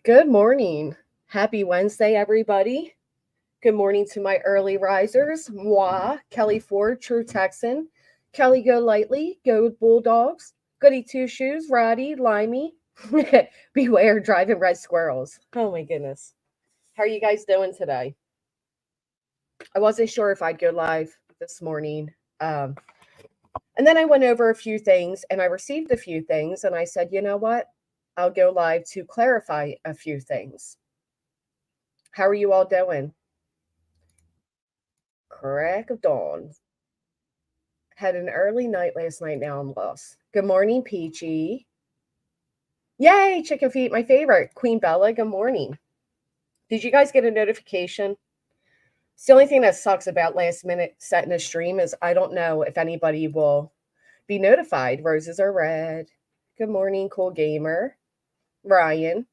Good morning. Happy Wednesday, everybody. Good morning to my early risers. Moi, Kelly Ford, True Texan. Kelly Go Lightly, Go Bulldogs. Goody Two Shoes, Roddy, Limey. Beware driving red squirrels. Oh my goodness. How are you guys doing today? I wasn't sure if I'd go live this morning. Um, and then I went over a few things and I received a few things and I said, you know what? I'll go live to clarify a few things. How are you all doing? Crack of dawn. Had an early night last night. Now I'm lost. Good morning, Peachy. Yay, chicken feet, my favorite. Queen Bella, good morning. Did you guys get a notification? It's the only thing that sucks about last minute setting a stream is I don't know if anybody will be notified. Roses are red. Good morning, cool gamer. Ryan.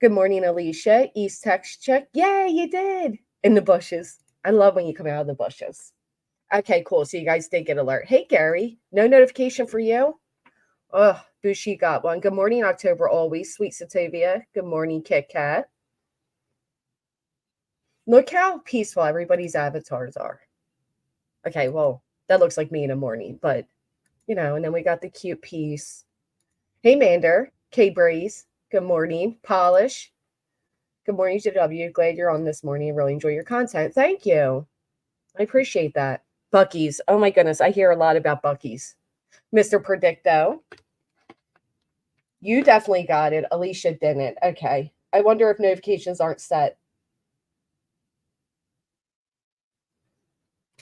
Good morning, Alicia. East text check. Yay, you did. In the bushes. I love when you come out of the bushes. Okay, cool. So you guys did get alert. Hey, Gary, no notification for you? Oh, Bushi got one. Good morning, October always. Sweet Satovia. Good morning, Kit Kat. Look how peaceful everybody's avatars are. Okay, well, that looks like me in the morning, but and then we got the cute piece. Hey, Mander. K Breeze. Good morning. Polish. Good morning, JW. Glad you're on this morning. Really enjoy your content. Thank you. I appreciate that. Bucky's. Oh my goodness. I hear a lot about Bucky's. Mr. Predicto. You definitely got it. Alicia didn't. Okay. I wonder if notifications aren't set.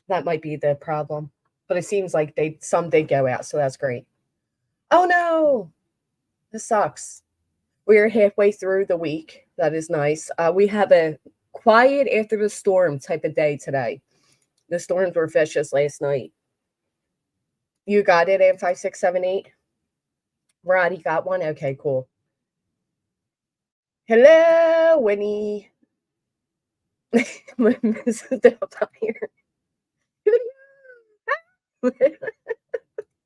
That might be the problem. But it seems like some did go out, so that's great. Oh no. This sucks. We are halfway through the week. That is nice. We have a quiet after the storm type of day today. The storms were vicious last night. You got it, and 5678? Roddy got one? Okay, cool. Hello, Winnie. Mrs. Delpire.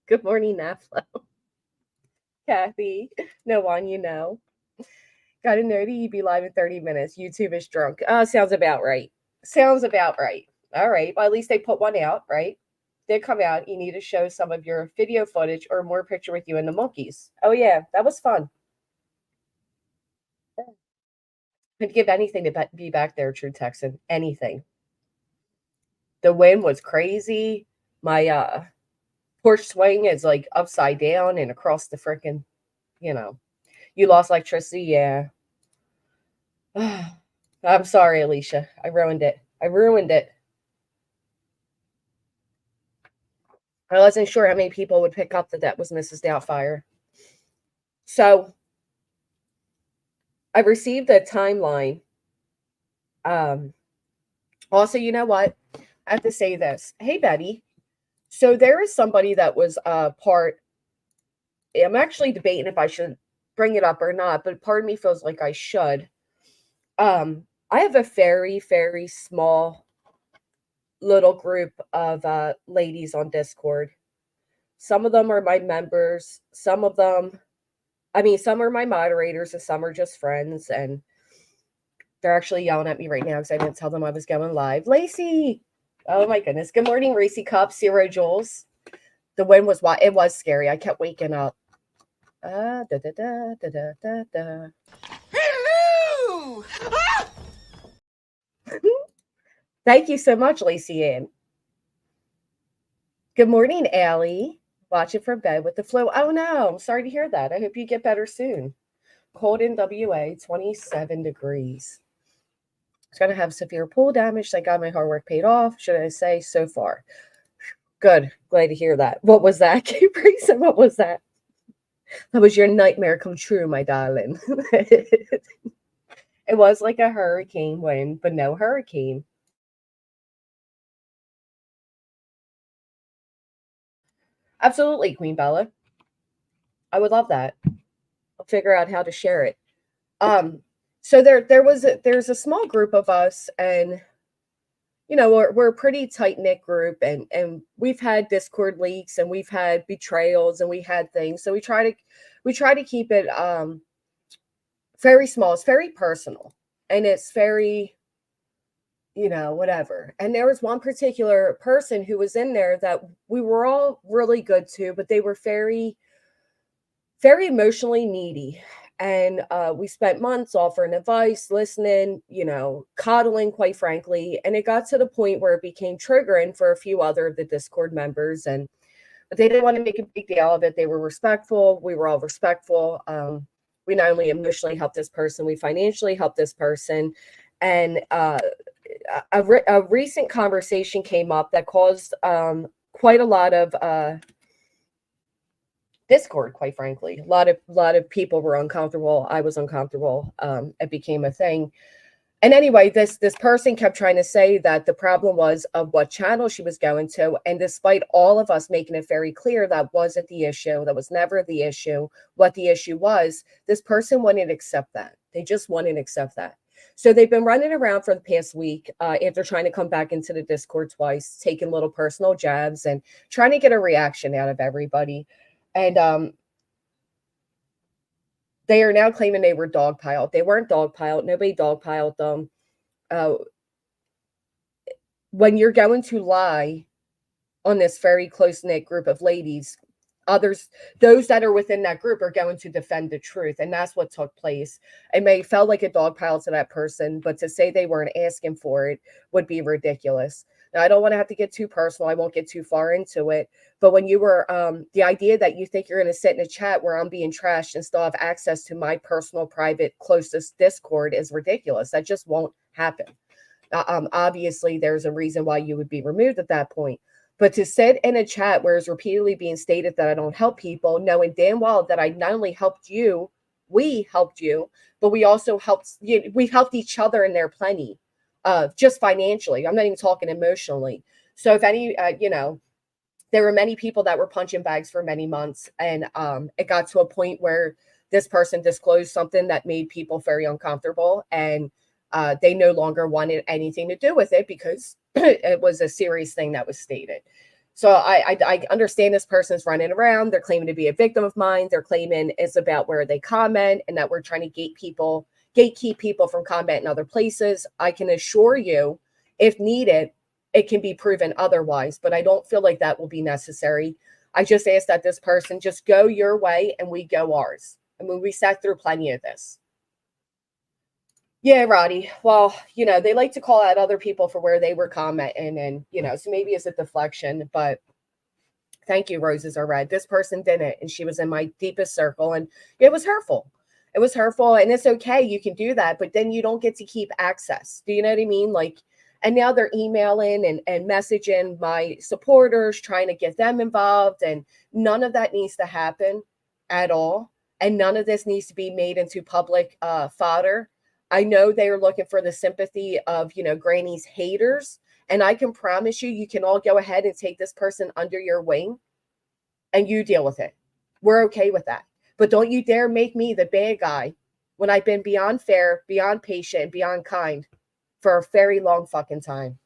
Good morning, Naflo. Kathy. No one, Got to know that you'd be live in 30 minutes. YouTube is drunk. Sounds about right. Sounds about right. All right. Well, at least they put one out, right? Did come out. You need to show some of your video footage or more picture with you and the monkeys. Oh, yeah. That was fun. I'd give anything to be back there, True Texan. Anything. The wind was crazy. My porch swing is like upside down and across the freaking, you know. You lost electricity? Yeah. I'm sorry, Alicia. I ruined it. I wasn't sure how many people would pick up that was Mrs. Doubtfire. So I received a timeline. Also, you know what? I have to say this. Hey, Betty. So there is somebody that was part. I'm actually debating if I should bring it up or not, but part of me feels like I should. I have a very, very small little group of ladies on Discord. Some of them are my members. Some are my moderators and some are just friends. And they're actually yelling at me right now because I didn't tell them I was going live. Lacey! Oh my goodness. Good morning, Racy Cup, Zero Jules. The wind was wild. It was scary. I kept waking up. Da, da, da, da, da, da, da. Hello! Thank you so much, Lacey Ann. Good morning, Allie. Watching from bed with the flu. Oh no, I'm sorry to hear that. I hope you get better soon. Cold in WA, 27 degrees. It's going to have severe pool damage. Thank God my hard work paid off. Should I say so far? Good. Glad to hear that. What was that, Kate Brayson? What was that? That was your nightmare come true, my darling. It was like a hurricane wind, but no hurricane. Absolutely, Queen Bella. I would love that. I'll figure out how to share it. So there's a small group of us, and we're a pretty tight knit group, and we've had Discord leaks, and we've had betrayals, and we had things. So we try to keep it very small. It's very personal, and it's very, whatever. And there was one particular person who was in there that we were all really good to, but they were very, very emotionally needy. And we spent months offering advice, listening, coddling, quite frankly. And it got to the point where it became triggering for a few other of the Discord members. And but they didn't want to make a big deal of it. They were respectful. We were all respectful. We not only emotionally helped this person, we financially helped this person. And a recent conversation came up that caused quite a lot of discord, quite frankly. A lot of people were uncomfortable. I was uncomfortable. It became a thing. And anyway, this person kept trying to say that the problem was of what channel she was going to. And despite all of us making it very clear that wasn't the issue, that was never the issue, what the issue was, this person wouldn't accept that. They just wouldn't accept that. So they've been running around for the past week after trying to come back into the Discord twice, taking little personal jabs and trying to get a reaction out of everybody. And they are now claiming they were dogpiled. They weren't dogpiled. Nobody dogpiled them. Uh, when you're going to lie on this very close knit group of ladies, those that are within that group are going to defend the truth. And that's what took place. It may felt like a dogpile to that person, but to say they weren't asking for it would be ridiculous. Now, I don't want to have to get too personal. I won't get too far into it. But when you were, the idea that you think you're going to sit in a chat where I'm being trashed and still have access to my personal, private, closest Discord is ridiculous. That just won't happen. Obviously, there's a reason why you would be removed at that point. But to sit in a chat where it's repeatedly being stated that I don't help people, knowing damn well that I not only helped you, we helped you, but we also we've helped each other in there plenty, just financially. I'm not even talking emotionally. So if any, there were many people that were punching bags for many months, and it got to a point where this person disclosed something that made people very uncomfortable, and they no longer wanted anything to do with it because it was a serious thing that was stated. So I understand this person's running around. They're claiming to be a victim of mine. They're claiming it's about where they comment and that we're trying to gatekeep people from comment in other places. I can assure you, if needed, it can be proven otherwise, but I don't feel like that will be necessary. I just ask that this person just go your way and we go ours. I mean, we sat through plenty of this. Yeah, Roddy. Well, they like to call out other people for where they were commenting, and so maybe it's a deflection, but thank you, roses are red. This person didn't, and she was in my deepest circle, and it was hurtful. It was hurtful, and it's okay. You can do that, but then you don't get to keep access. Do you know what I mean? Like, and now they're emailing and messaging my supporters, trying to get them involved, and none of that needs to happen at all. And none of this needs to be made into public fodder. I know they are looking for the sympathy of, Granny's haters. And I can promise you, you can all go ahead and take this person under your wing and you deal with it. We're okay with that. But don't you dare make me the bad guy when I've been beyond fair, beyond patient, beyond kind for a very long fucking time.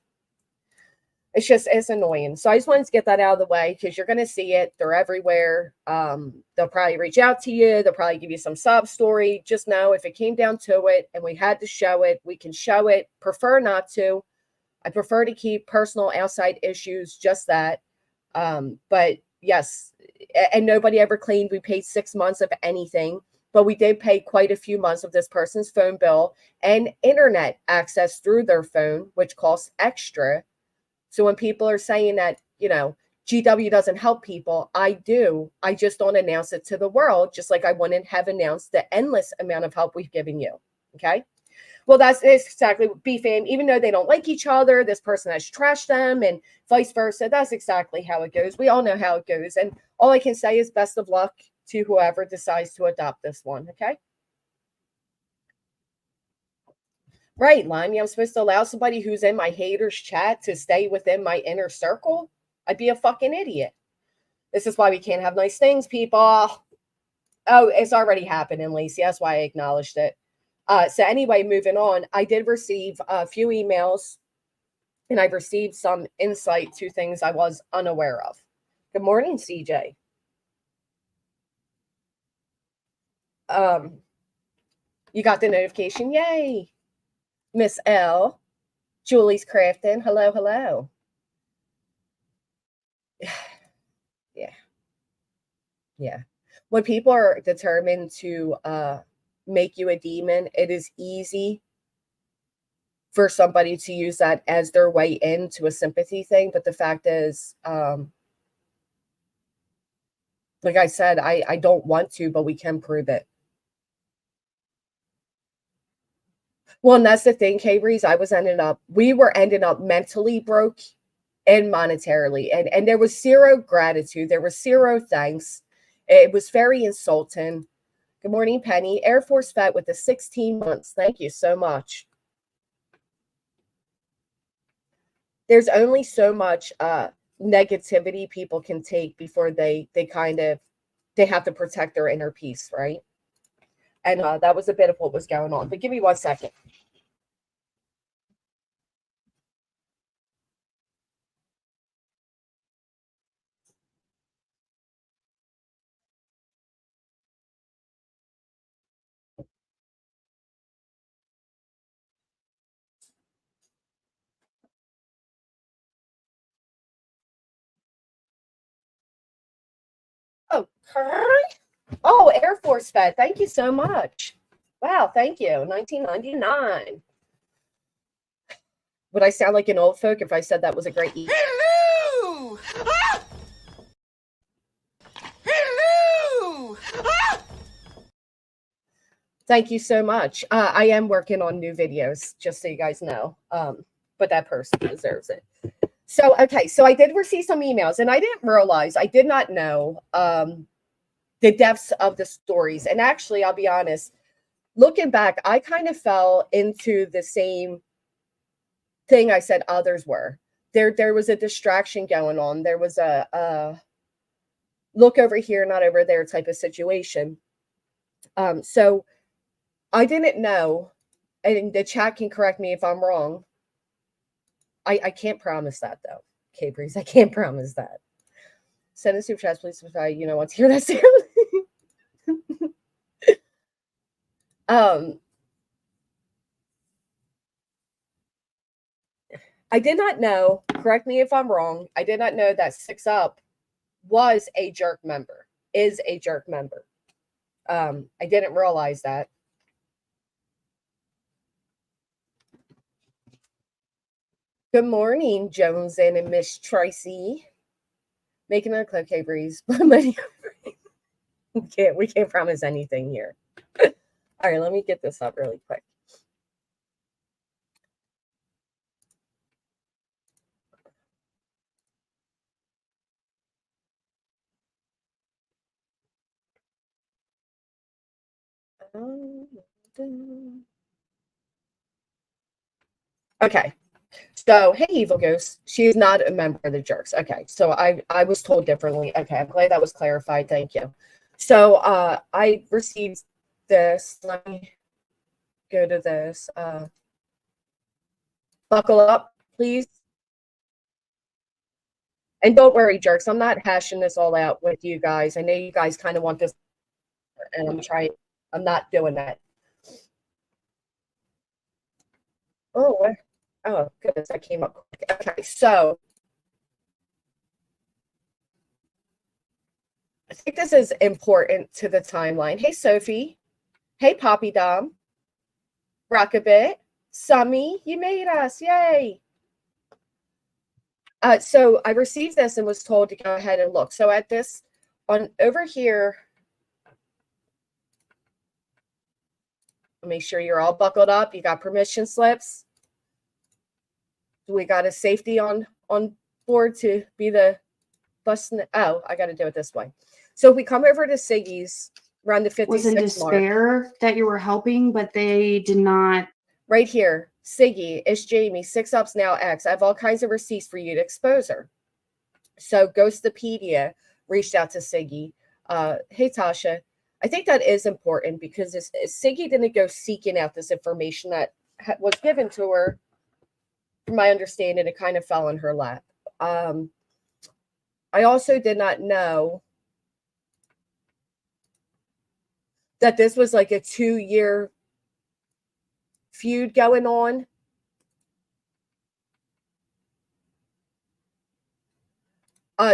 It's annoying. So I just wanted to get that out of the way because you're going to see it. They're everywhere. They'll probably reach out to you. They'll probably give you some sob story. Just know if it came down to it and we had to show it, we can show it. Prefer not to. I prefer to keep personal outside issues, just that. But yes, and nobody ever claimed we paid 6 months of anything, but we did pay quite a few months of this person's phone bill and internet access through their phone, which costs extra. So when people are saying that, GW doesn't help people, I do. I just don't announce it to the world, just like I wouldn't have announced the endless amount of help we've given you. Okay. Well, that's exactly what BFAM, even though they don't like each other, this person has trashed them and vice versa. That's exactly how it goes. We all know how it goes. And all I can say is best of luck to whoever decides to adopt this one. Okay. Right, Limey. I'm supposed to allow somebody who's in my haters chat to stay within my inner circle? I'd be a fucking idiot. This is why we can't have nice things, people. Oh, it's already happening, Lacey. That's why I acknowledged it. So anyway, moving on, I did receive a few emails and I've received some insight to things I was unaware of. Good morning, CJ. You got the notification. Yay. Miss L. Julie's crafting. Hello, hello. Yeah. Yeah. When people are determined to make you a demon, it is easy for somebody to use that as their way into a sympathy thing. But the fact is, like I said, I don't want to, but we can prove it. Well, and that's the thing, K-Breeze. We were ending up mentally broke and monetarily. And there was zero gratitude. There was zero thanks. It was very insulting. Good morning, Penny. Air Force vet with the 16 months. Thank you so much. There's only so much negativity people can take before they have to protect their inner peace, right? And that was a bit of what was going on. But give me 1 second. Oh, oh, Air Force vet. Thank you so much. Wow, thank you. 1999. Would I sound like an old folk if I said that was a great Hello! Ah! Hello! Ah! Thank you so much. I am working on new videos, just so you guys know. But that person deserves it. So, okay, so I did receive some emails, and I did not know the depths of the stories. And actually, I'll be honest, looking back, I kind of fell into the same thing I said others were. There was a distraction going on. There was a look over here, not over there type of situation. So I didn't know, and the chat can correct me if I'm wrong. I can't promise that though, K-Breeze. I can't promise that. Send a super chat, please. You know, want to hear that sound. I did not know, correct me if I'm wrong, I did not know that Six Up was a jerk member, is a jerk member. I didn't realize that. Good morning, Jones and Miss Tracy. Making a clip, K-Breeze. We can't promise anything here. All right, let me get this up really quick. Okay. So, hey, Evil Ghost. She is not a member of the Jerks. Okay. So I was told differently. Okay. I'm glad that was clarified. Thank you. So I received this. Let me go to this. Buckle up, please. And don't worry, Jerks. I'm not hashing this all out with you guys. I know you guys kind of want this, and I'm not doing that. Oh, oh, goodness. That came up quick. Okay. So I think this is important to the timeline. Hey, Sophie. Hey, Poppy Dom. Rock a bit. Summy, you made us. Yay. So I received this and was told to go ahead and look. So at this, on over here, make sure you're all buckled up. You got permission slips. We got a safety on board to be the bus. Oh, I got to do it this way. So if we come over to Siggy's around the 56 was in despair mark, that you were helping, but they did not. Right here, Siggy, it's Jamie, 6 ups now X. I have all kinds of receipts for you to expose her. So Ghostopedia reached out to Siggy. Hey, Tasha, I think that is important because Siggy didn't go seeking out this information that was given to her. From my understanding, it kind of fell in her lap. I also did not know that this was like a 2-year feud going on.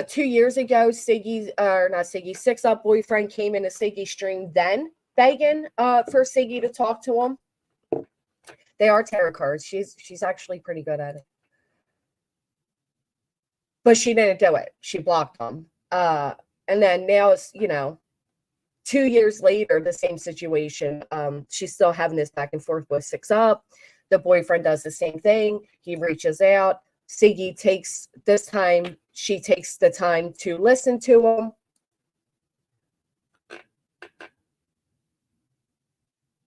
2 years ago, Six Up boyfriend came into Siggy's stream then begging for Siggy to talk to him. They are tarot cards. She's actually pretty good at it. But she didn't do it. She blocked them. And then now it's, 2 years later, the same situation. She's still having this back and forth with Six Up. The boyfriend does the same thing. He reaches out. Siggy she takes the time to listen to him.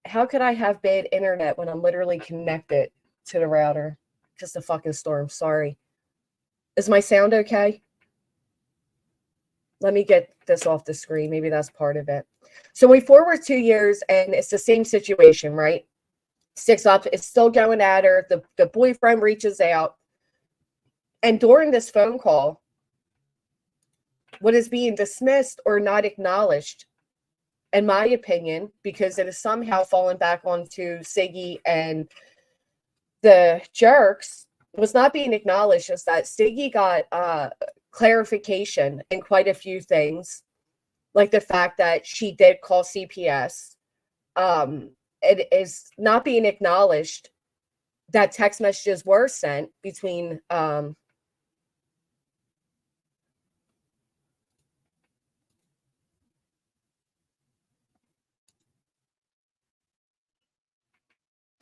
How could I have bad internet when I'm literally connected to the router? Just a fucking storm. Sorry. Is my sound okay? Let me get this off the screen. Maybe that's part of it. So we forward 2 years and it's the same situation, right? Six Up is still going at her. The boyfriend reaches out. And during this phone call, what is being dismissed or not acknowledged, in my opinion, because it has somehow fallen back onto Siggy and the jerks, was not being acknowledged, is that Siggy got clarification in quite a few things, like the fact that she did call CPS. It is not being acknowledged that text messages were sent between the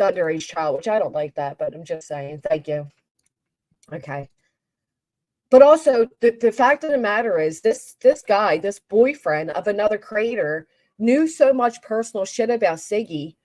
underage child, which I don't like that, but I'm just saying. Thank you. Okay. But also, the fact of the matter is, this guy, this boyfriend of another creator, knew so much personal shit about Siggy,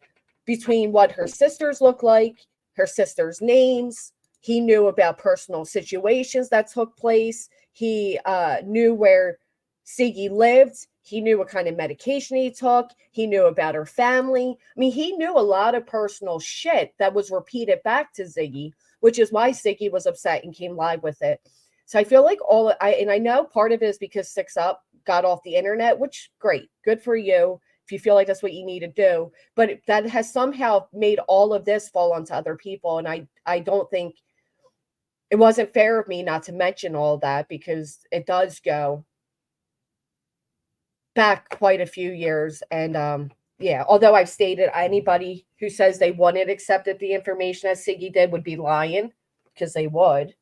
between what her sisters look like, her sisters' names. He knew about personal situations that took place. He knew where Siggy lived. He knew what kind of medication he took. He knew about her family. I mean, he knew a lot of personal shit that was repeated back to Siggy, which is why Siggy was upset and came live with it. So I feel like I know part of it is because Six Up got off the internet, which great, good for you if you feel like that's what you need to do. But that has somehow made all of this fall onto other people. And I don't think it wasn't fair of me not to mention all that, because it does go back quite a few years. And yeah, although I've stated anybody who says they wouldn't accepted the information as Siggy did would be lying, because they would.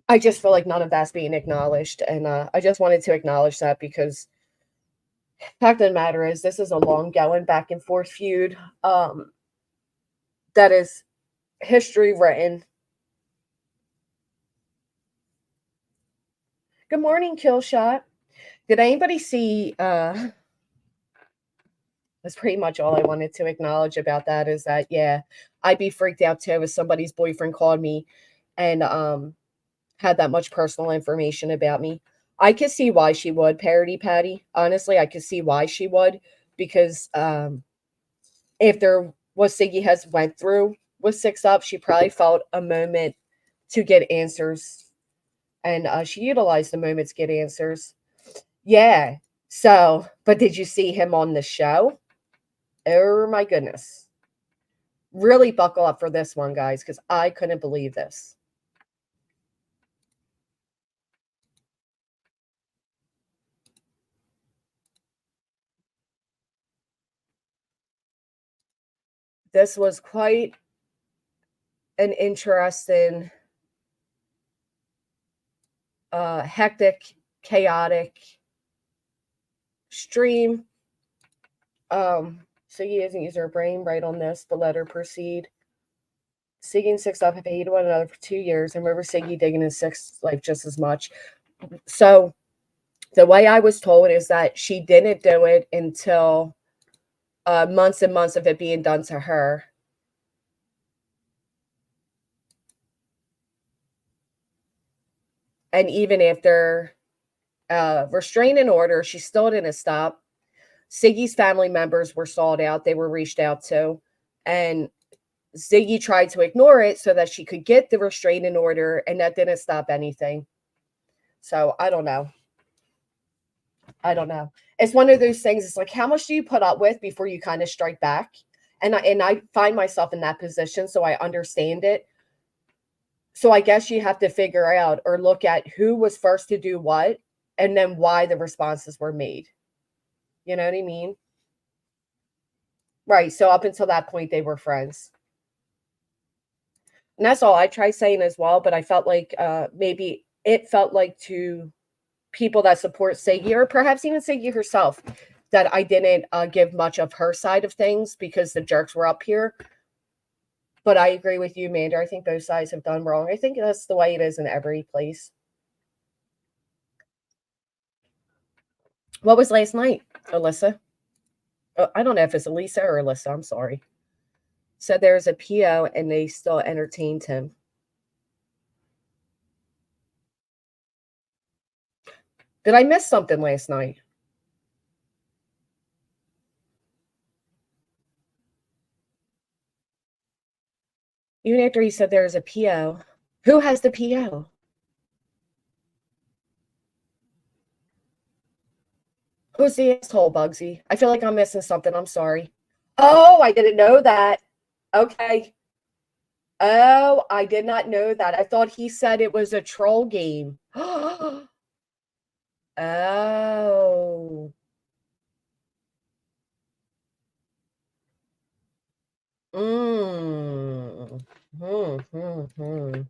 I just feel like none of that's being acknowledged. And I just wanted to acknowledge that, because the fact of the matter is, this is a long going back and forth feud that is history written. Good morning, Killshot. Did anybody see that's pretty much all I wanted to acknowledge about that, is that, yeah, I'd be freaked out too if somebody's boyfriend called me and had that much personal information about me. I could see why she would, Parody Patty. Honestly, I could see why she would, because if there was Siggy has went through with Six Up, she probably felt a moment to get answers, and she utilized the moment to get answers. Yeah. So, but did you see him on the show? Oh my goodness. Really buckle up for this one, guys, because I couldn't believe this. This was quite an interesting, hectic, chaotic stream. Siggy doesn't use her brain right on this, but let her proceed. Siggy and Six Up have hated one another for 2 years, and remember Siggy digging in Six life just as much. So the way I was told is that she didn't do it until months and months of it being done to her. And even after restraining order, she still didn't stop. Siggy's family members were sought out. They were reached out to. And Siggy tried to ignore it so that she could get the restraining order, and that didn't stop anything. So I don't know. I don't know. It's one of those things. It's like, how much do you put up with before you kind of strike back? And I find myself in that position, so I understand it. So I guess you have to figure out or look at who was first to do what and then why the responses were made. You know what I mean? Right. So up until that point, they were friends. And that's all I tried saying as well. But I felt like maybe it felt like to people that support Siggy, or perhaps even Siggy herself, that I didn't give much of her side of things because the jerks were up here. But I agree with you, Mander. I think both sides have done wrong. I think that's the way it is in every place. What was last night, Alyssa? I don't know if it's Elisa or Alyssa. I'm sorry. Said there's a PO and they still entertained him. Did I miss something last night? Even after he said there's a PO. Who has the PO? Who's the asshole, Bugsy? I feel like I'm missing something. I'm sorry. Oh, I didn't know that. Okay. Oh, I did not know that. I thought he said it was a troll game. Oh. Mm. Hmm, hmm, hmm.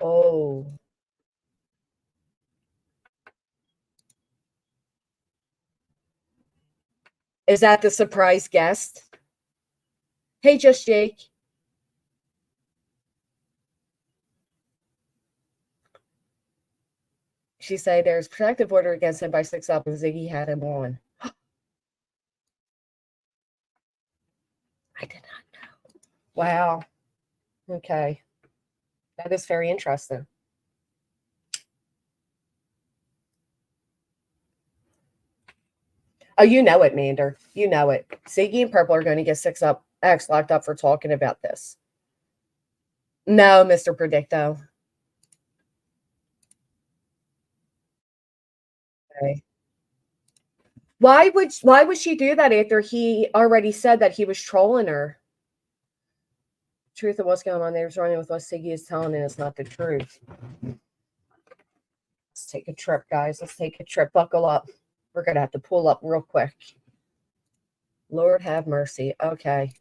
Oh. Is that the surprise guest? Hey, Just Jake. She said there's protective order against him by 6 up, and Ziggy had him on. I did not know. Wow. Okay. That is very interesting. Oh, you know it, Mander. You know it. Ziggy and Purple are going to get 6 up X locked up for talking about this. No, Mr. Predicto. Okay. Why would she do that after he already said that he was trolling her? Truth of what's going on there is running with what Siggy is telling, and it's not the truth. Let's take a trip, guys. Let's take a trip. Buckle up. We're gonna have to pull up real quick. Lord have mercy. Okay.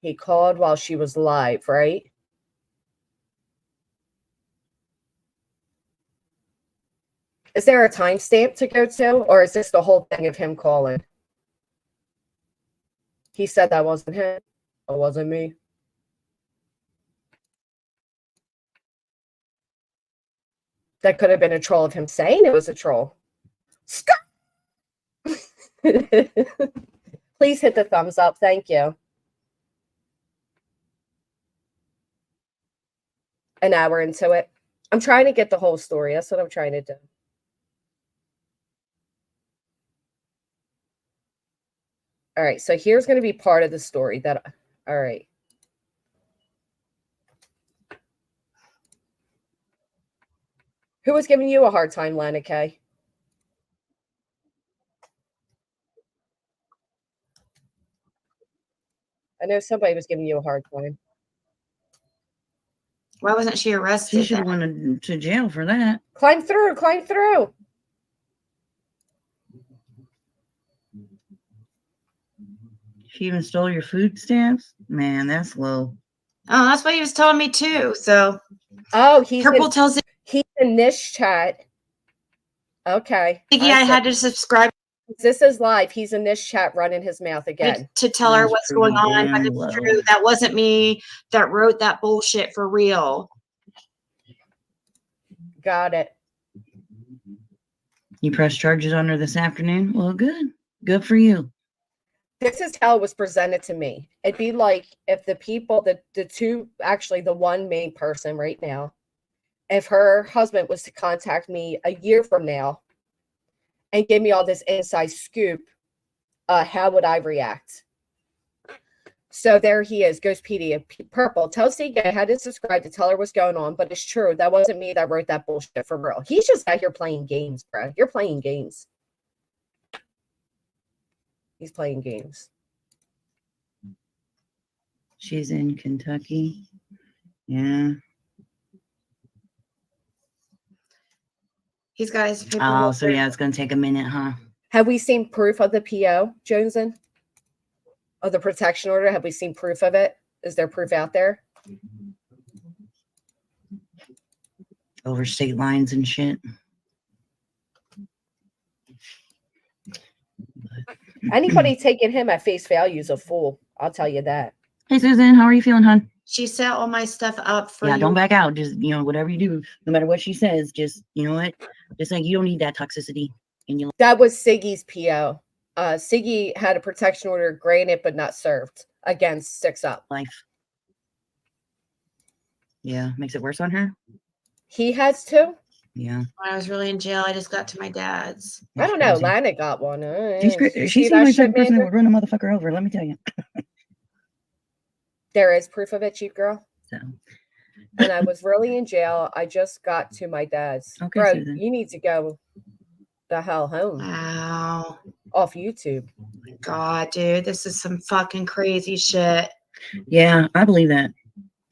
He called while she was live, right? Is there a timestamp to go to, or is this the whole thing of him calling? He said that wasn't him. It wasn't me. That could have been a troll of him saying it was a troll. Stop! Please hit the thumbs up. Thank you. An hour into it. I'm trying to get the whole story. That's what I'm trying to do. All right. So here's going to be part of the story that, all right. Who was giving you a hard time, Lana Kay? I know somebody was giving you a hard time. Why wasn't she arrested? She should have went to jail for that. Climb through, climb through. She even stole your food stamps? Man, that's low. Oh, that's what he was telling me too. So Oh, he's in this chat. Okay. Ziggy, I had to subscribe. This is live. He's in this chat running his mouth again. To tell her what's going on, but it's true. That wasn't me that wrote that bullshit for real. Got it. You pressed charges on her this afternoon? Well, good. Good for you. This is how it was presented to me. It'd be like if the people, the two, actually the one main person right now, if her husband was to contact me a year from now and give me all this inside scoop How would I react? So there he is, Ghostpedia. Purple, tell Siggy I had to subscribe to tell her what's going on, but it's true. That wasn't me that wrote that bullshit for real. He's just out here playing games, bro. You're playing games. He's playing games. She's in Kentucky. Yeah. He's got his paperwork. Oh, so yeah, it's gonna take a minute, huh? Have we seen proof of the PO, Joneson? Of the protection order? Have we seen proof of it? Is there proof out there? Over state lines and shit. Anybody taking him at face value is a fool. I'll tell you that. Hey, Susan, how are you feeling, hon? She set all my stuff up for Yeah, you. don't back out. Just, whatever you do, no matter what she says, just, you know what? Just like you don't need that toxicity in your life. That was Siggy's PO. Siggy had a protection order granted but not served against 6-Up. Yeah, makes it worse on her. He has two? Yeah. When I was really in jail, I just got to my dad's. I don't know. Lana got one. She seems like the type of person that would run a motherfucker over, let me tell you. There is proof of it, Chief Girl. So. And I was really in jail. I just got to my dad's. Okay, bro, Susan. You need to go the hell home. Wow. Off YouTube. God, dude, this is some fucking crazy shit. Yeah, I believe that.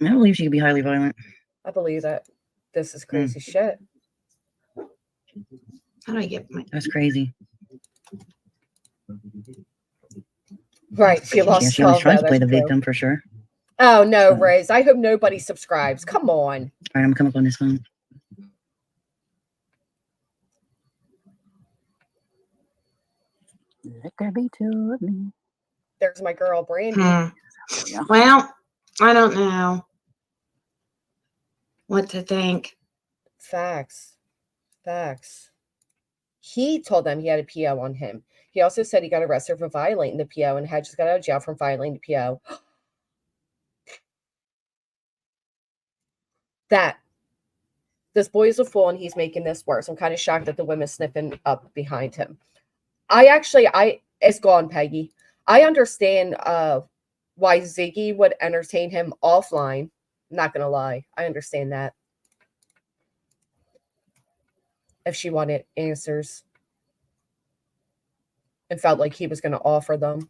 I believe she could be highly violent. I believe that. This is crazy shit. How do I get my... That's crazy. Right. She lost. Yeah, she always tries to play the victim for sure. Oh no, Riz. I hope nobody subscribes. Come on. All right, I'm gonna come up on this phone. Let there be two of me. There's my girl Brandy. Well, I don't know what to think. Facts. He told them he had a PO on him. He also said he got arrested for violating the PO and had just got out of jail from violating the PO. That this boy is a fool and he's making this worse. I'm kind of shocked that the women's sniffing up behind him. It's gone, Peggy. I understand why Ziggy would entertain him offline. I'm not gonna lie. I understand that. If she wanted answers and felt like he was going to offer them.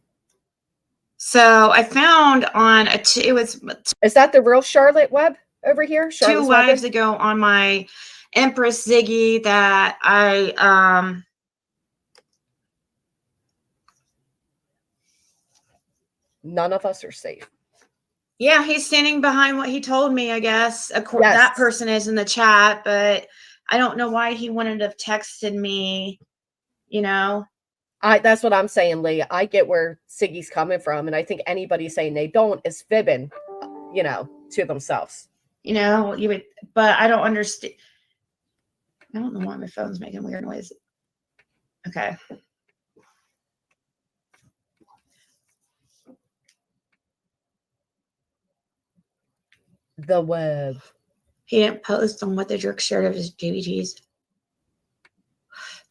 So I found on is that the real Charlotte Webb over here? Charlotte's 2 lives ago on my Empress Ziggy that none of us are safe. Yeah, he's standing behind what he told me, I guess. Of course, yes. That person is in the chat, but I don't know why he wouldn't have texted me, That's what I'm saying, Lee. I get where Siggy's coming from, and I think anybody saying they don't is fibbing, to themselves. You would, but I don't understand. I don't know why my phone's making weird noises. Okay. The web. He didn't post on what the jerk shared of his GBGs.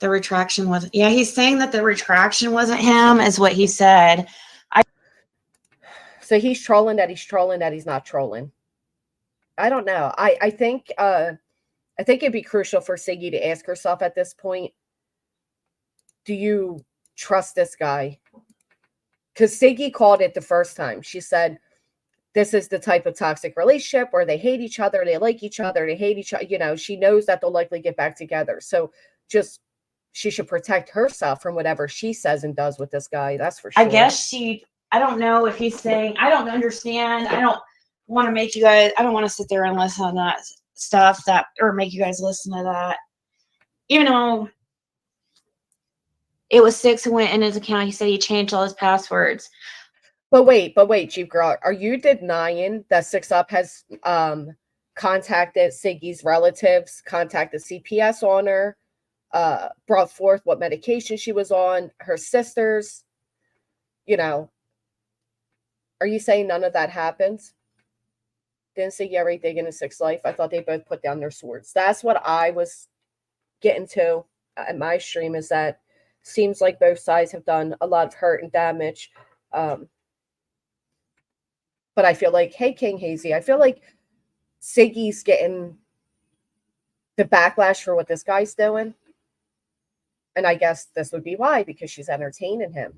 The retraction wasn't. Yeah, he's saying that the retraction wasn't him, is what he said. So he's trolling that he's not trolling. I don't know. I think it'd be crucial for Siggy to ask herself at this point, do you trust this guy? Because Siggy called it the first time. She said, this is the type of toxic relationship where they hate each other, they like each other, they hate each other. She knows that they'll likely get back together. So she should protect herself from whatever she says and does with this guy. That's for sure. I guess I don't know if he's saying, I don't understand. I don't want to make you guys, I don't want to sit there and listen to that stuff or make you guys listen to that. Even though it was 6 who went in his account, he said he changed all his passwords. But wait, Chief Girl, are you denying that 6-Up has contacted Siggy's relatives, contacted CPS on her, brought forth what medication she was on, her sisters? Are you saying none of that happens? Didn't Siggy ever dig into 6 Life? I thought they both put down their swords. That's what I was getting to at my stream, is that Seems like both sides have done a lot of hurt and damage. But I feel like, hey, King Hazy, I feel like Siggy's getting the backlash for what this guy's doing. And I guess this would be why, because she's entertaining him.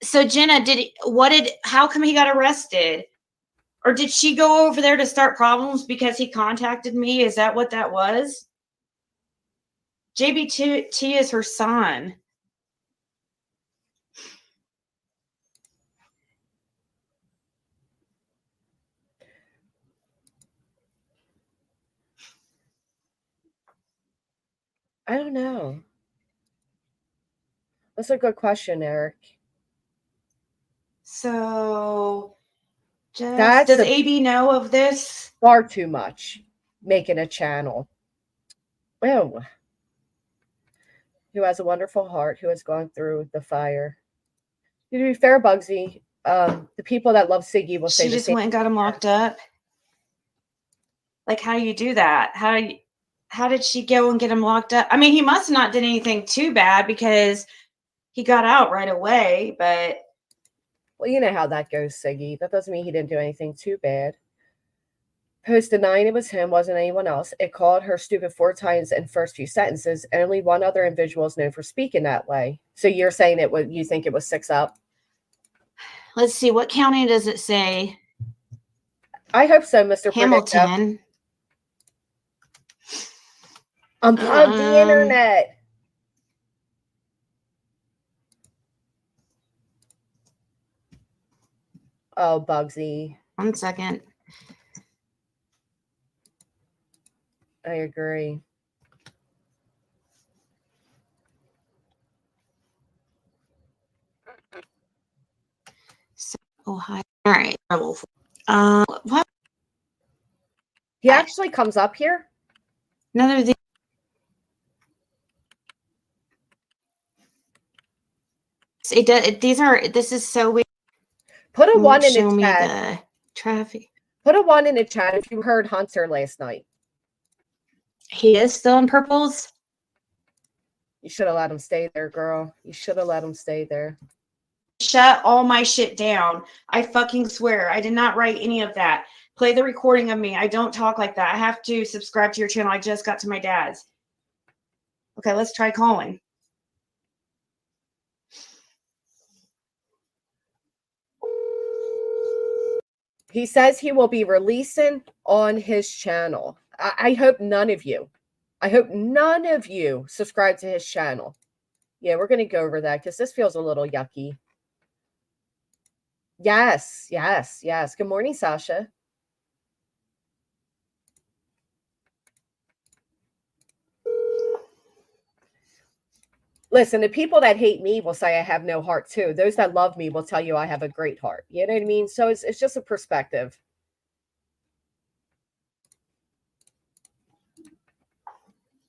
So Jenna, how come he got arrested? Or did she go over there to start problems because he contacted me? Is that what that was? JBT is her son. I don't know. That's a good question, Eric. So That's does AB know of this? Far too much. Making a channel. Oh. Who has a wonderful heart, who has gone through the fire. To be fair, Bugsy, the people that love Siggy will say She the just same. went and got him locked up. Like, how do you do that? How did she go and get him locked up? I mean, he must not did anything too bad because he got out right away, but Well, you know how that goes, Siggy. That doesn't mean he didn't do anything too bad. Post denying it was him, wasn't anyone else. It called her stupid 4 times in first few sentences, and only one other individual is known for speaking that way. So you're saying you think it was 6 up? let's see, what county does it say? I hope so, Mr. Hamilton. Unplug the internet. Oh, Bugsy. 1 second. I agree. So, Ohio. All right. What? He actually comes up here? None of these. This is so weird. Put a 1 in Show the me chat. the traffic. Put a 1 in the chat if you heard Hunter last night. He is still in purples. You should have let him stay there, girl. You should have let him stay there. Shut all my shit down. I fucking swear. I did not write any of that. Play the recording of me. I don't talk like that. I have to subscribe to your channel. I just got to my dad's. Okay, let's try calling. He says he will be releasing on his channel. I hope none of you subscribe to his channel. Yeah, we're going to go over that because this feels a little yucky. Yes. Good morning, Sasha. Listen, the people that hate me will say I have no heart too. Those that love me will tell you I have a great heart. You know what I mean? So it's just a perspective.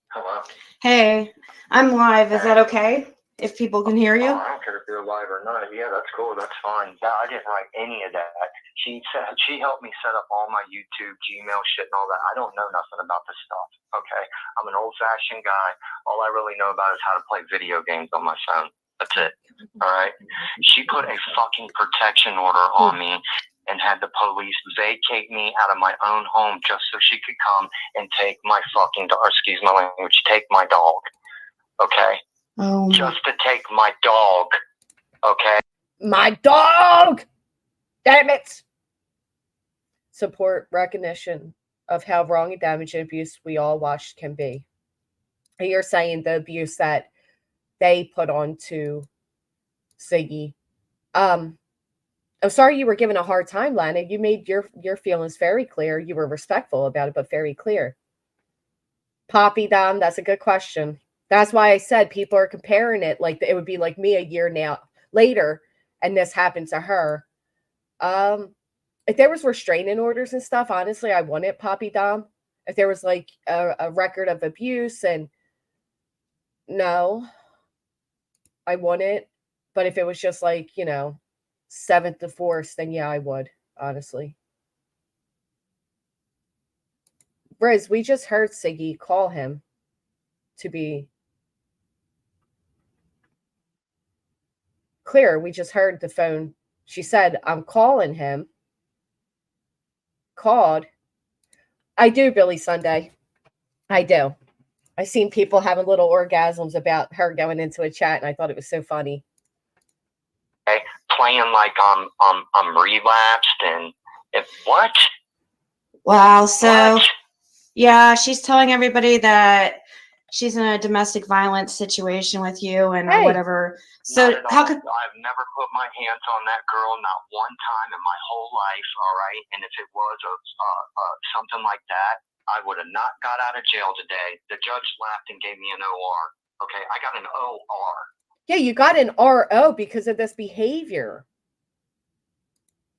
Hello. Hey, I'm live. Is that okay? If people can hear you? Oh, I don't care if you're live or not. Yeah, that's cool. That's fine. Yeah, I didn't write any of that. She helped me set up all my YouTube, Gmail shit and all that. I don't know nothing about this stuff. Okay, I'm an old-fashioned guy. All I really know about is how to play video games on my phone. That's it. All right. She put a fucking protection order on me and had the police vacate me out of my own home just so she could come and take my fucking dog. Excuse my language. Take my dog. Okay. Oh. Just to take my dog, okay? My dog! Damn it! Support recognition of how wrong and damaging abuse we all watched can be. And you're saying the abuse that they put on to Siggy. I'm sorry you were given a hard time, Lana. You made your feelings very clear. You were respectful about it, but very clear. Poppy Dom, that's a good question. That's why I said people are comparing it like it would be like me a year now later, and this happened to her. If there was restraining orders and stuff, honestly, I want it, Poppy Dom. If there was like a record of abuse and no, I want it. But if it was just like, 7th divorce, then yeah, I would, honestly. Riz, we just heard Siggy call him to be clear. We just heard the phone. She said, I'm calling him. Called. I do, Billy Sunday. I do. I seen people having little orgasms about her going into a chat, and I thought it was so funny. Okay, playing like I'm relapsed and if what? Wow. So What? yeah, she's telling everybody that she's in a domestic violence situation with you and or Hey. whatever. Not So at how all. could I've never put my hands on that girl, not one time in my whole life. All right, and if it was something like that, I would have not got out of jail today. The judge laughed and gave me an OR. Okay, I got an OR. Yeah, you got an RO because of this behavior.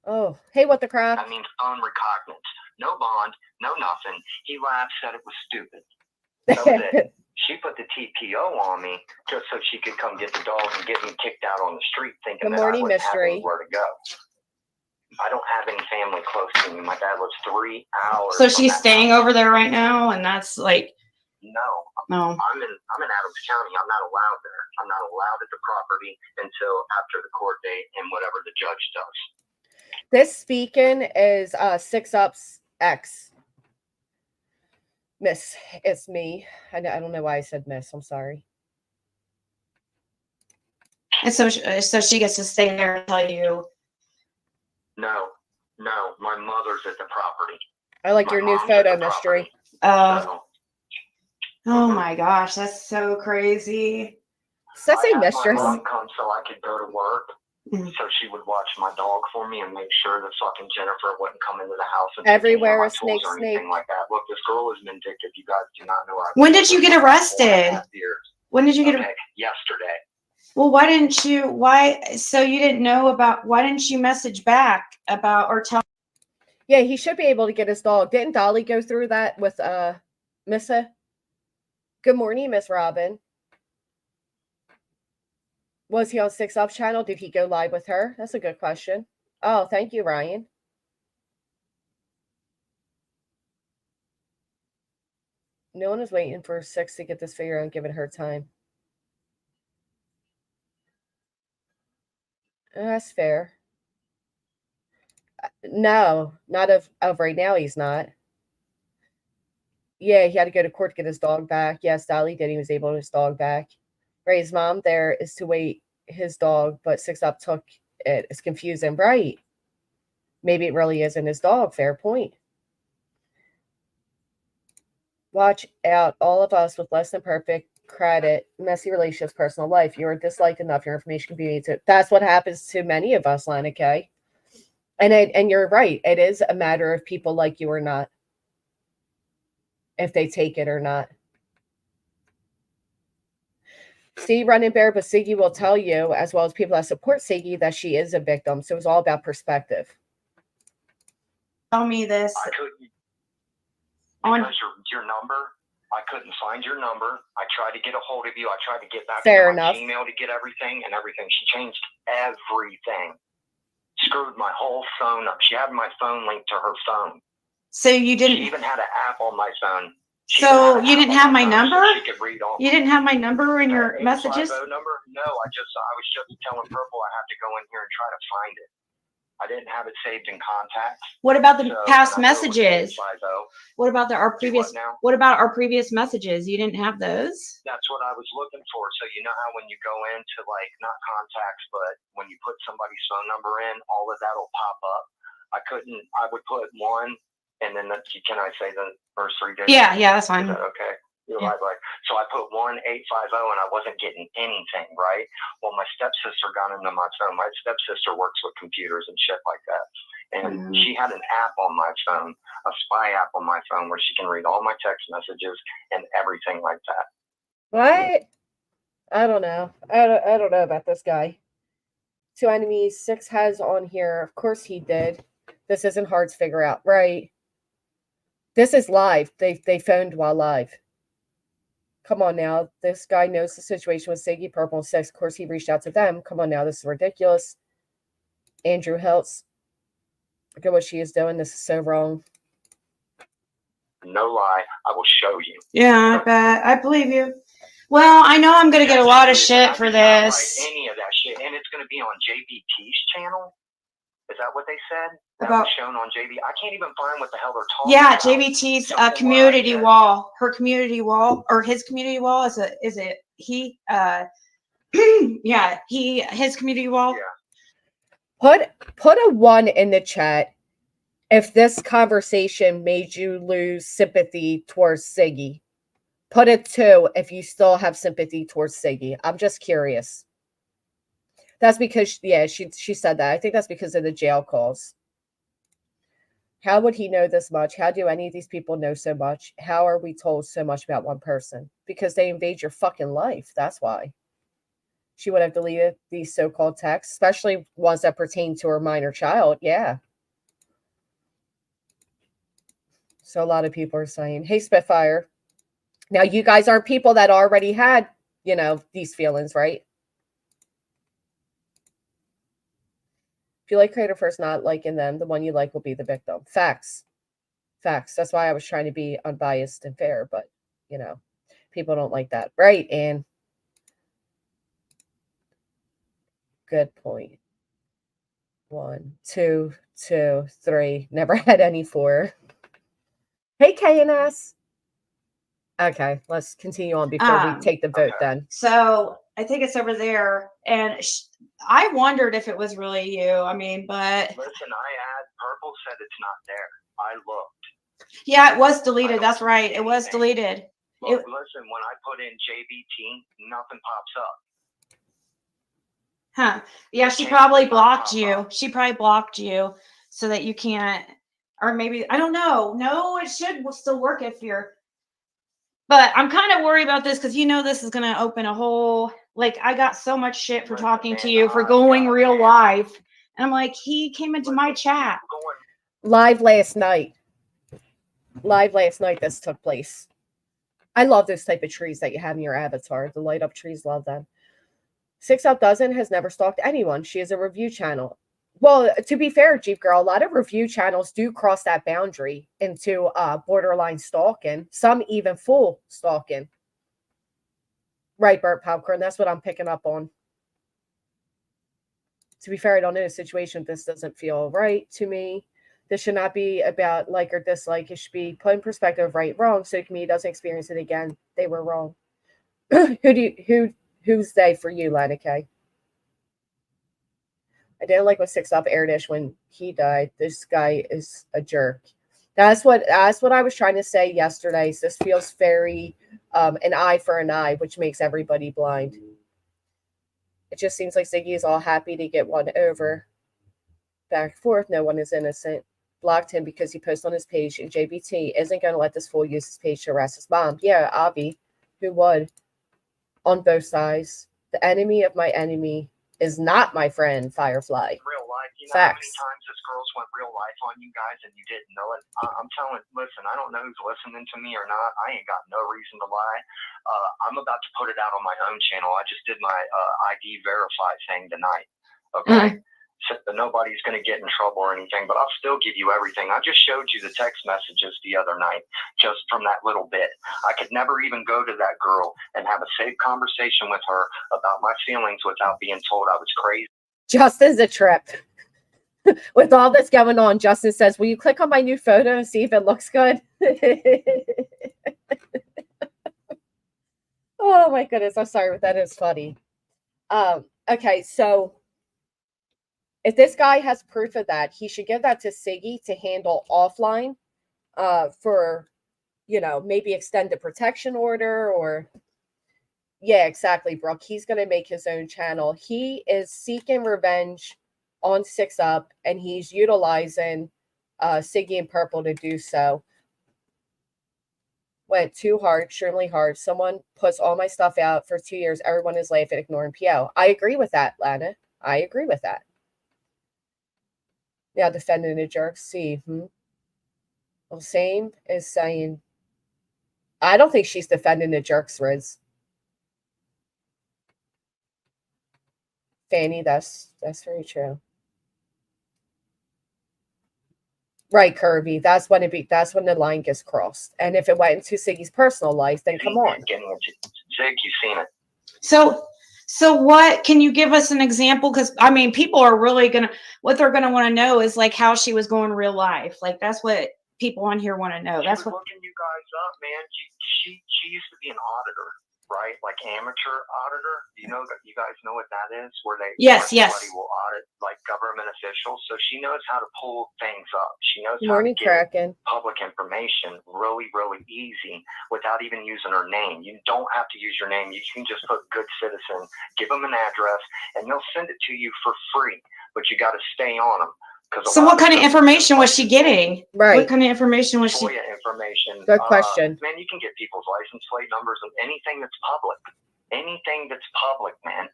Oh, hey, what the crap? That means own recognizance. No bond, no nothing. He laughed, said it was stupid. That was it. She put the TPO on me just so she could come get the dog and get me kicked out on the street, thinking Good that I morning, wouldn't have Mystery. anywhere to go. I don't have any family close to me. My dad lives 3 hours. so from she's that staying house. over there right now, and that's like No, no. I'm in Adams County. I'm not allowed there. I'm not allowed at the property until after the court date and whatever the judge does. This speaking is 6UP's ex. Miss, it's me. I don't know why I said miss. I'm sorry. And so she gets to stay there and tell you. No, my mother's at the property. I like My your new mom's at photo, the Mystery. property. So, Oh my gosh, that's so crazy. Does that say I had my mistress? mom come so I could go to work, Mhm. so she would watch my dog for me and make sure that fucking Jennifer wouldn't come into the house and Everywhere take a any of my tools snake, or anything snake. like that. Look, this girl is vindictive. You guys do not know her. When did you get arrested? 4.5 years. When did you get? Okay, yesterday. Well, why didn't you? Why? So you didn't know about? Why didn't you message back about or tell? Yeah, he should be able to get his dog. Didn't Dolly go through that with Missa? Good morning, Miss Robin. Was he on 6UP channel? Did he go live with her? That's a good question. Oh, thank you, Ryan. No one is waiting for 6 to get this figure out and giving her time. That's fair. No, not of right now. He's not. Yeah, he had to go to court to get his dog back. Yes, Dolly did. He was able to get his dog back. Right, his mom there is to wait his dog, but 6UP took it. It's confusing, right? Maybe it really isn't his dog. Fair point. Watch out, all of us with less than perfect credit, messy relationships, personal life. You are disliked enough. Your information can be made to. That's what happens to many of us, Lana Kay. And you're right. It is a matter of people like you or not, if they take it or not. See, Running Bear, but Siggy will tell you, as well as people that support Siggy, that she is a victim. So it's all about perspective. Tell me this. I couldn't On because your number. I couldn't find your number. I tried to get a hold of you. I tried to get back Fair to my enough. Gmail to get everything and everything. She changed everything. Screwed my whole phone up. She had my phone linked to her phone. so you She didn't. even had an app on my phone. She So even had an you app didn't on have my phone number? So she could read all. You didn't have my number in your The messages. 850 number? No, I was just telling Purple I have to go in here and try to find it. I didn't have it saved in contacts. What about the So, past and I knew it was messages? 850. What about our Do previous? what now? What about our previous messages? You didn't have those. That's what I was looking for. So you know how when you go into like not contacts, but when you put somebody's phone number in, all of that'll pop up. I would put one, and then can I say the first 3 digits? Yeah, that's Is fine. that okay? You're Yeah. right. So I put 1850, and I wasn't getting anything, right? Well, my stepsister got into my phone. My stepsister works with computers and shit like that. And she had an app on my phone, a spy app on my phone where she can read all my text messages and everything like that. What? I don't know. I don't know about this guy. 2 enemies, 6 has on here. Of course he did. This isn't hard to figure out, right? This is live. They phoned while live. Come on now. This guy knows the situation with Siggy, Purple, and 6. Of course, he reached out to them. Come on now. This is ridiculous. Andrew Heltz. Look at what she is doing. This is so wrong. No lie. I will show you. Yeah, I bet. I believe you. Well, I know I'm gonna get a lot of shit for I did not write this. any of that shit, and it's going to be on JBT's channel. Is that what they said? That About was shown on JB. I can't even find what the hell they're talking yeah, about. JBT's So from what I community get- wall. Her community wall or his community wall is it he yeah, his community wall. Yeah. Put a 1 in the chat if this conversation made you lose sympathy towards Siggy. Put a 2 if you still have sympathy towards Siggy. I'm just curious. That's because, yeah, she said that. I think that's because of the jail calls. How would he know this much? How do any of these people know so much? How are we told so much about one person? Because they invade your fucking life. That's why. She would have deleted these so-called texts, especially ones that pertain to her minor child. Yeah. So a lot of people are saying, hey, Spitfire. Now, you guys aren't people that already had, these feelings, right? If you like creator first, not liking them, the one you like will be the victim. Facts. Facts. That's why I was trying to be unbiased and fair, but, people don't like that. Right, and good point. 1, 2, 2, 3. Never had any 4. Hey, KNS. Okay, let's continue on before we take the vote then. So I think it's over there, and I wondered if it was really you. I mean, but Listen, Purple said it's not there. I looked. yeah, it was deleted. That's right. It was deleted. Look, listen, when I put in JBT, nothing pops up. Huh. Yeah, she probably blocked you. She probably blocked you so that you can't, or maybe, I don't know. No, it should still work if you're, but I'm kind of worried about this because this is going to open a whole, like, I got so much shit for talking to you, for going real live. And I'm like, he came into my chat. Live last night. This took place. I love those type of trees that you have in your avatar. The light up trees, love them. 6 Up Dozen has never stalked anyone. She is a review channel. Well, to be fair, Jeep Girl, a lot of review channels do cross that boundary into borderline stalking. Some even full stalking. Right, Burt Popcorn. That's what I'm picking up on. To be fair, I don't know the situation. This doesn't feel right to me. This should not be about like or dislike. It should be put in perspective, right, wrong, so the community doesn't experience it again. They were wrong. Who's they for you, Lana K? I didn't like what 6 Up Airdish when he died. This guy is a jerk. That's what I was trying to say yesterday. So this feels very an eye for an eye, which makes everybody blind. It just seems like Ziggy is all happy to get one over. Back and forth, no one is innocent. Blocked him because he posted on his page, and JBT isn't going to let this fool use his page to harass his mom. Yeah, Avi, who would? On both sides. The enemy of my enemy is not my friend, Firefly. Real life. You know Facts. how many times this girl's went real life on you guys and you didn't know it? I'm telling, listen, I don't know who's listening to me or not. I ain't got no reason to lie. I'm about to put it out on my own channel. I just did my ID verify thing tonight. Okay? So nobody's going to get in trouble or anything, but I'll still give you everything. I just showed you the text messages the other night, just from that little bit. I could never even go to that girl and have a safe conversation with her about my feelings without being told I was crazy. Justin's a trip. With all this going on, Justin says, will you click on my new photo and see if it looks good? Oh my goodness. I'm sorry, but that is funny. Okay, so if this guy has proof of that, he should give that to Siggy to handle offline for, maybe extend the protection order or, yeah, exactly, Brooke. He's going to make his own channel. He is seeking revenge on 6 Up, and he's utilizing Siggy and Purple to do so. Went too hard, extremely hard. Someone puts all my stuff out for 2 years. Everyone is laughing, ignoring PO. I agree with that, Lana. I agree with that. Yeah, defending the jerk. See, well, same as saying, I don't think she's defending the jerks, Riz. Fanny, that's very true. Right, Kirby. That's when the line gets crossed. And if it went into Siggy's personal life, then come on. Zig, you've seen it. So what, can you give us an example? Because I mean, people are really what they're gonna want to know is like how she was going real life. Like that's what people on here want to know. She That's was what. looking you guys up, man. She used to be an auditor, right? Like amateur auditor. You guys know what that is? Where Yes. somebody will audit like government officials. So she knows how to pull things up. She knows how to Morning, get Kraken. public information really, really easy without even using her name. You don't have to use your name. You can just put good citizen, give them an address, and they'll send it to you for free. But you got to stay on them. So what kind of information was she getting? Right. What kind of information was she? FOIA information. Good question. Man, you can get people's license plate numbers and anything that's public. Anything that's public, man.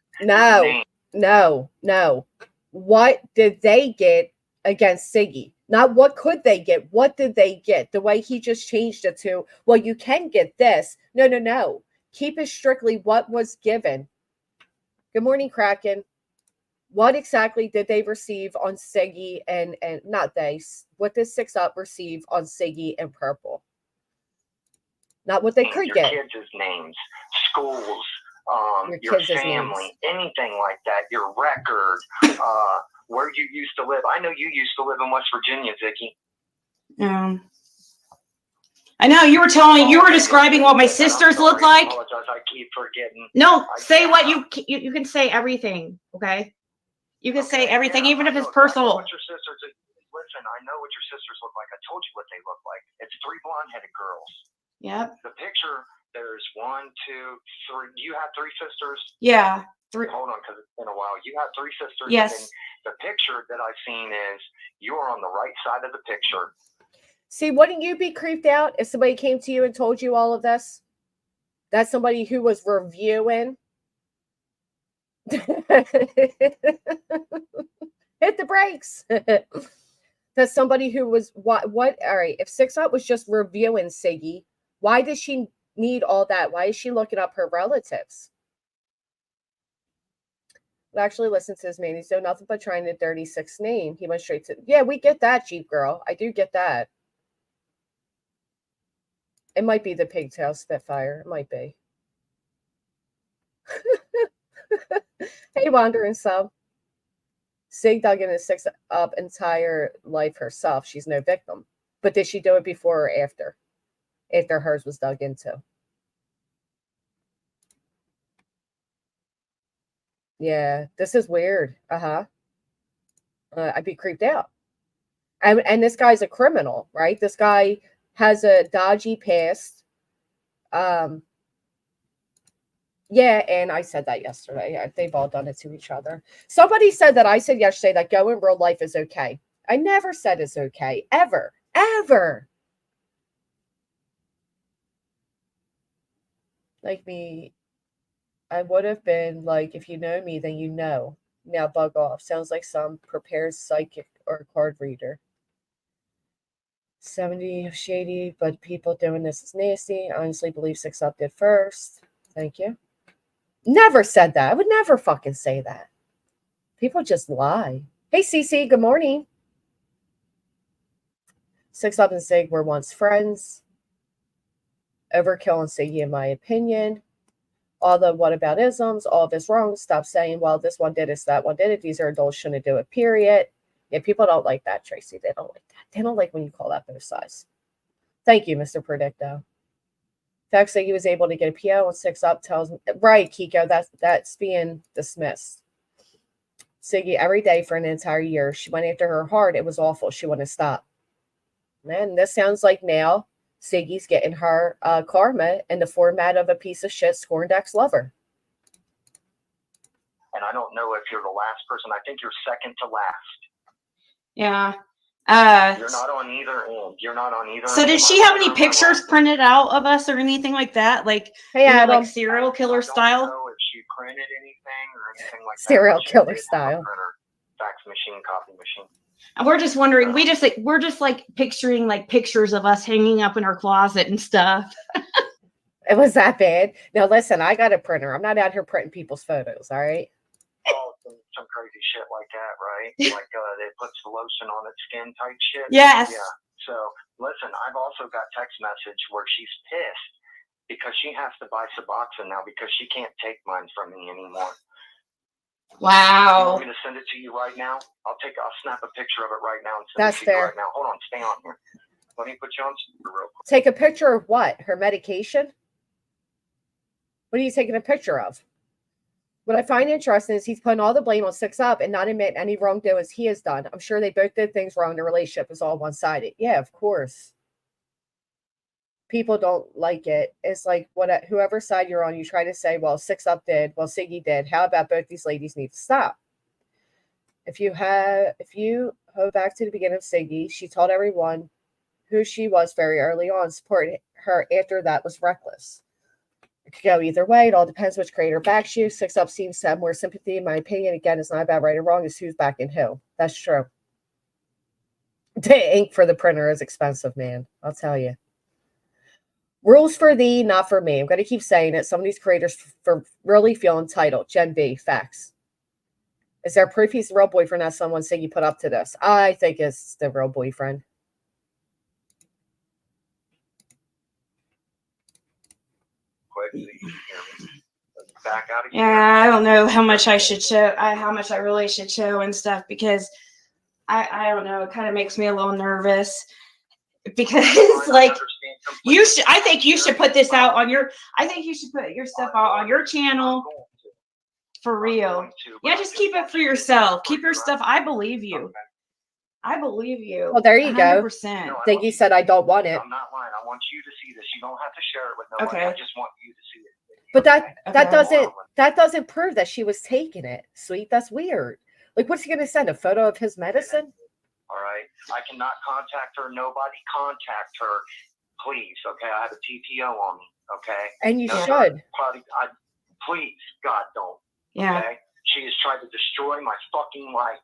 No. What did they get against Siggy? Not what could they get. What did they get? The way he just changed it to, well, you can get this. No. Keep it strictly what was given. Good morning, Kraken. What exactly did they receive on Siggy and not they? What did 6 Up receive on Siggy and Purple? Not what they could get. Your kids' names, schools, your family, anything like that. Your record, where you used to live. I know you used to live in West Virginia, Vicky. I know you were describing what my sisters look like. I apologize, I keep forgetting. No, say what you can say everything, okay? You can say everything, even if it's personal. Listen, I know what your sisters look like. I told you what they look like. It's 3 blonde-headed girls. Yep. The picture, there's 1, 2, 3. You have 3 sisters? Yeah. 3. Hold on, because it's been a while. You have 3 sisters? Yes. And the picture that I've seen is you are on the right side of the picture. See, wouldn't you be creeped out if somebody came to you and told you all of this? That's somebody who was reviewing. Hit the brakes. That's somebody who was what all right, if 6 Up was just reviewing Siggy, why does she need all that? Why is she looking up her relatives? Actually, listen to this man. He's doing nothing but trying to dirty 6 name. He went straight to, yeah, we get that, Jeep girl. I do get that. It might be the pigtail Spitfire. It might be. Hey, Wandering Sub. Sig dug into 6 Up entire life herself. She's no victim. But did she do it before or after? After hers was dug into. Yeah, this is weird. I'd be creeped out. And this guy's a criminal, right? This guy has a dodgy past. Yeah, and I said that yesterday. They've all done it to each other. Somebody said that I said yesterday that go in real life is okay. I never said it's okay. Ever. Like me, I would have been like, if you know me, then you know. Now bug off. Sounds like some prepared psychic or card reader. 70 shady, but people doing this is nasty. I honestly believe 6 Up did first. Thank you. Never said that. I would never fucking say that. People just lie. Hey, Cece, good morning. 6 Up and Sig were once friends. Overkill and Siggy, in my opinion. All the whataboutisms, all of this wrong. Stop saying, well, this one did it, that one did it. These are adults, shouldn't do it, period. Yeah, people don't like that, Tracy. They don't like that. They don't like when you call out both sides. Thank you, Mr. Predicto. Fact that he was able to get a PO and 6 Up tells me, right, Kiko, that's being dismissed. Siggy, every day for an entire year, she went after her hard. It was awful. She wouldn't stop. Man, this sounds like now Siggy's getting her karma in the format of a piece of shit scorned ex-lover. And I don't know if you're the last person. I think you're second to last. Yeah. You're not on either end. So did she have any pictures printed out of us or anything like that? Like, hey, Adam. Like serial killer style? I don't know if she printed anything or anything like that. Serial killer style. Fax machine, copy machine. And we're just wondering, we're just like picturing like pictures of us hanging up in our closet and stuff. It was that bad. Now listen, I got a printer. I'm not out here printing people's photos, all right? Oh, some crazy shit like that, right? Like they puts the lotion on its skin type shit. Yes. Yeah. So listen, I've also got text message where she's pissed because she has to buy Suboxone now because she can't take mine from me anymore. You Wow. want me to send it to you right now? I'll snap a picture of it right now and send That's it to you fair. right now. Hold on, stay on here. Let me put you on speaker real quick. Take a picture of what? Her medication? What are you taking a picture of? What I find interesting is he's putting all the blame on 6 Up and not admitting any wrongdoings he has done. I'm sure they both did things wrong. The relationship is all one-sided. Yeah, of course. People don't like it. It's like whoever side you're on, you try to say, well, 6 Up did, well, Siggy did. How about both these ladies need to stop? If you go back to the beginning of Siggy, she told everyone who she was very early on. Supporting her after that was reckless. It could go either way. It all depends which creator backs you. 6 Up seems to have more sympathy, in my opinion. Again, it's not about right or wrong. It's who's backing who. That's true. The ink for the printer is expensive, man. I'll tell you. Rules for thee, not for me. I'm going to keep saying it. Some of these creators really feel entitled. Gen B, facts. Is there proof he's the real boyfriend, as someone saying you put up to this? I think it's the real boyfriend. Quick, so you can hear me. Back out again. Yeah, I don't know how much I should show. How much I really should show and stuff because I don't know. It kind of makes me a little nervous because like you should. I think you should put this out on your. I think you should put your stuff out on your channel for real. Yeah, just keep it for yourself. Keep your stuff. I believe you. I believe you. Well, there you 100%. go. Think you said I don't want it. I'm not lying. I want you to see this. You don't have to share it with nobody. Okay. I just want you to see it. But that Okay. doesn't prove that she was taking it, sweet. That's weird. Like, what's he gonna send? A photo of his medicine? All right. I cannot contact her. Nobody contact her. Please. Okay. I have a TPO on me. Okay. And you No, should. Please, God, don't. Yeah. Okay. She has tried to destroy my fucking life.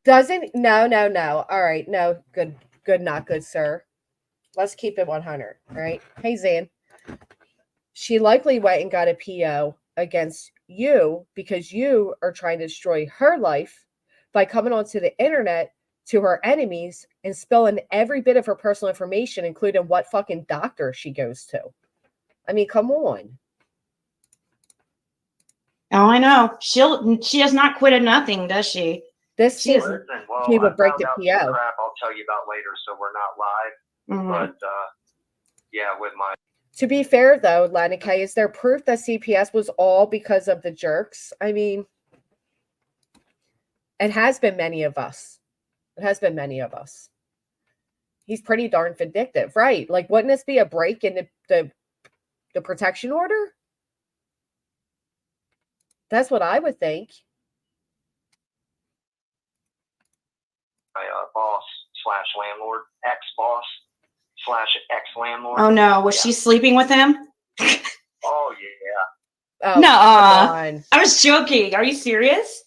No. All right. No, good, not good, sir. Let's keep it 100. All right. Hey, Zan. She likely went and got a PO against you because you are trying to destroy her life by coming onto the internet to her enemies and spilling every bit of her personal information, including what fucking doctor she goes to. I mean, come on. Oh, I know. She does not quit at nothing, does she? This is he would break the PO. Crap I'll tell you about later, so we're not live. Mm-hmm. But yeah, with my. To be fair, though, Lana K, is there proof that CPS was all because of the jerks? I mean, it has been many of us. He's pretty darn vindictive, right? Like, wouldn't this be a break in the protection order? That's what I would think. My boss / landlord, ex-boss / ex-landlord. Oh no, was she sleeping with him? Oh yeah. Oh, no, come on. I was joking. Are you serious?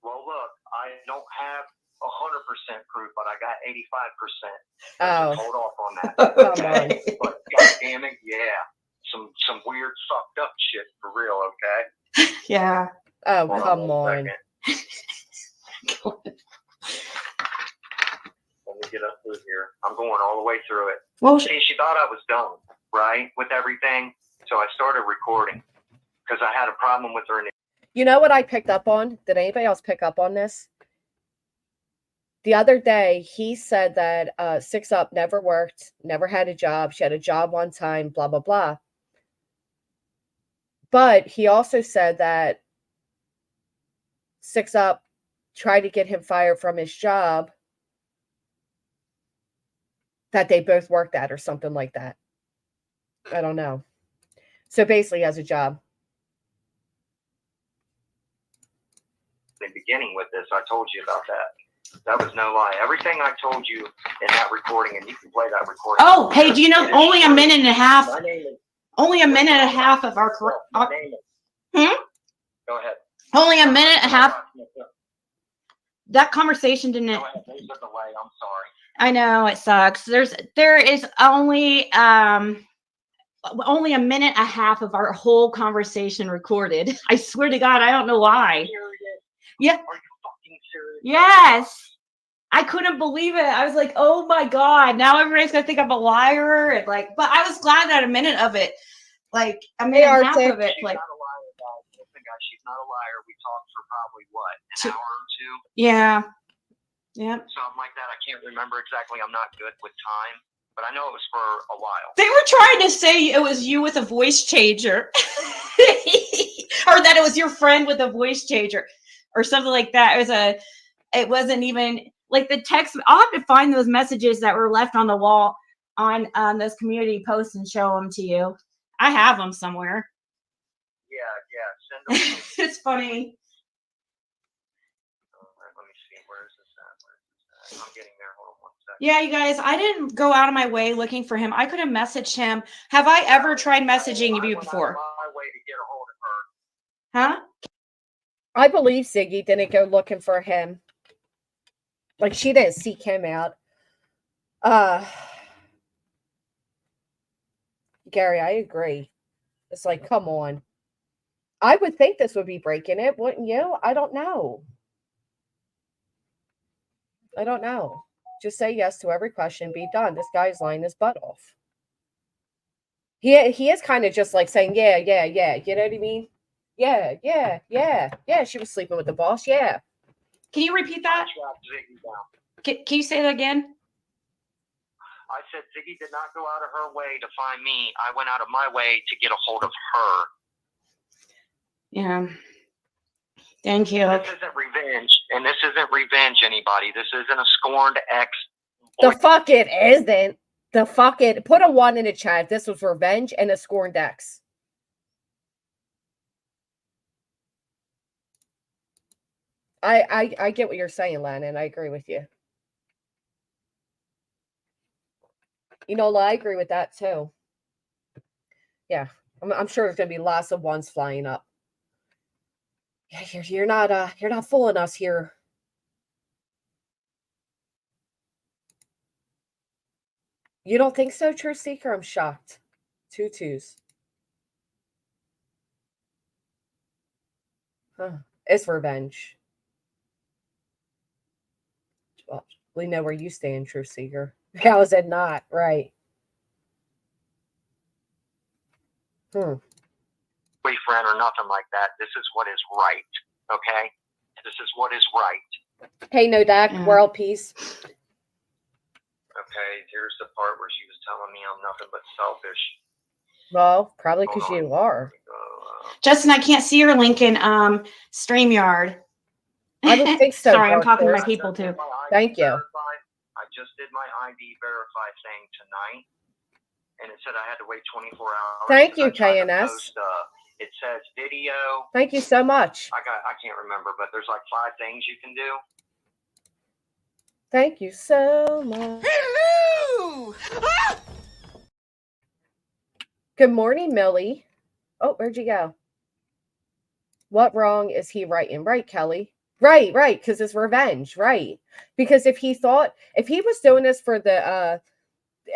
Well, look, I don't have 100% proof, but I got 85%. Oh. So hold off on that. Okay. But God damn it, yeah, some weird fucked up shit for real. Okay. Yeah. Oh, Hold come one on. second. Let me get up through here. I'm going all the way through it. Well, see, she thought I was done, right, with everything. So I started recording because I had a problem with her. You know what I picked up on? Did anybody else pick up on this? The other day, he said that 6 Up never worked, never had a job. She had a job one time, blah, blah, blah. But he also said that 6 Up tried to get him fired from his job that they both worked at or something like that. I don't know. So basically, he has a job. In the beginning with this, I told you about that. That was no lie. Everything I told you in that recording, and you can play that recording. Oh, hey, do you know only a minute and a half? Only a minute and a half of our. Go ahead. Only a minute and a half. That conversation didn't. Go ahead. There's a delay. I'm sorry. I know it sucks. There is only a minute and a half of our whole conversation recorded. I swear to God, I don't know why. Serious? Yeah. Are you fucking serious? Yes. I couldn't believe it. I was like, oh my God, now everybody's gonna think I'm a liar. And like, but I was glad that a minute of it, like a minute and a half Arctic. of it, She's like not a liar, guys. Listen, guys, she's not a liar. We talked for probably what, an hour or two? yeah. Yep. Something like that. I can't remember exactly. I'm not good with time, but I know it was for a while. They were trying to say it was you with a voice changer. Or that it was your friend with a voice changer or something like that. It wasn't even like the text. I'll have to find those messages that were left on the wall on those community posts and show them to you. I have them somewhere. Yeah, send them. It's funny. Let me see. Where is this at? I'm getting there. Hold on 1 second. Yeah, you guys, I didn't go out of my way looking for him. I could have messaged him. Have I ever tried messaging you before? I went out of my way to get a hold of her. Huh? I believe Ziggy didn't go looking for him. Like, she didn't seek him out. Gary, I agree. It's like, come on. I would think this would be breaking it, wouldn't you? I don't know. I don't know. Just say yes to every question, be done. This guy's lying his butt off. He is kind of just like saying, yeah. You know what I mean? Yeah. She was sleeping with the boss. Yeah. Can you repeat that? Can you say that again? I said Ziggy did not go out of her way to find me. I went out of my way to get a hold of her. Yeah. Thank you. This isn't revenge, and this isn't revenge, anybody. This isn't a scorned ex. The fuck it isn't. The fuck it. Put a 1 in the chat. This was revenge and a scorned ex. I get what you're saying, Lennon. I agree with you. You know, I agree with that too. Yeah, I'm sure there's gonna be lots of ones flying up. Yeah, you're not fooling us here. You don't think so, True Seeker? I'm shocked. 2 2s. Huh. It's revenge. Well, we know where you stand, True Seeker. How is it not? Right. Boyfriend or nothing like that. This is what is right. Okay? This is what is right. Hey, no Dak, world peace. Okay, here's the part where she was telling me I'm nothing but selfish. Well, probably because you are. Justin, I can't see your link in StreamYard. I would think so. Sorry, I'm talking to my people too. Thank you. I just did my ID verify thing tonight, and it said I had to wait 24 hours. Thank you, KNS. It says video. Thank you so much. I can't remember, but there's like 5 things you can do. Thank you so much. Hello! Ah! Good morning, Millie. Oh, where'd you go? What wrong is he writing? Right, Kelly. Right, because it's revenge, right? Because if he was doing this for the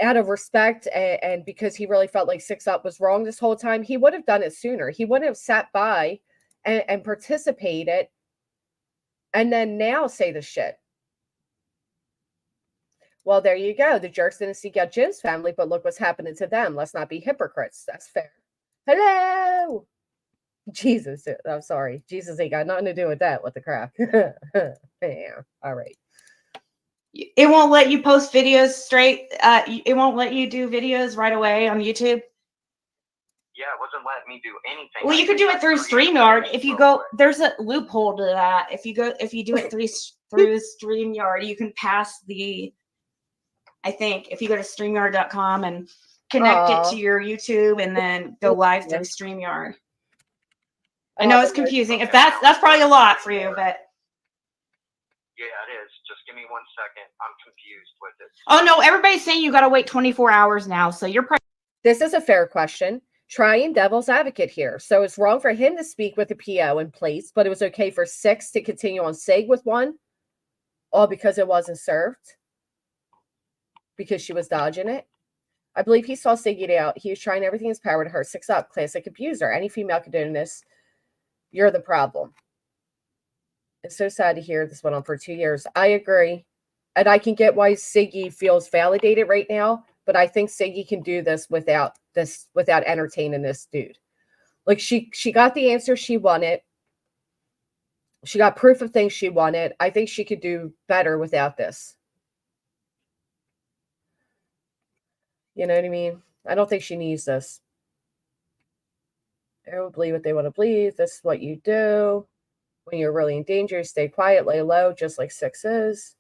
out of respect and because he really felt like 6 Up was wrong this whole time, he would have done it sooner. He wouldn't have sat by and participated and then now say the shit. Well, there you go. The jerks didn't seek out Jim's family, but look what's happening to them. Let's not be hypocrites. That's fair. Hello. Jesus. I'm sorry. Jesus ain't got nothing to do with that. What the crap? Yeah. All right. It won't let you post videos straight. It won't let you do videos right away on YouTube. Yeah, it wasn't letting me do anything. Well, you could do it through StreamYard. If you go, there's a loophole to that. If you do it through StreamYard, you can pass the. I think if you go to StreamYard.com and connect it to your YouTube and then go live through StreamYard. I know it's confusing. If that's probably a lot for you, but. Yeah, it is. Just give me 1 second. I'm confused with it. Oh no, everybody's saying you got to wait 24 hours now. So you're probably. This is a fair question. Trying devil's advocate here. So it's wrong for him to speak with the PO in place, but it was okay for 6 to continue on SIG with 1, all because it wasn't served. Because she was dodging it. I believe he saw Siggy out. He was trying everything in his power to hurt 6 Up. Classic abuser. Any female could do this. You're the problem. It's so sad to hear this went on for 2 years. I agree. And I can get why Siggy feels validated right now, but I think Siggy can do this without entertaining this dude. Like she got the answer she wanted. She got proof of things she wanted. I think she could do better without this. You know what I mean? I don't think she needs this. Everyone believe what they want to believe. This is what you do. When you're really in danger, stay quiet, lay low, just like 6 is.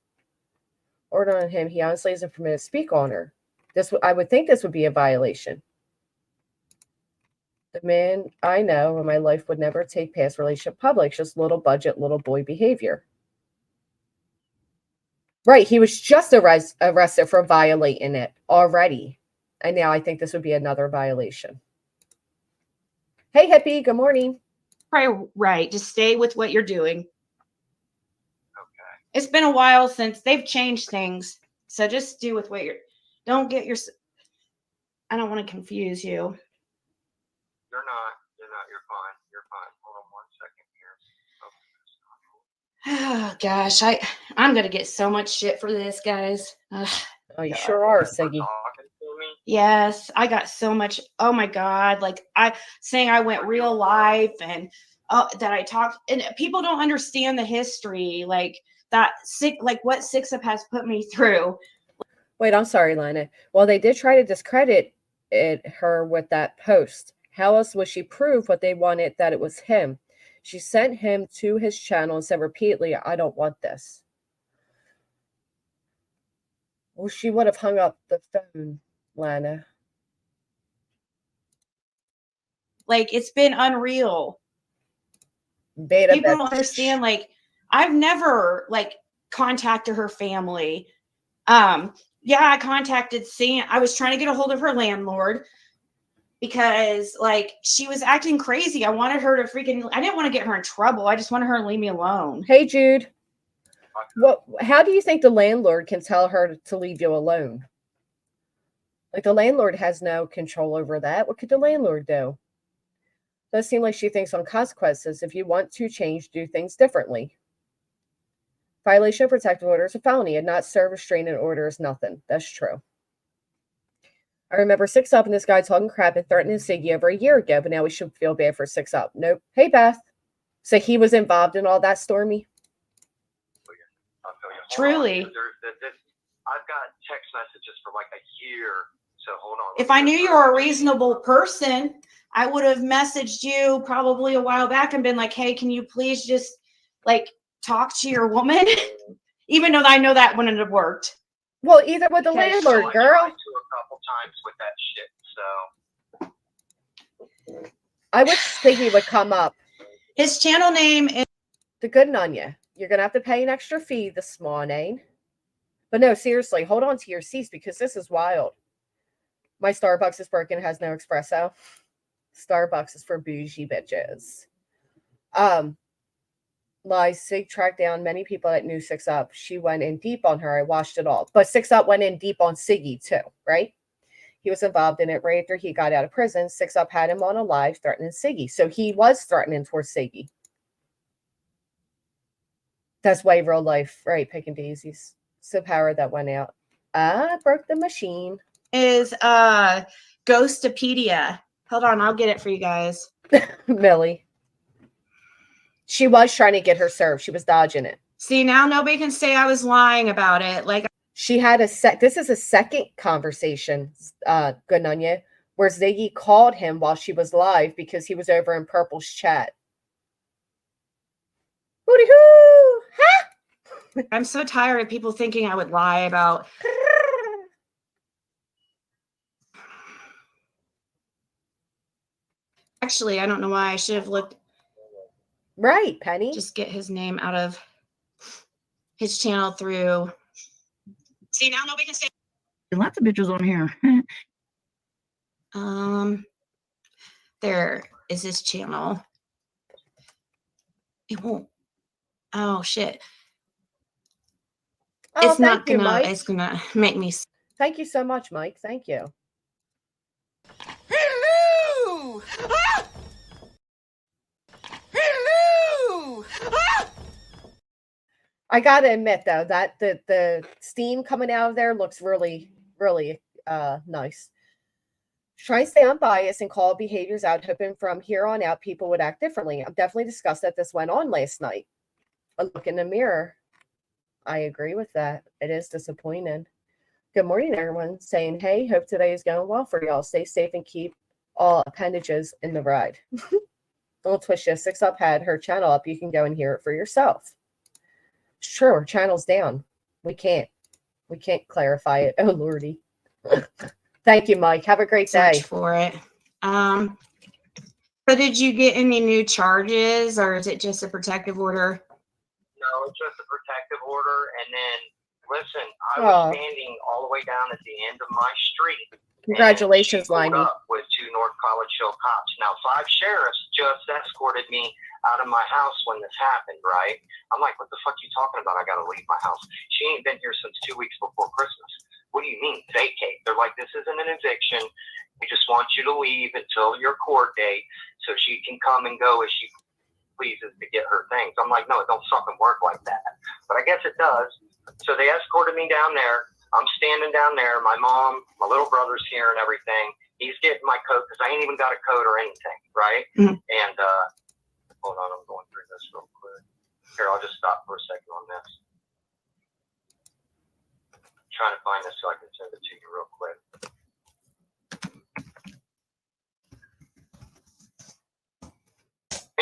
Order on him. He honestly isn't permitted to speak on her. I would think this would be a violation. The man I know in my life would never take past relationship public, just little budget, little boy behavior. Right, he was just arrested for violating it already. And now I think this would be another violation. Hey, hippie, good morning. Right. Just stay with what you're doing. Okay. It's been a while since they've changed things. So just do with what you're, don't get your, I don't want to confuse you. You're fine. You're fine. Hold on 1 second here. Oh gosh, I'm going to get so much shit for this, guys. Ugh. Oh, you sure are, Siggy. Talking to me? Yes, I got so much. Oh my God. Like saying I went real life and that I talked, and people don't understand the history. Like what 6 Up has put me through. Wait, I'm sorry, Lana. Well, they did try to discredit her with that post. How else would she prove what they wanted, that it was him? She sent him to his channel and said repeatedly, I don't want this. Well, she would have hung up the phone, Lana. Like, it's been unreal. Beta People don't understand. Like, I've never contacted her family. Yeah, I contacted Sam. I was trying to get a hold of her landlord because she was acting crazy. I wanted her to I didn't want to get her in trouble. I just wanted her to leave me alone. Hey, Jude. How do you think the landlord can tell her to leave you alone? Like, the landlord has no control over that. What could the landlord do? Does seem like she thinks on consequences. If you want to change, do things differently. Violation of protective order is a felony, and not serve restraining order is nothing. That's true. I remember 6 Up and this guy talking crap and threatening Siggy over a year ago, but now we should feel bad for 6 Up. Nope. Hey, Beth. So he was involved in all that, Stormy? Truly. I've got text messages for a year, so hold on. If I knew you were a reasonable person, I would have messaged you probably a while back and been like, hey, can you please just talk to your woman? Even though I know that wouldn't have worked. Well, either with the landlord, girl. I tried to a couple times with that shit, so. I wish Siggy would come up. His channel name is The Good Nunya. You're going to have to pay an extra fee this morning. But no, seriously, hold on to your seats because this is wild. My Starbucks is broken, has no espresso. Starbucks is for bougie bitches. Sig tracked down many people that knew 6 Up. She went in deep on her. I watched it all. But 6 Up went in deep on Siggy too, right? He was involved in it right after he got out of prison. 6 Up had him on a live threatening Siggy. So he was threatening towards Siggy. That's why real life, right? Picking daisies. So power that went out. Broke the machine. Is Ghostopedia. Hold on, I'll get it for you guys. Millie. She was trying to get her served. She was dodging it. See, now nobody can say I was lying about it. She had this is a second conversation, Good Nunya, where Ziggy called him while she was live because he was over in Purple's chat. Hooty hoo! Ha! I'm so tired of people thinking I would lie about. Actually, I don't know why I should have looked. Right, Penny. Just get his name out of his channel through. See, now nobody can say. Lots of bitches on here. There is his channel. It won't. Oh shit. Oh, it's not gonna. Mike. It's gonna make me. Thank you so much, Mike. Thank you. Hello! Ah! Hello! Ah! I gotta admit though that the steam coming out of there looks really, really nice. Try and stay unbiased and call behaviors out, hoping from here on out people would act differently. I'm definitely disgusted that this went on last night. A look in the mirror. I agree with that. It is disappointing. Good morning, everyone. Saying, hey, hope today is going well for y'all. Stay safe and keep all appendages in the ride. Little twist you. 6 Up had her channel up. You can go and hear it for yourself. It's true. Her channel's down. We can't clarify it. Oh, Lordy. Thank you, Mike. Have a great day. Search for it. So did you get any new charges, or is it just a protective order? No, it's just a protective order. And then, listen, I was standing all the way down at the end of my street. Congratulations, Liney. Liney. Up with 2 North College Hill cops. Now, 5 sheriffs just escorted me out of my house when this happened, right? I'm like, what the fuck are you talking about? I got to leave my house. She ain't been here since 2 weeks before Christmas. What do you mean, vacate? They're like, this isn't an eviction. We just want you to leave until your court date so she can come and go as she pleases to get her things. I'm like, no, it don't fucking work like that. But I guess it does. So they escorted me down there. I'm standing down there. My mom, my little brother's here and everything. He's getting my coat because I ain't even got a coat or anything, right? Mm-hmm. And hold on, I'm going through this real quick. Here, I'll just stop for a second on this. Trying to find this so I can send it to you real quick.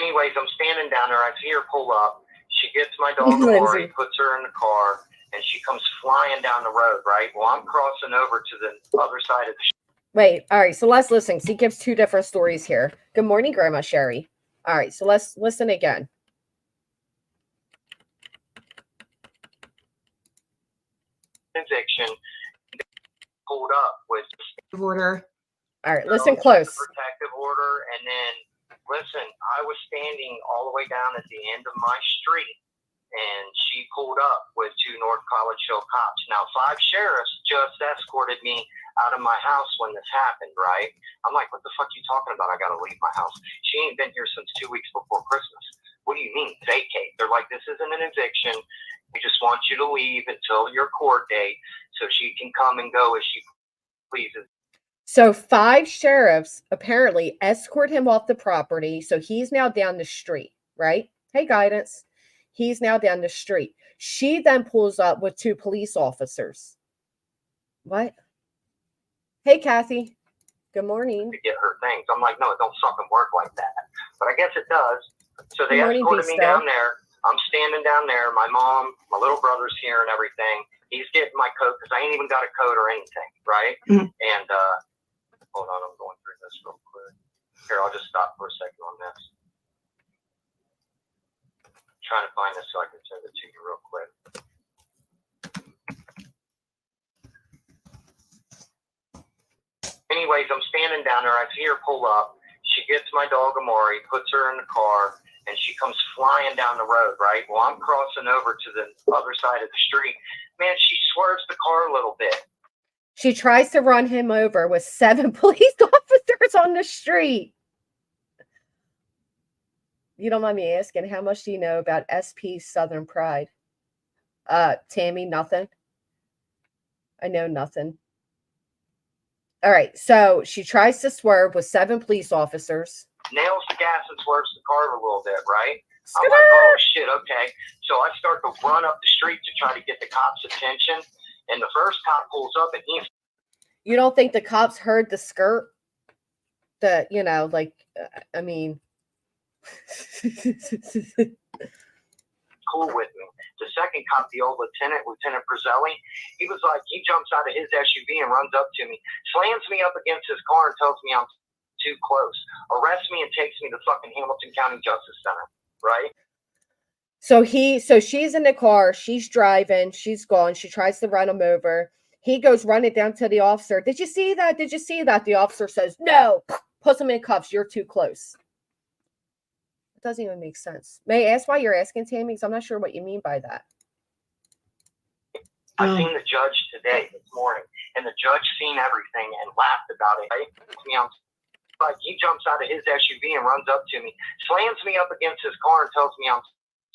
Anyways, I'm standing down there. I see her pull up. She gets my dog Amori, puts her in the car, and she comes flying down the road, right? Well, I'm crossing over to the other side of the Wait, all right, so let's listen. He gives 2 different stories here. Good morning, Grandma Sherry. All right, so let's listen again. Conviction pulled up with Order. All right, listen close. Protective order, and then listen, I was standing all the way down at the end of my street, and she pulled up with 2 North College Hill cops. Now, 5 sheriffs just escorted me out of my house when this happened, right? I'm like, what the fuck are you talking about? I got to leave my house. She ain't been here since 2 weeks before Christmas. What do you mean, vacate? They're like, this isn't an eviction. We just want you to leave until your court date so she can come and go as she pleases. So 5 sheriffs apparently escort him off the property. So he's now down the street, right? Hey, guidance. He's now down the street. She then pulls up with 2 police officers. What? Hey, Kathy. Good morning. To get her things. I'm like, no, it don't fucking work like that. But I guess it does. So they escorted me down there. I'm standing down there. My mom, my little brother's here and everything. He's getting my coat because I ain't even got a coat or anything, right? Mm-hmm. And hold on, I'm going through this real quick. Here, I'll just stop for a second on this. Trying to find this so I can send it to you real quick. Anyways, I'm standing down there. I see her pull up. She gets my dog Amori, puts her in the car, and she comes flying down the road, right? Well, I'm crossing over to the other side of the street. Man, she swerves the car a little bit. She tries to run him over with 7 police officers on the street. You don't mind me asking, how much do you know about SP Southern Pride? Tammy, nothing. I know nothing. All right, so she tries to swerve with 7 police officers. Nails the gas and swerves the car a little bit, right? I'm like, oh, shit, okay. So I start to run up the street to try to get the cops' attention, and the first cop pulls up, and he's... You don't think the cops heard the skirt? The, you know, like, I mean... cool with me. The second cop, the old Lieutenant Prezzelli, he was like, he jumps out of his SUV and runs up to me, slams me up against his car and tells me I'm too close, arrests me and takes me to fucking Hamilton County Justice Center, right? So she's in the car, she's driving, she's gone, she tries to run him over. He goes running down to the officer. Did you see that? Did you see that? The officer says, no, puts him in cuffs. You're too close. It doesn't even make sense. May I ask why you're asking, Tammy? Because I'm not sure what you mean by that. I seen the judge today, this morning, and the judge seen everything and laughed about it. Right? Like, he jumps out of his SUV and runs up to me, slams me up against his car and tells me I'm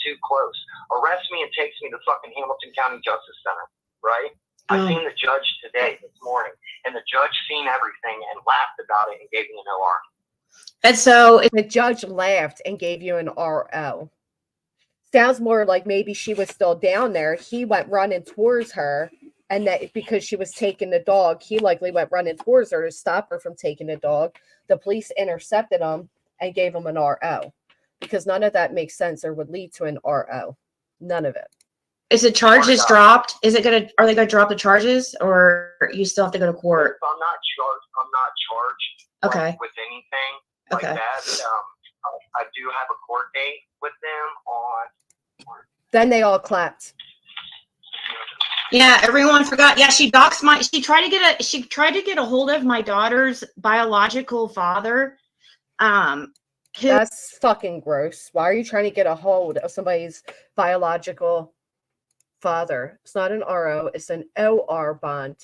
too close. Arrest me and takes me to fucking Hamilton County Justice Center, right? I seen the judge today, this morning, and the judge seen everything and laughed about it and gave me an OR. And so The judge laughed and gave you an RO. Sounds more like maybe she was still down there. He went running towards her, and that because she was taking the dog, he likely went running towards her to stop her from taking the dog. The police intercepted him and gave him an RO, because none of that makes sense or would lead to an RO. None of it. is the charges dropped? Are they gonna drop the charges, or you still have to go to court? I'm not charged Okay. with anything like Okay. that. I do have a court date with them on. Then they all clapped. Yeah, everyone forgot. Yeah, she tried to get a hold of my daughter's biological father. Who, That's fucking gross. Why are you trying to get a hold of somebody's biological father? It's not an RO, it's an OR bond.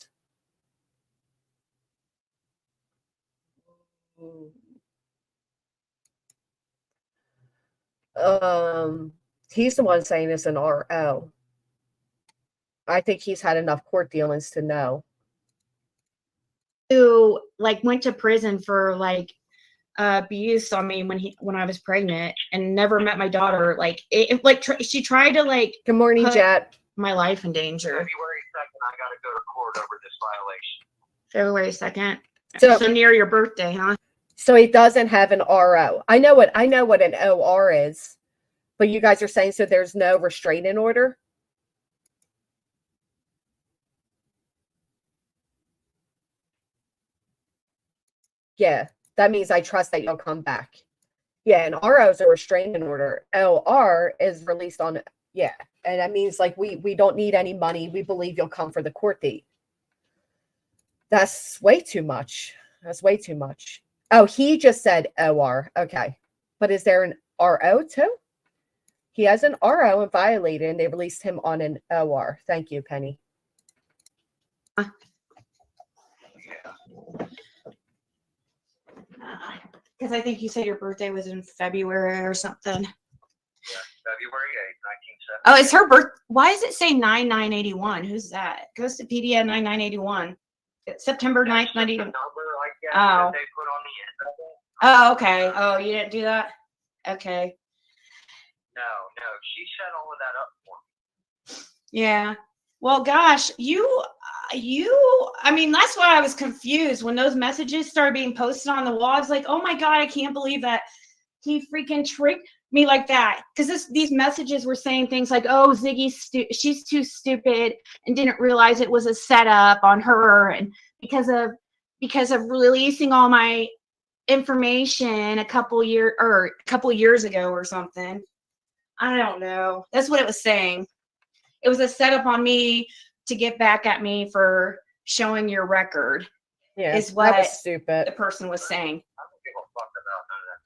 He's the one saying it's an RO. I think he's had enough court dealings to know. who like went to prison for like abuse on me when I was pregnant and never met my daughter. Like she tried to like Good morning, put Jet. my life in danger. February 2nd, I got to go to court over this violation. February 2nd. So So near your birthday, huh? So he doesn't have an RO. I know what an OR is, but you guys are saying so there's no restraining order? Yeah, that means I trust that you'll come back. Yeah, an RO is a restraining order. OR is released on, yeah. And that means like we don't need any money. We believe you'll come for the court date. That's way too much. That's way too much. Oh, he just said OR. Okay. But is there an RO too? He has an RO and violated, and they released him on an OR. Thank you, Penny. Yeah. Because I think you said your birthday was in February or something. Yeah, February 8th, 1970. Oh, it's her birth. Why does it say 9/9/81? Who's that? Goes-to-pedia 9/9/81. It's September 9th, 90. Number, I guess, Oh. that they put on the end of it. Oh, okay. Oh, you didn't do that? Okay. No, she set all of that up for me. Yeah. Well, gosh, I mean, that's why I was confused when those messages started being posted on the wall. I was like, oh my God, I can't believe that he freaking tricked me like that. Because these messages were saying things like, oh, Ziggy's she's too stupid and didn't realize it was a setup on her. And because of releasing all my information a couple years ago or something. I don't know. That's what it was saying. It was a setup on me to get back at me for showing your record. Yeah, is what that was stupid. the person was saying. I don't give a fuck about none of that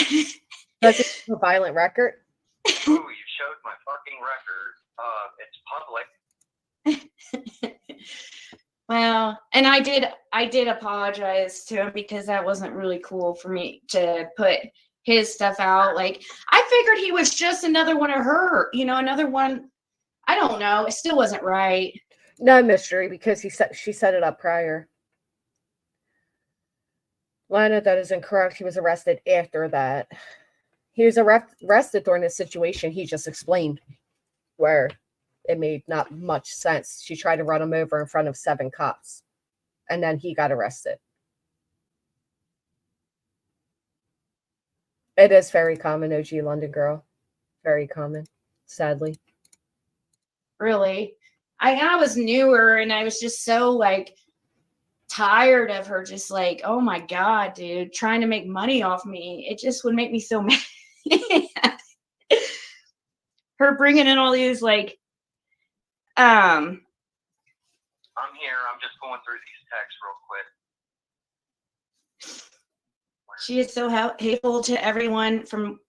dumbass shit. Does it have a violent record? Ooh, you showed my fucking record. It's public. Well, and I did apologize to him because that wasn't really cool for me to put his stuff out. Like, I figured he was just another one of her, another one. I don't know. It still wasn't right. No mystery, because she set it up prior. Lana, that is incorrect. He was arrested after that. He was arrested during the situation he just explained, where it made not much sense. She tried to run him over in front of 7 cops, and then he got arrested. It is very common, OG London girl. Very common, sadly. Really. I was newer, and I was just so like tired of her just like, oh my God, dude, trying to make money off me. It just would make me so mad. Her bringing in all these like I'm here. I'm just going through these texts real quick. She is so hateful to everyone from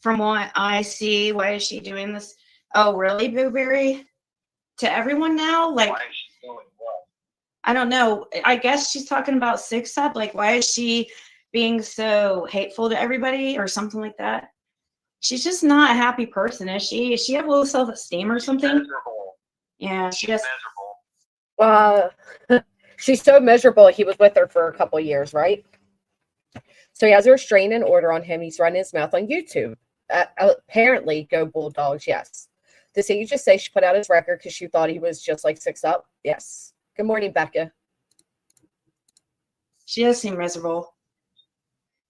what I see. Why is she doing this? Oh, really, Blueberry? To everyone now? Like, why is she doing what? I don't know. I guess she's talking about Six Up. Like, why is she being so hateful to everybody or something like that? She's just not a happy person, is she? Does she have low self-esteem or something? Miserable. Yeah, she She's just. miserable. She's so miserable. He was with her for a couple years, right? So he has a restraining order on him. He's running his mouth on YouTube. Apparently, go Bulldogs, yes. Did he just say she put out his record because she thought he was just like 6 up? Yes. Good morning, Becca. She does seem miserable.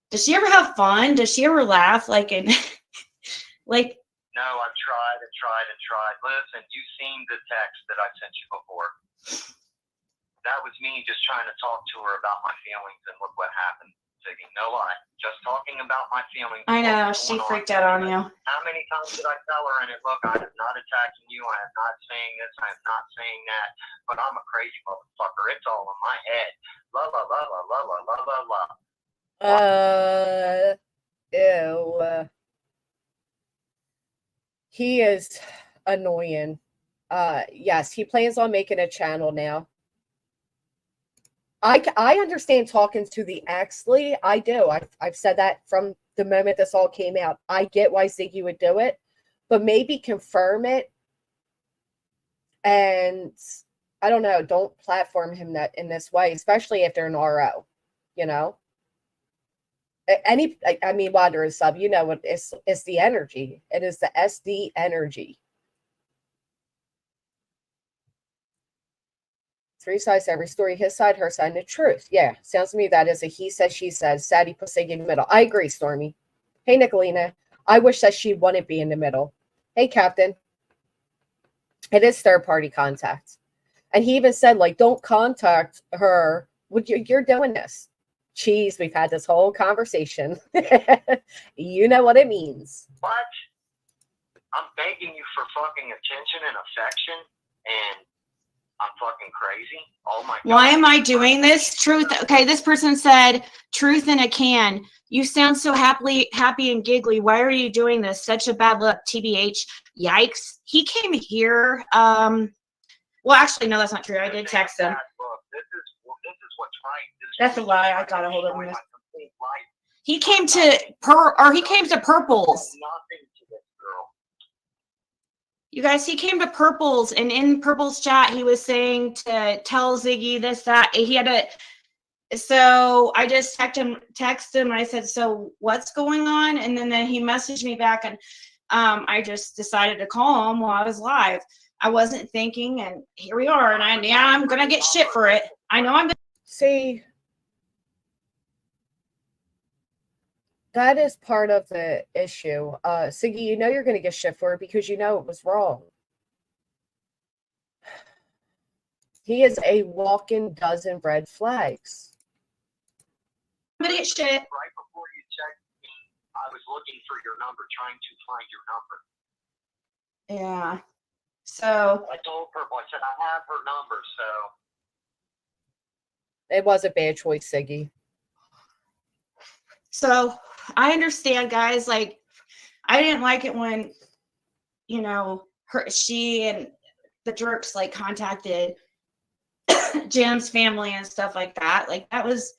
Does she ever have fun? Does she ever laugh? Like, in, like. No, I've tried and tried and tried. Listen, you've seen the text that I sent you before. That was me just trying to talk to her about my feelings, and look what happened. Ziggy, no lie. Just talking about my feelings. I know, she freaked out on you. How many times did I tell her, and look, I am not attacking you. I am not saying this. I am not saying that. But I'm a crazy motherfucker. It's all in my head. La la la la la la la la la. Ew. He is annoying. Yes, he plans on making a channel now. I understand talking to the ex, Lee. I do. I've said that from the moment this all came out. I get why Ziggy would do it, but maybe confirm it. And I don't know. Don't platform him that in this way, especially if they're an RO. You know. I mean, Wander is sub. You know what? It's the energy. It is the SD energy. Three sides to every story, his side, her side, and the truth. Yeah, sounds to me that is a he says, she says. Sadie puts in the middle. I agree, Stormy. Hey, Nicolina. I wish that she wouldn't be in the middle. Hey, Captain. It is third-party contact. And he even said, like, don't contact her. You're doing this. Jeez, we've had this whole conversation. You know what it means. What? I'm begging you for fucking attention and affection, and I'm fucking crazy. Oh my God. Why am I doing this? Truth. Okay, this person said, truth in a can. You sound so happy and giggly. Why are you doing this? Such a bad look. TBH. Yikes. He came here. Well, actually, no, that's not true. I did text him. This is what's right. That's a lie. I got a hold of him. He came to Purples. Nothing to this girl. You guys, he came to Purples, and in Purple's chat, he was saying to tell Ziggy this, that. He had to. So I just texted him. I said, "So what's going on?" And then he messaged me back, and I just decided to call him while I was live. I wasn't thinking, and here we are. And I'm gonna get shit for it. I know I'm. See, that is part of the issue. Siggy, you know you're going to get shit for it because you know it was wrong. He is a walking dozen red flags. I'm gonna get shit. Right before you checked me, I was looking for your number, trying to find your number. Yeah. So I told Purple, I said, I have her number, so. It was a bad choice, Siggy. So I understand, guys. Like, I didn't like it when, you know, she and the jerks like contacted Jim's family and stuff like that. Like, that was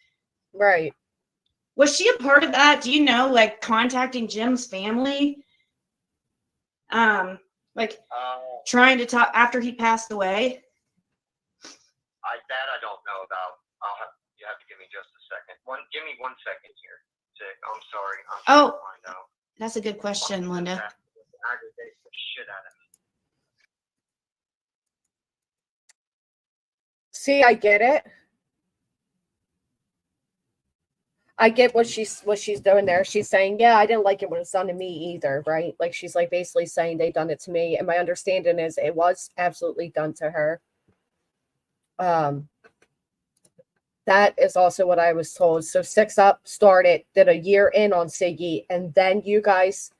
right. Was she a part of that? Do you know, like contacting Jim's family? Trying to talk after he passed away. That I don't know about. You have to give me just a second. Give me 1 second here. I'm sorry. I'm find out. That's a good question, Linda. Aggravates the shit out of me. See, I get it. I get what she's doing there. She's saying, yeah, I didn't like it when it's done to me either, right? Like she's like basically saying they done it to me. And my understanding is it was absolutely done to her. That is also what I was told. So 6 Up started, did a year in on Siggy, and then you guys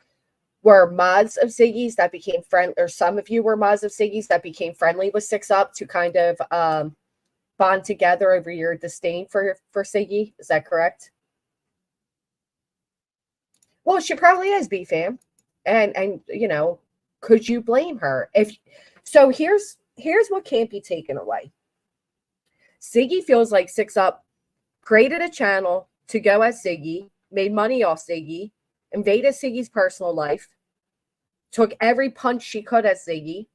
were mods of Ziggy's that became friendly, or some of you were mods of Ziggy's that became friendly with 6 Up to kind of bond together over your disdain for Siggy. Is that correct? Well, she probably is, B-Fam. And you know, could you blame her? So here's what can't be taken away. Siggy feels like 6 Up created a channel to go as Siggy, made money off Siggy, invaded Ziggy's personal life, took every punch she could at Ziggy,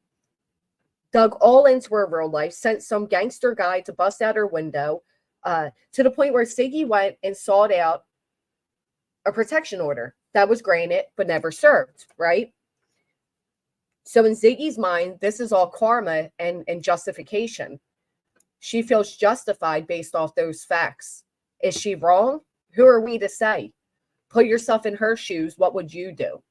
dug all into her real life, sent some gangster guy to bust out her window, to the point where Ziggy went and sought out a protection order that was granted but never served, right? So in Ziggy's mind, this is all karma and justification. She feels justified based off those facts. Is she wrong? Who are we to say? Put yourself in her shoes. What would you do?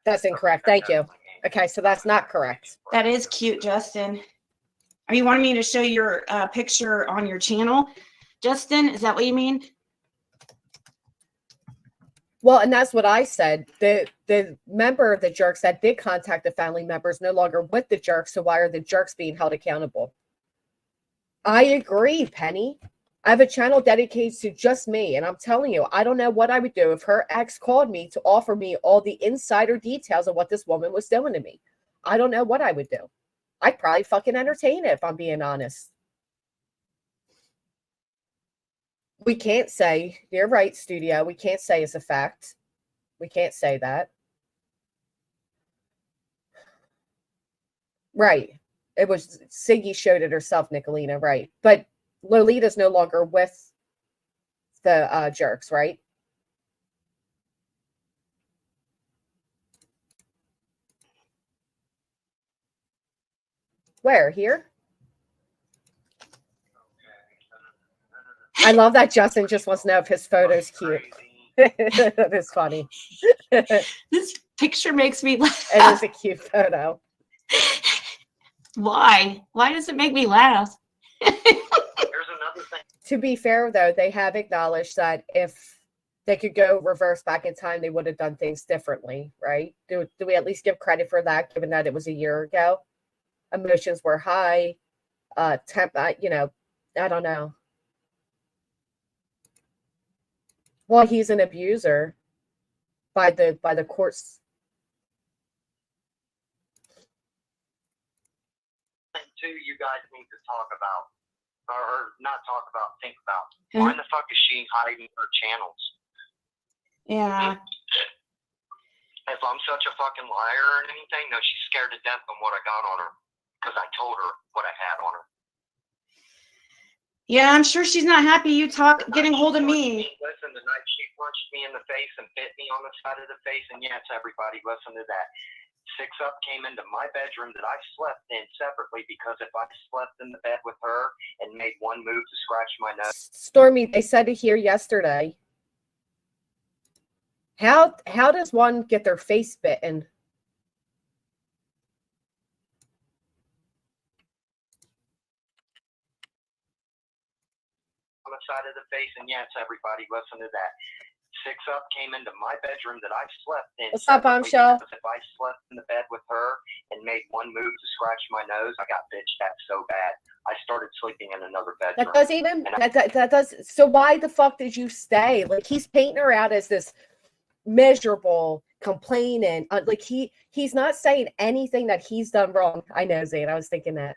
That's incorrect. Thank you. Okay, so that's not correct. That is cute, Justin. Are you wanting me to show your picture on your channel, Justin? Is that what you mean? Well, and that's what I said. The member of the jerks that did contact the family members no longer with the jerks, so why are the jerks being held accountable? I agree, Penny. I have a channel dedicated to just me, and I'm telling you, I don't know what I would do if her ex called me to offer me all the insider details of what this woman was doing to me. I don't know what I would do. I'd probably fucking entertain it, if I'm being honest. We can't say, you're right, studio, we can't say it's a fact. We can't say that. Right. It was Ziggy showed it herself, Nicolina, right. But Lolita's no longer with the jerks, right? Where? Here? I love that Justin just wants to know if his photo's cute. That is funny. This picture makes me laugh. It is a cute photo. Why? Why does it make me laugh? Here's another thing. To be fair, though, they have acknowledged that if they could go reverse back in time, they would have done things differently, right? Do we at least give credit for that, given that it was a year ago? Emotions were high. I don't know. Well, he's an abuser by the courts. Two, you guys need to talk about, or not talk about, think about. Why the fuck is she hiding her channels? Yeah. If I'm such a fucking liar or anything, no, she's scared to death on what I got on her because I told her what I had on her. Yeah, I'm sure she's not happy you getting hold of me. Listen, the night she punched me in the face and bit me on the side of the face, and yes, everybody, listen to that. 6 Up came into my bedroom that I slept in separately because if I slept in the bed with her and made one move to scratch my nose. Stormy, they said it here yesterday. How does one get their face bitten? On the side of the face, and yes, everybody, listen to that. 6 Up came into my bedroom that I slept in. What's up, Bombshell? Because if I slept in the bed with her and made one move to scratch my nose, I got bitched at so bad. I started sleeping in another bedroom. That does even that does. So why the fuck did you stay? Like, he's painting her out as this miserable, complaining. Like he's not saying anything that he's done wrong. I know, Zane. I was thinking that.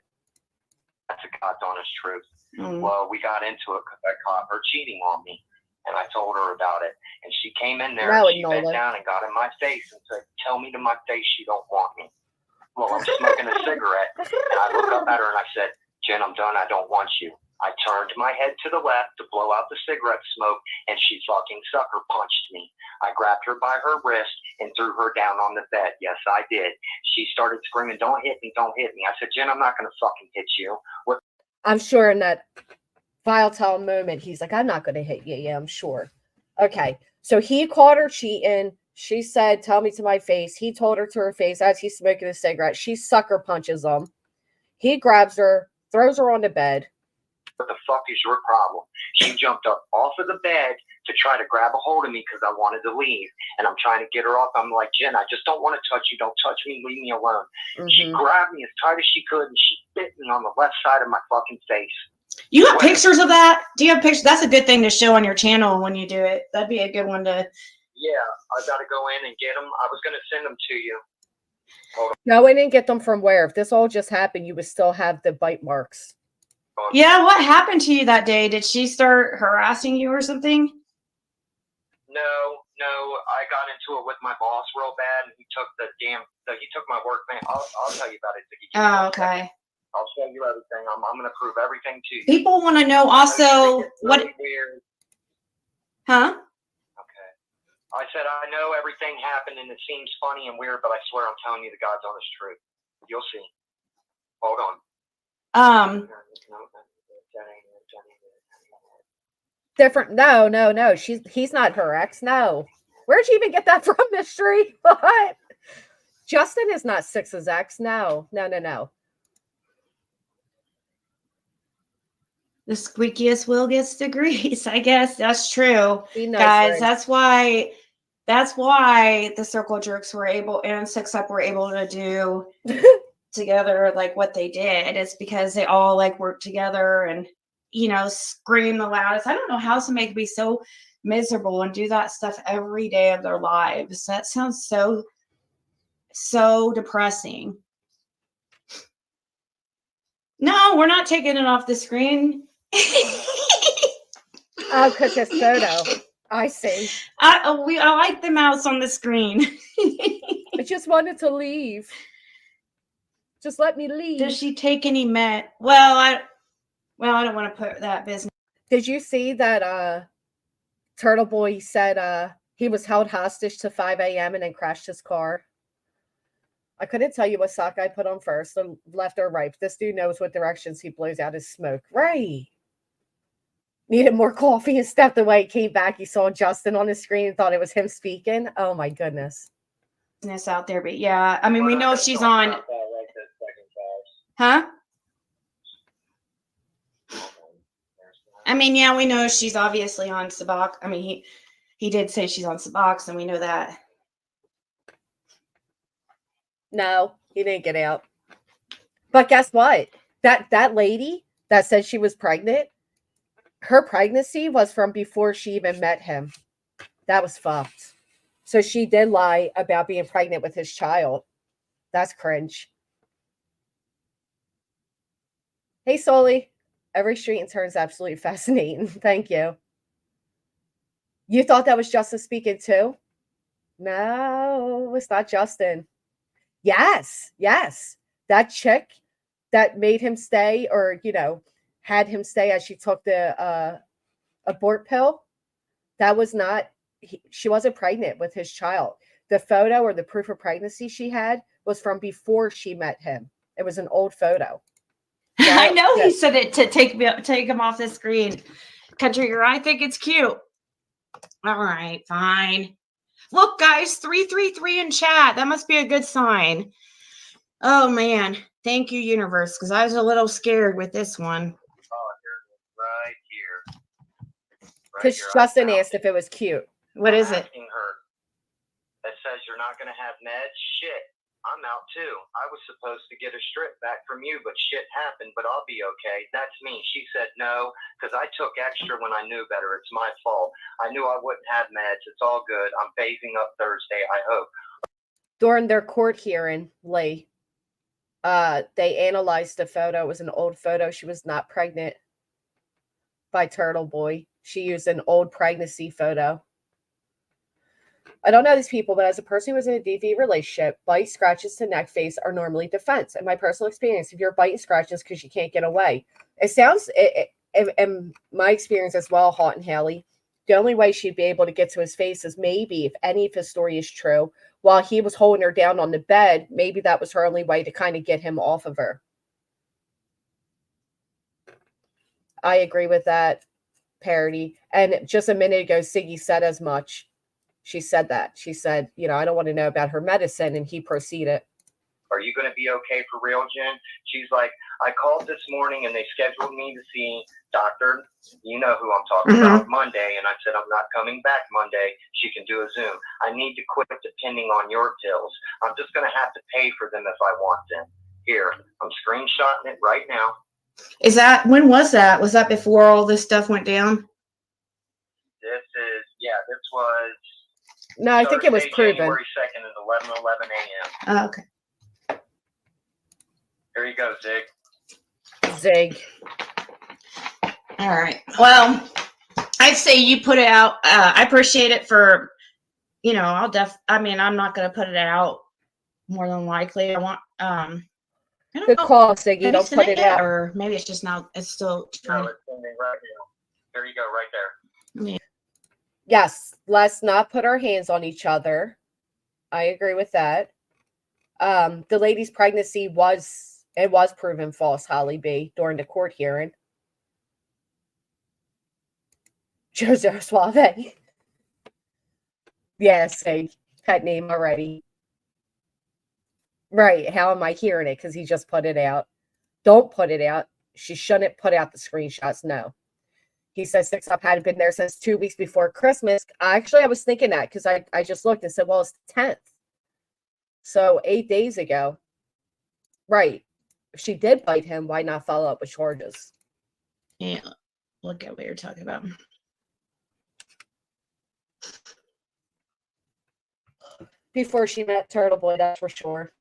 That's a God's honest truth. Well, we got into it because I caught her cheating on me. And I told her about it. And she came in there and she bent down and got in my face and said, tell me to my face you don't want me. Well, I'm smoking a cigarette. And I look up at her and I said, Jen, I'm done. I don't want you. I turned my head to the left to blow out the cigarette smoke, and she fucking sucker punched me. I grabbed her by her wrist and threw her down on the bed. Yes, I did. She started screaming, don't hit me, don't hit me. I said, Jen, I'm not going to fucking hit you. I'm sure in that volatile moment, he's like, I'm not going to hit you. Yeah, I'm sure. Okay. So he caught her cheating. She said, tell me to my face. He told her to her face as he's smoking a cigarette. She sucker punches him. He grabs her, throws her on the bed. What the fuck is your problem? She jumped up off of the bed to try to grab a hold of me because I wanted to leave. And I'm trying to get her off. I'm like, Jen, I just don't want to touch you. Don't touch me. Leave me alone. Mm-hmm. She grabbed me as tight as she could, and she bit me on the left side of my fucking face. You have pictures of that? Do you have pictures? That's a good thing to show on your channel when you do it. That'd be a good one to. Yeah, I got to go in and get them. I was going to send them to you. Go in and get them from where? If this all just happened, you would still have the bite marks. Yeah, what happened to you that day? Did she start harassing you or something? No, I got into it with my boss real bad, and he took he took my work van. I'll tell you about it. Oh, okay. I'll show you everything. I'm going to prove everything to you. People want to know also what. Weird. Huh? Okay. I said I know everything happened, and it seems funny and weird, but I swear I'm telling you the God's honest truth. You'll see. Hold on. Different. No. He's not her ex. No. Where'd you even get that from, Mystery? What? Justin is not Six's ex. No. The squeakiest wheel gets the grease. I guess that's true, Be nice, guys. Ray. That's why the circle jerks were able and Six Up were able to do together like what they did. It's because they all like worked together and scream the loudest. I don't know how somebody could be so miserable and do that stuff every day of their lives. That sounds so depressing. No, we're not taking it off the screen. Oh, because his photo. I see. I like the mouse on the screen. I just wanted to leave. Just let me leave. Does she take any med? Well, I don't want to put that business. Did you see that Turtle Boy said he was held hostage to 5 a.m. and then crashed his car? I couldn't tell you what sock I put on first, the left or right. This dude knows what directions he blows out his smoke. Right. Needed more coffee and stepped away. Came back. He saw Justin on the screen and thought it was him speaking. Oh my goodness. Out there, but yeah, I mean, we know she's on. Huh? I mean, yeah, we know she's obviously on Subox. I mean, he did say she's on Subox, and we know that. No, he didn't get out. But guess what? That lady that said she was pregnant, her pregnancy was from before she even met him. That was fucked. So she did lie about being pregnant with his child. That's cringe. Hey, Soli. Every street and turn is absolutely fascinating. Thank you. You thought that was Justin speaking too? No, it's not Justin. Yes. That chick that made him stay or, had him stay as she took the abort pill, that was not, she wasn't pregnant with his child. The photo or the proof of pregnancy she had was from before she met him. It was an old photo. Yeah, I know he said it to take him off the screen. Country Girl, I think it's cute. All right, fine. Look, guys, 333 in chat. That must be a good sign. Oh, man. Thank you, universe, because I was a little scared with this one. Oh, right here. Because Justin asked if it was cute. What is it? Her that says you're not going to have meds. Shit, I'm out too. I was supposed to get a strip back from you, but shit happened, but I'll be okay. That's me. She said no, because I took extra when I knew better. It's my fault. I knew I wouldn't have meds. It's all good. I'm phasing up Thursday, I hope. During their court hearing, Lee, they analyzed the photo. It was an old photo. She was not pregnant by Turtle Boy. She used an old pregnancy photo. I don't know these people, but as a person who was in a DV relationship, bites, scratches to neck, face are normally defense. In my personal experience, if you're biting scratches because you can't get away, it sounds, in my experience as well, Haught and Haley, the only way she'd be able to get to his face is maybe, if any of his story is true, while he was holding her down on the bed, maybe that was her only way to kind of get him off of her. I agree with that, Parody. And just a minute ago, Siggy said as much. She said that. She said, I don't want to know about her medicine. And he proceeded. Are you going to be okay for real, Jen? She's like, I called this morning and they scheduled me to see Dr. You know who I'm talking about, Monday. And I said, I'm not coming back Monday. She can do a Zoom. I need to quit depending on your pills. I'm just going to have to pay for them if I want them. Here, I'm screenshotting it right now. When was that? Was that before all this stuff went down? This was. No, I think it was proven. January 2nd at 11:11 a.m. Oh, okay. Here you go, Zig. Zig. All right. Well, I'd say you put it out. I appreciate it for, I mean, I'm not going to put it out more than likely. I want, I don't Good know. call, Ziggy. Have you Don't seen put it it yet? out. Or maybe it's just now, it's still No, trying. it's sending right now. There you go, right there. Yeah. Yes, let's not put our hands on each other. I agree with that. The lady's pregnancy was proven false, Holly B, during the court hearing. Jojo Suave. Yes, a pet name already. Right. How am I hearing it? Because he just put it out. Don't put it out. She shouldn't put out the screenshots. No. He says 6 Up hadn't been there since 2 weeks before Christmas. Actually, I was thinking that because I just looked and said, well, it's the 10th. So 8 days ago. Right. If she did bite him, why not follow up with charges? Yeah. Look at what you're talking about. Before she met Turtle Boy, that's for sure.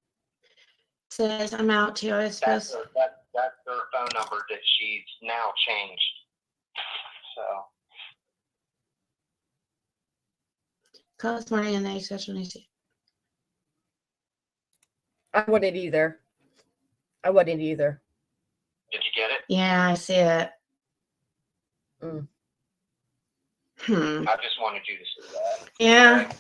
Says I'm out too. I That's suppose. that's her phone number that she's now changed. So Call this morning and they such when I see. I wouldn't either. I wouldn't either. did you get it? Yeah, I see it. Mm. I just wanted you to see that. Yeah.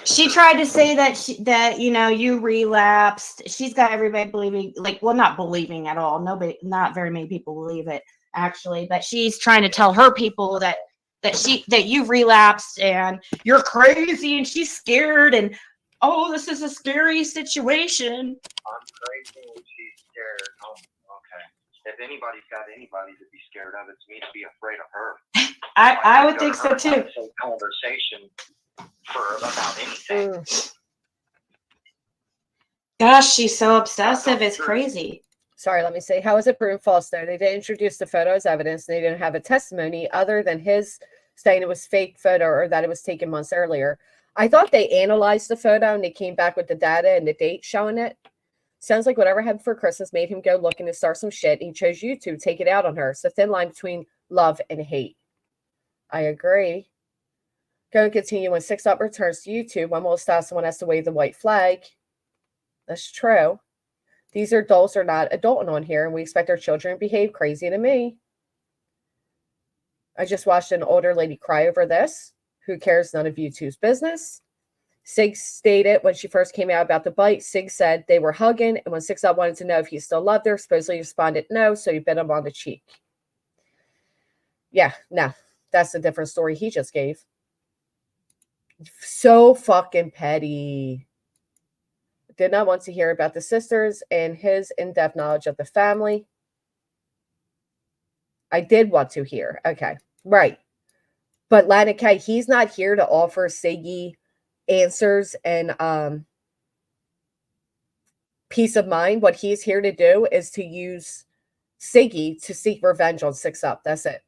She tried to say that you relapsed. She's got everybody believing, not believing at all. Nobody, not very many people believe it actually, but she's trying to tell her people that you relapsed and you're crazy and she's scared and this is a scary situation. I'm crazy and she's scared. Oh, okay. If anybody's got anybody to be scared of, it's me to be afraid of her. I would think so too. Conversation for about anything. Gosh, she's so obsessive. It's crazy. Sorry, let me say, how is it proven false though? They didn't introduce the photo as evidence. They didn't have a testimony other than his saying it was fake photo or that it was taken months earlier. I thought they analyzed the photo and they came back with the data and the date showing it. Sounds like whatever happened for Christmas made him go looking to start some shit. And he chose YouTube to take it out on her. It's a thin line between love and hate. I agree. Going to continue when 6 Up returns to YouTube. When will stop? Someone has to wave the white flag. That's true. These adults are not adulting on here, and we expect our children to behave crazy to me. I just watched an older lady cry over this. Who cares? None of YouTube's business. Sig stated when she first came out about the bite, Sig said they were hugging, and when 6 Up wanted to know if he still loved her, supposedly responded no, so he bit him on the cheek. Yeah, no, that's a different story he just gave. So fucking petty. Did not want to hear about the sisters and his in-depth knowledge of the family. I did want to hear. Okay, right. But Lana K, he's not here to offer Siggy answers and peace of mind. What he's here to do is to use Siggy to seek revenge on 6 Up. That's it.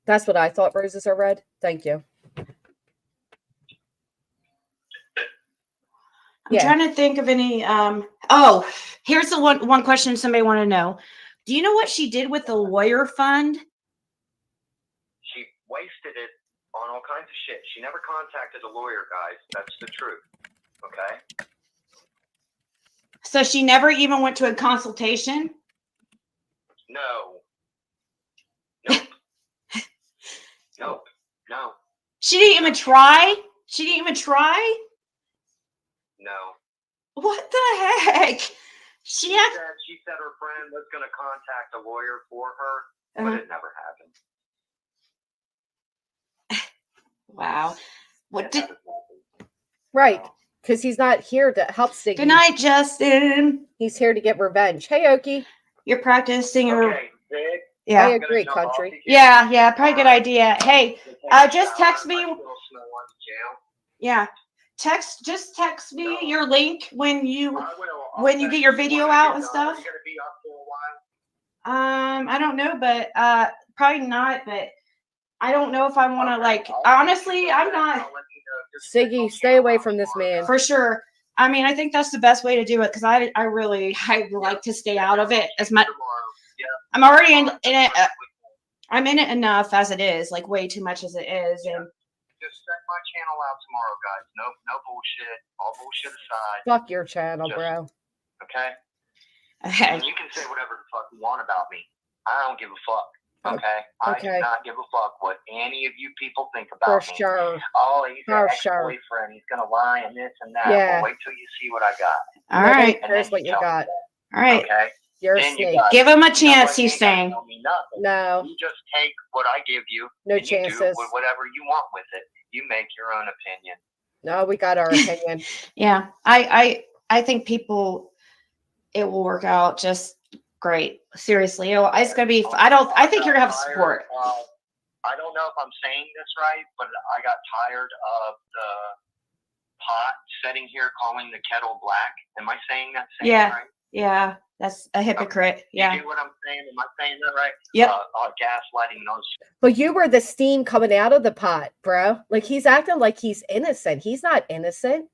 That's what I thought roses are red. Thank you. I'm trying to think of any. Here's the one question somebody wanted to know. Do you know what she did with the lawyer fund? She wasted it on all kinds of shit. She never contacted a lawyer, guys. That's the truth. Okay? So she never even went to a consultation? No. Nope. Nope. No. She didn't even try? She didn't even try? No. What the heck? She said her friend was going to contact a lawyer for her, but it never happened. Wow. What did? Right, because he's not here to help Siggy. Good night, Justin. He's here to get revenge. Hey, Okie. You're practicing. Okay, Vic, yeah. I agree, country. Yeah. Probably good idea. Hey, just text me. Yeah. Just text me your link when you get your video out and stuff. Are you gonna be up for a while? I don't know, but probably not, but I don't know if I want to honestly, I'm not. Siggy, stay away from this man. For sure. I mean, I think that's the best way to do it because I like to stay out of it as much. Tomorrow. Yeah. I'm already in it. I'm in it enough as it is, like way too much as it is. And Just check my channel out tomorrow, guys. No bullshit. All bullshit aside. Fuck your channel, bro. Okay? okay. And you can say whatever the fuck you want about me. I don't give a fuck. Okay? I do Okay. not give a fuck what any of you people think For about me. sure. Oh, he's an For sure. ex-boyfriend. He's gonna lie and this and that. Yeah. Well, wait till you see what I got. All Nobody right. And cares then what you tell me got. that, All right. Okay? You're a Then you snake. got- Give him a you know chance, what? he's You ain't gotta saying. tell me nothing. No. You just take what I give you. No and you do chances. whatever you want with it. You make your own opinion. No, we got our opinion. Yeah. I think people, it will work out just great. Seriously. It's going to be, I think you're going to have support. I don't know if I'm saying this right, but I got tired of the pot sitting here calling the kettle black. Am I saying that Yeah. right? Yeah. That's a hypocrite. Yeah. You get what I'm saying? Am I saying that right? Yep. Gaslighting those. But you were the steam coming out of the pot, bro. Like he's acting like he's innocent. He's not innocent.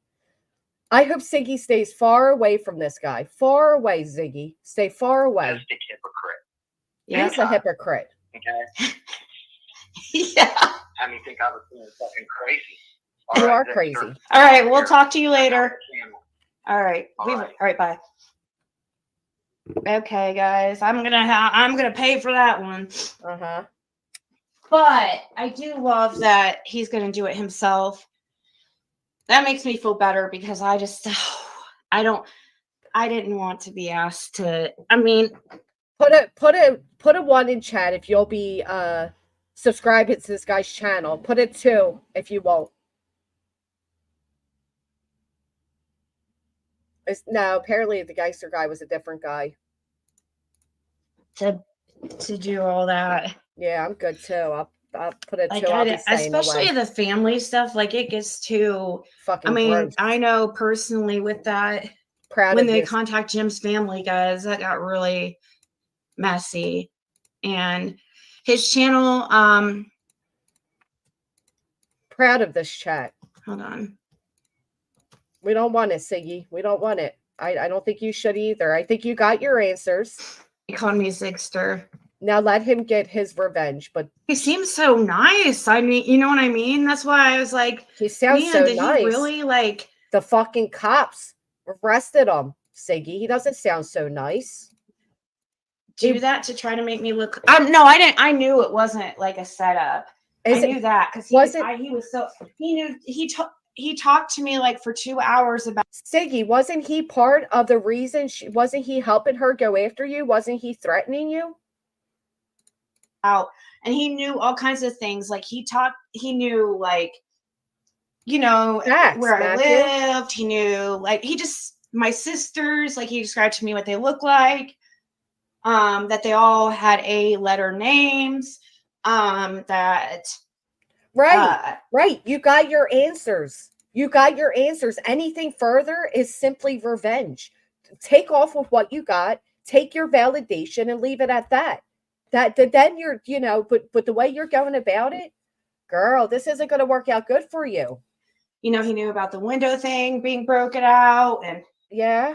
I hope Ziggy stays far away from this guy. Far away, Ziggy. Stay far away. Domestic hypocrite. Yeah. He's a hypocrite. Okay. Yeah. Have me think I was being fucking crazy. You are Dexter. crazy. All right. We'll talk to you later. Channel. All right. All All right. right. Bye. Okay, guys. I'm gonna pay for that one. Uh-huh. But I do love that he's gonna do it himself. That makes me feel better because I didn't want to be asked to. I mean, Put a one in chat if you'll be subscribing to this guy's channel. Put a 2 if you won't. No, apparently the Geister guy was a different guy. to do all that. Yeah, I'm good too. I'll put a 2. Like, I'll be staying especially away. the family stuff, like it gets too. Fucking I mean, gross. I know personally with that, Proud when of they you. contact Jim's family, guys, that got really messy. And his channel, Proud of this chat. hold on. We don't want it, Siggy. We don't want it. I don't think you should either. I think you got your answers. He called me Zigster. Now let him get his revenge. But He seems so nice. I mean, you know what I mean? That's why I was like, he sounds man, so did nice. he really like The fucking cops arrested him, Siggy. He doesn't sound so nice. do that to try to make me look? No, I didn't. I knew it wasn't like a setup. I knew that because he was so he talked to me like for 2 hours about Siggy, wasn't he part of the reason wasn't he helping her go after you? Wasn't he threatening you? out, and he knew all kinds of things. Like he knew like, you know, Facts, where I Matthew. lived. He knew like my sisters, like he described to me what they look like. That they all had A letter names. That Right. Right. You got your answers. You got your answers. Anything further is simply revenge. Take off with what you got, take your validation and leave it at that. That then you're, you know, but the way you're going about it, girl, this isn't going to work out good for you. You know, he knew about the window thing being broken out, and Yeah.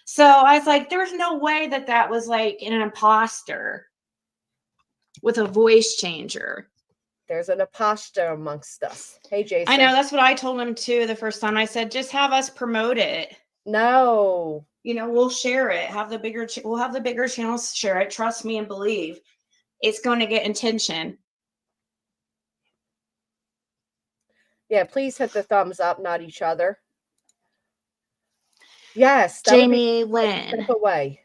so I was like, there's no way that was like an imposter with a voice changer. There's an imposter amongst us. Hey, Jason. I know, that's what I told him too the first time. I said, just have us promote it. No. You know, we'll share it. We'll have the bigger channels share it. Trust me and believe it's going to get attention. Yeah, please hit the thumbs up, not each other. Yes. Jamie Lynn. Step away.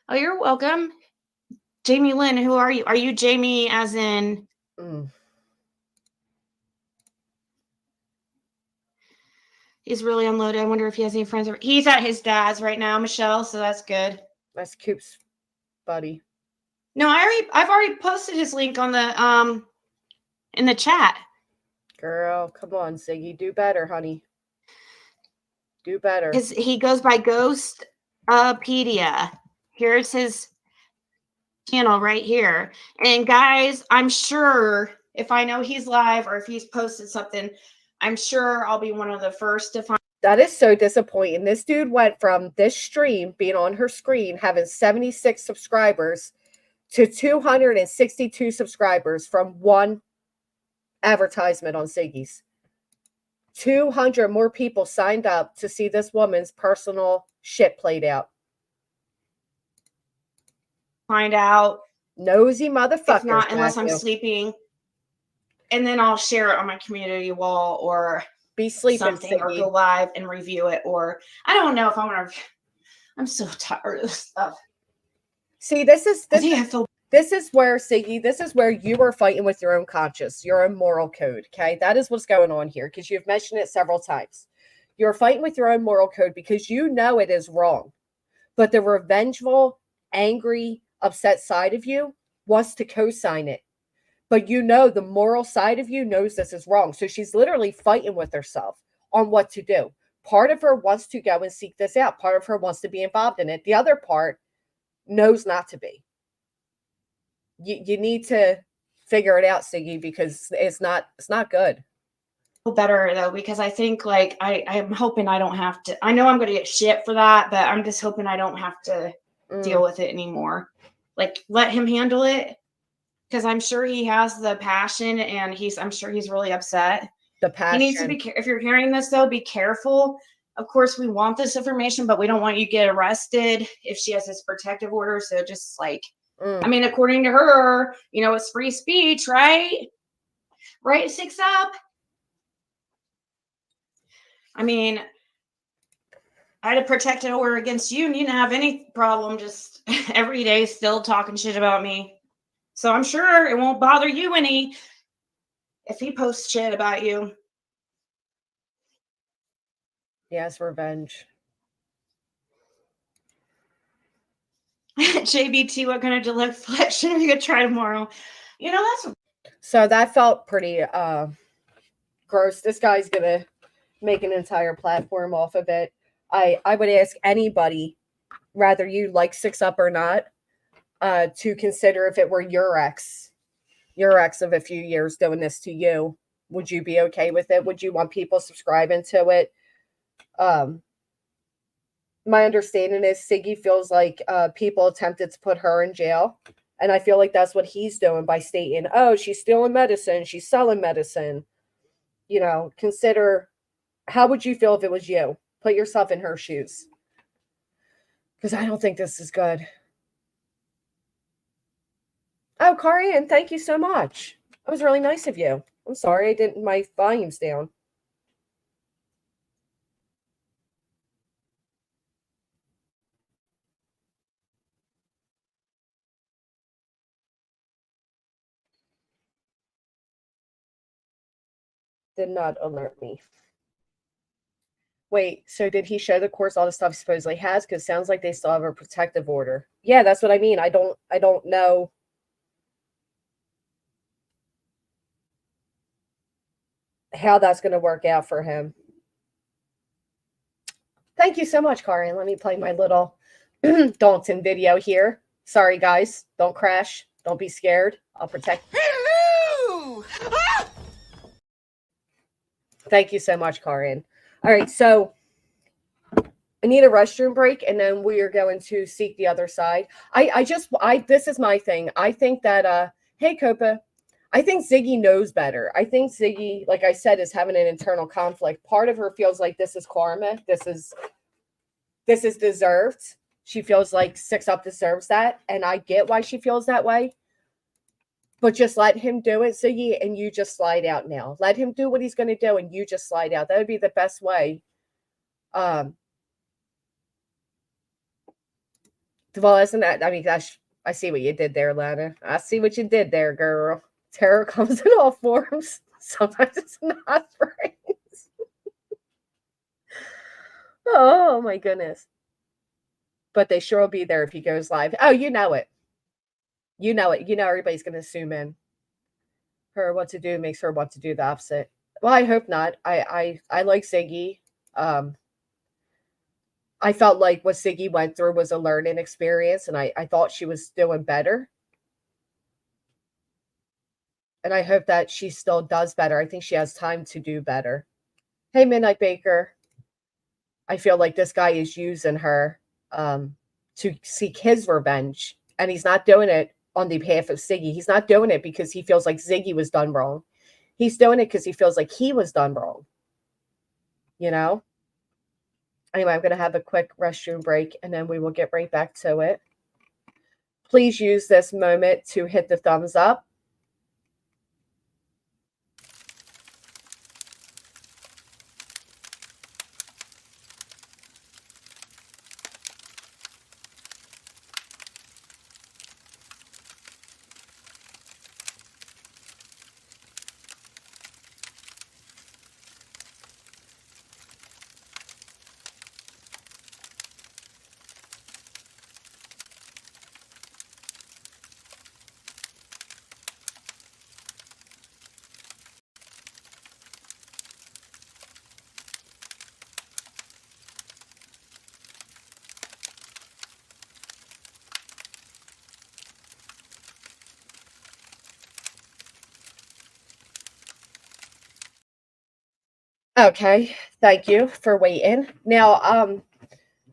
Oh, you're welcome. Jamie Lynn, who are you? Are you Jamie as in? He's really unloaded. I wonder if he has any friends. He's at his dad's right now, Michelle, so that's good. That's Coop's buddy. No, I've already posted his link on the in the chat. Girl, come on, Ziggy. Do better, honey. Do better. He goes by Ghostpedia. Here's his channel right here. And guys, I'm sure if I know he's live or if he's posted something, I'm sure I'll be one of the first to find That is so disappointing. This dude went from this stream being on her screen, having 76 subscribers, to 262 subscribers from one advertisement on Siggy's. 200 more people signed up to see this woman's personal shit played out. Find out. Nosy motherfuckers. If not, unless I'm Matthew. sleeping. And then I'll share it on my community wall or Be sleeping, something, or Siggy. go live and review it. Or I don't know if I want to. I'm so tired of this stuff. See, this is I think I feel. this is where, Siggy, this is where you are fighting with your own conscience, your own moral code. Okay, that is what's going on here, because you've mentioned it several times. You're fighting with your own moral code because you know it is wrong, but the revengeful, angry, upset side of you wants to co-sign it. But you know the moral side of you knows this is wrong. So she's literally fighting with herself on what to do. Part of her wants to go and seek this out. Part of her wants to be involved in it. The other part knows not to be. You need to figure it out, Siggy, because it's not good. Better though, because I think like I'm hoping I don't have to. I know I'm going to get shit for that, but I'm just hoping I don't have to deal with it anymore. Like, let him handle it, because I'm sure he has the passion, and I'm sure he's really upset. The passion. He needs to be. If you're hearing this though, be careful. Of course, we want this information, but we don't want you to get arrested if she has this protective order. So just like, I mean, according to her, you know, it's free speech, right? Right, 6 Up. I mean, I had a protective order against you, and you didn't have any problem just every day still talking shit about me. So I'm sure it won't bother you any if he posts shit about you. Yes, revenge. JBT, what kind of deflection are you gonna try tomorrow? You know, that's so that felt pretty gross. This guy's gonna make an entire platform off of it. I would ask anybody, whether you like 6 Up or not, to consider if it were your ex of a few years doing this to you. Would you be okay with it? Would you want people subscribing to it? My understanding is Siggy feels like people attempted to put her in jail. And I feel like that's what he's doing by stating, oh, she's stealing medicine. She's selling medicine. You know, consider, how would you feel if it was you? Put yourself in her shoes. Because I don't think this is good. Oh, Carian, thank you so much. That was really nice of you. I'm sorry, my volume's down. Did not alert me. Wait, so did he show the course all the stuff he supposedly has? Because it sounds like they still have a protective order. Yeah, that's what I mean. I don't know. How that's going to work out for him. Thank you so much, Karen. Let me play my little Dalton video here. Sorry, guys. Don't crash. Don't be scared. I'll protect you. Hello! Ah! Thank you so much, Karen. All right, so I need a restroom break, and then we are going to seek the other side. This is my thing. I think that, hey, Copa, I think Ziggy knows better. I think Ziggy, like I said, is having an internal conflict. Part of her feels like this is karma. This is deserved. She feels like 6 Up deserves that, and I get why she feels that way. But just let him do it, Ziggy, and you just slide out now. Let him do what he's going to do, and you just slide out. That would be the best way. Well, isn't that? I mean, gosh, I see what you did there, Lana. I see what you did there, girl. Terror comes in all forms. Sometimes it's not right. Oh my goodness. But they sure will be there if he goes live. Oh, you know it. You know it. You know everybody's going to assume in her what to do makes her want to do the opposite. Well, I hope not. I like Ziggy. I felt like what Ziggy went through was a learning experience, and I thought she was doing better. And I hope that she still does better. I think she has time to do better. Hey, Midnight Baker. I feel like this guy is using her to seek his revenge. And he's not doing it on the behalf of Ziggy. He's not doing it because he feels like Ziggy was done wrong. He's doing it because he feels like he was done wrong. You know? Anyway, I'm going to have a quick restroom break and then we will get right back to it. Please use this moment to hit the thumbs up. Okay, thank you for waiting. Now,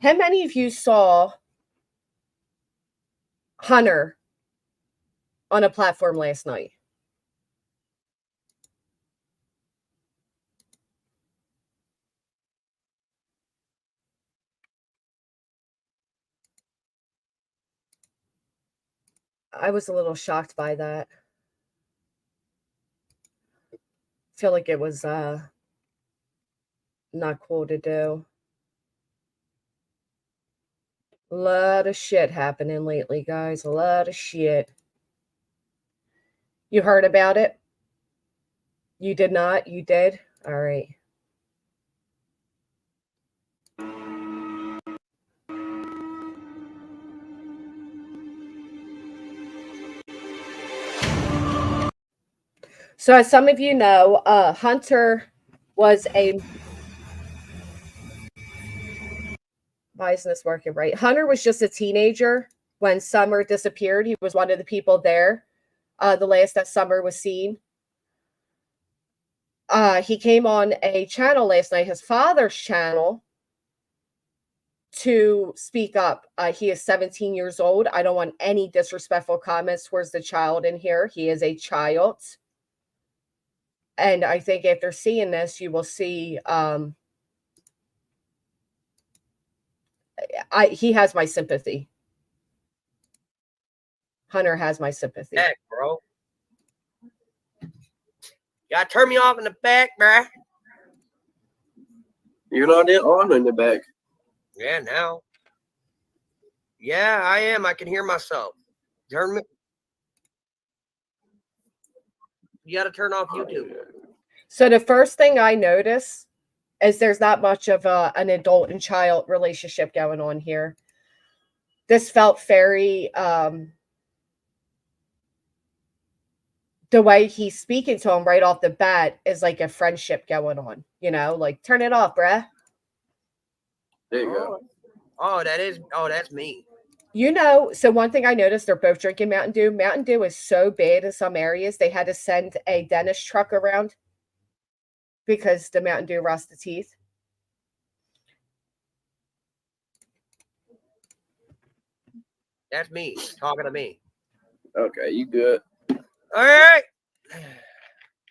how many of you saw Hunter on a platform last night? I was a little shocked by that. Feel like it was not cool to do. A lot of shit happening lately, guys. A lot of shit. You heard about it? You did not? You did? All right. So as some of you know, Hunter was a... Why isn't this working right? Hunter was just a teenager when Summer disappeared. He was one of the people there, the last that Summer was seen. He came on a channel last night, his father's channel, to speak up. He is 17 years old. I don't want any disrespectful comments towards the child in here. He is a child. And I think after seeing this, you will see he has my sympathy. Hunter has my sympathy. Back, bro. You gotta turn me off in the back, bruh. You're not on in the back. Yeah, now. Yeah, I am. I can hear myself. Turn me. You gotta turn off YouTube. So the first thing I notice is there's not much of an adult and child relationship going on here. This felt very the way he's speaking to him right off the bat is like a friendship going on, you know, like turn it off, bruh. There you go. Oh, that's me. You know, so one thing I noticed, they're both drinking Mountain Dew. Mountain Dew is so bad in some areas, they had to send a dentist truck around because the Mountain Dew rusts the teeth. That's me talking to me. Okay, you good. All right.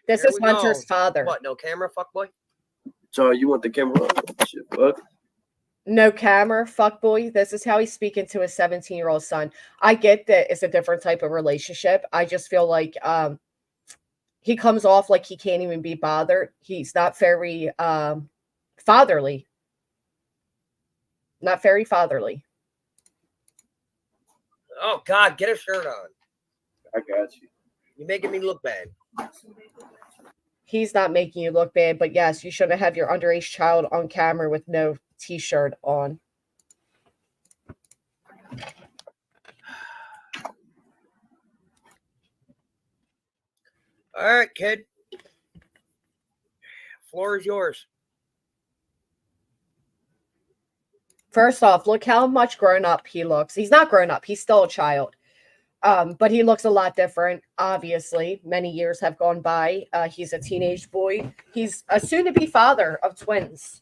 This Here is we Hunter's go. father. What? No camera, fuck boy. So you want the camera up? Shit, fuck. No camera, fuckboy. This is how he's speaking to his 17-year-old son. I get that it's a different type of relationship. I just feel like he comes off like he can't even be bothered. He's not very fatherly. Not very fatherly. Oh God, get a shirt on. I got you. You're making me look bad. He's not making you look bad, but yes, you shouldn't have your underage child on camera with no t-shirt on. All right, kid. Floor is yours. First off, look how much grown up he looks. He's not grown up. He's still a child. But he looks a lot different, obviously. Many years have gone by. He's a teenage boy. He's a soon-to-be father of twins.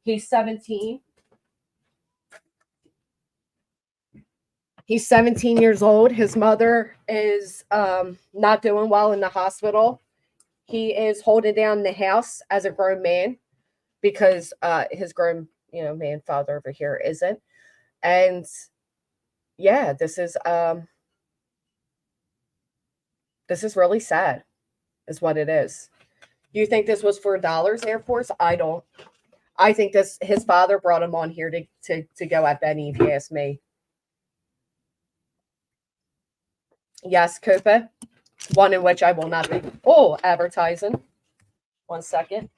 He's 17. He's 17 years old. His mother is not doing well in the hospital. He is holding down the house as a grown man because his grown, man father over here isn't. And yeah, this is really sad, is what it is. Do you think this was for dollars, Air Force? I don't. I think his father brought him on here to go at Benny, if you ask me. Yes, Copa. One in which I will not be. Oh, advertising. 1 second.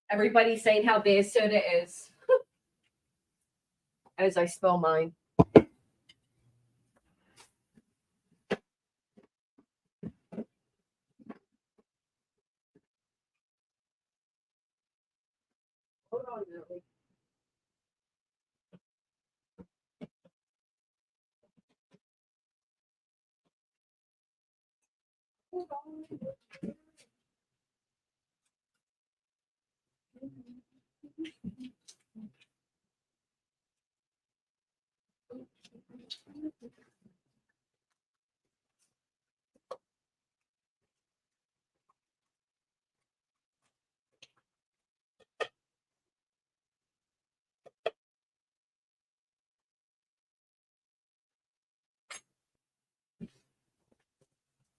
Everybody's saying how bad soda is. As I spill mine. Hold on, Lily. Hold on.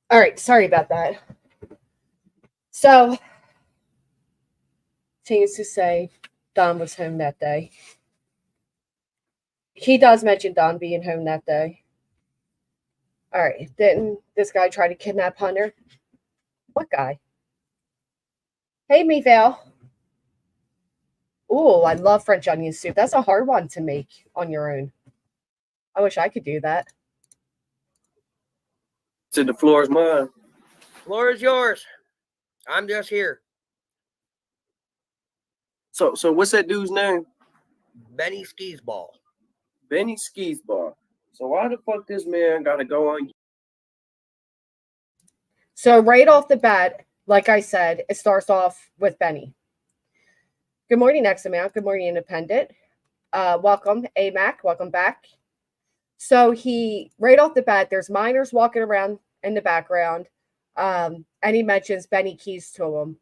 All right, sorry about that. So, continues to say Don was home that day. He does mention Don being home that day. All right, didn't this guy try to kidnap Hunter? What guy? Hey, me, Val. Ooh, I love French onion soup. That's a hard one to make on your own. I wish I could do that. So the floor is mine. Floor is yours. I'm just here. So what's that dude's name? Benny Skis Ball. Benny Skis Bar. So why the fuck this man gotta go on? So right off the bat, like I said, it starts off with Benny. Good morning, X amount. Good morning, Independent. Welcome, AMAC. Welcome back. So he, right off the bat, there's minors walking around in the background, and he mentions Benny Keys to him.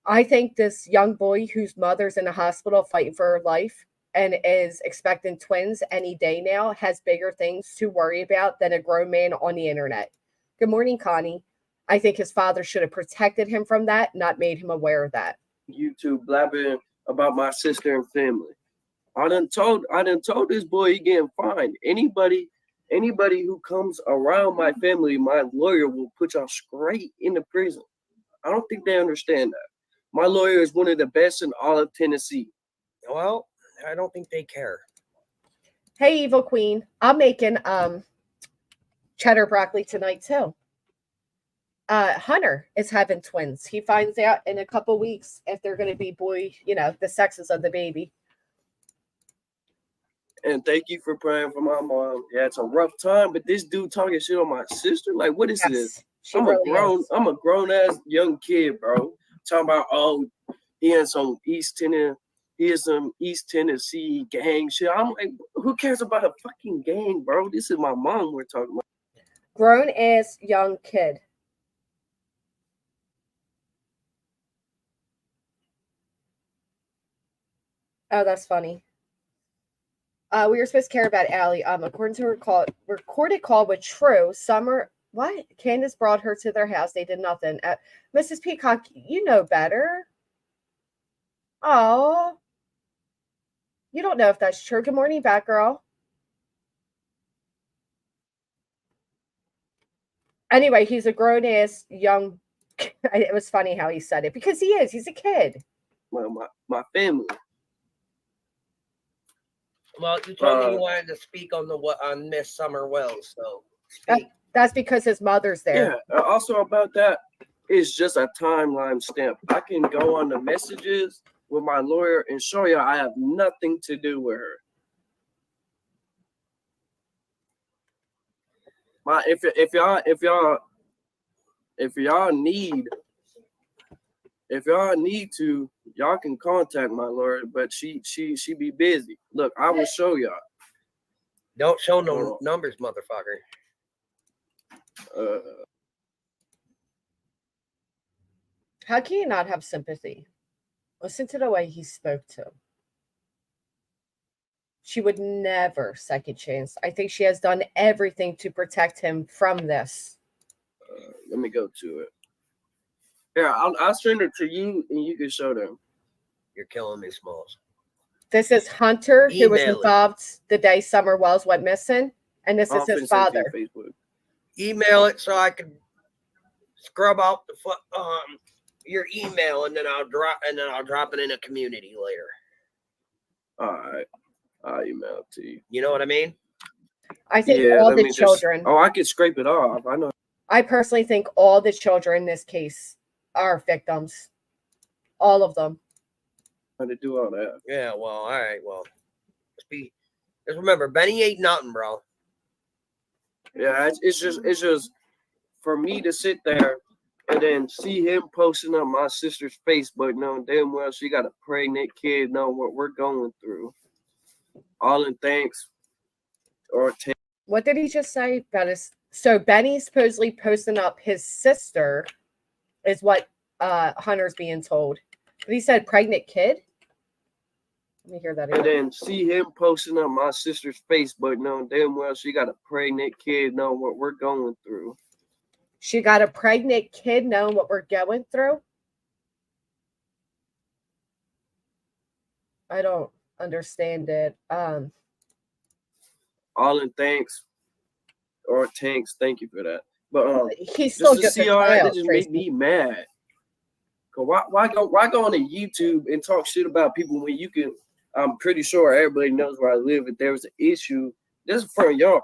I think this young boy whose mother's in the hospital fighting for her life and is expecting twins any day now has bigger things to worry about than a grown man on the internet. Good morning, Connie. I think his father should have protected him from that, not made him aware of that. YouTube blabbing about my sister and family. I done told this boy he getting fined. Anybody who comes around my family, my lawyer will put y'all straight into prison. I don't think they understand that. My lawyer is one of the best in all of Tennessee. Well, I don't think they care. Hey, Evil Queen. I'm making cheddar broccoli tonight too. Hunter is having twins. He finds out in a couple weeks if they're going to be boy, the sexes of the baby. And thank you for praying for my mom. Yeah, it's a rough time, but this dude talking shit on my sister, like, what is this? I'm a grown ass young kid, bro. Talking about he in some East Tennessee gang shit. I'm like, who cares about a fucking gang, bro? This is my mom we're talking about. Grown ass young kid. Oh, that's funny. We were supposed to care about Allie. According to her recorded call with True, Summer, what? Candace brought her to their house. They did nothing. Mrs. Peacock, you know better. Oh, you don't know if that's true. Good morning, Batgirl. Anyway, he's a grown-ass young. It was funny how he said it because he is. He's a kid. My family. Well, you told me you wanted to speak on Miss Summer Wells, so speak. That's because his mother's there. Yeah. Also about that, it's just a timeline stamp. I can go on the messages with my lawyer and show you I have nothing to do with her. If y'all if y'all need to, y'all can contact my lawyer, but she be busy. Look, I will show y'all. Don't show no numbers, motherfucker. How can you not have sympathy? Listen to the way he spoke to him. She would never second chance. I think she has done everything to protect him from this. Let me go to it. Here, I'll send it to you, and you can show them. You're killing me, Smalls. This is Hunter, who was Email it. involved the day Summer Wells went missing, and this I'll is his finna send it to father. your Facebook. Email it so I can scrub out the your email, and then I'll drop it in a community later. All right, I'll email it to you. You know what I mean? I think all let the me children. I could scrape it off. I know. I personally think all the children in this case are victims. All of them. How to do all that? Yeah. Well, all right. Well, just remember, Benny ain't nothing, bro. Yeah, it's just for me to sit there and then see him posting up my sister's Facebook, knowing damn well she got a pregnant kid, knowing what we're going through. All in thanks or What did he just say about his? So Benny supposedly posting up his sister, is what Hunter's being told. But he said pregnant kid. Let me hear that again. and then see him posting up my sister's Facebook, knowing damn well she got a pregnant kid, knowing what we're going through. She got a pregnant kid, knowing what we're going through. I don't understand it. All in thanks or tanks. Thank you for that. But he's still just to just see a all that, child. that just made me mad. Cause why go on to YouTube and talk shit about people when you can? I'm pretty sure everybody knows where I live. If there was an issue, there's a front yard.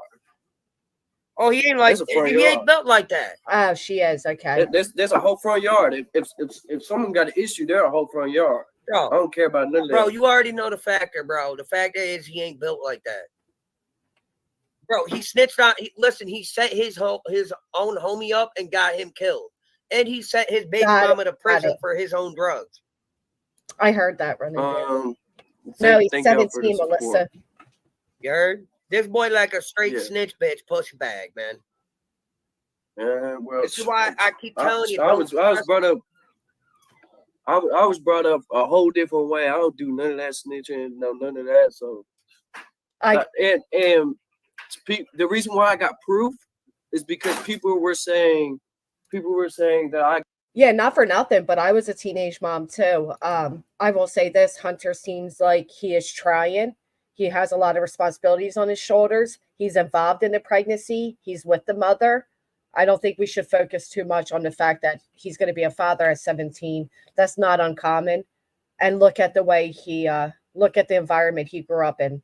Oh, he ain't like he ain't built like that. Oh, she is okay. There's a whole front yard. If someone got an issue, there's a whole front yard. Bro, I don't care about none of that. Bro, you already know the factor, bro. The fact is he ain't built like that. Bro, he snitched on. He set his own homie up and got him killed, and he sent his baby mama to prison for his own drugs. I heard that running. No, he's 17, Melissa. You heard? This boy like a straight snitch bitch push bag, man. Yeah, well, this is why I keep telling you. I was brought up. I was brought up a whole different way. I don't do none of that snitching, none of that. So, and the reason why I got proof is because people were saying that I. Yeah, not for nothing, but I was a teenage mom too. I will say this: Hunter seems like he is trying. He has a lot of responsibilities on his shoulders. He's involved in the pregnancy. He's with the mother. I don't think we should focus too much on the fact that he's going to be a father at 17. That's not uncommon. And look at the way look at the environment he grew up in.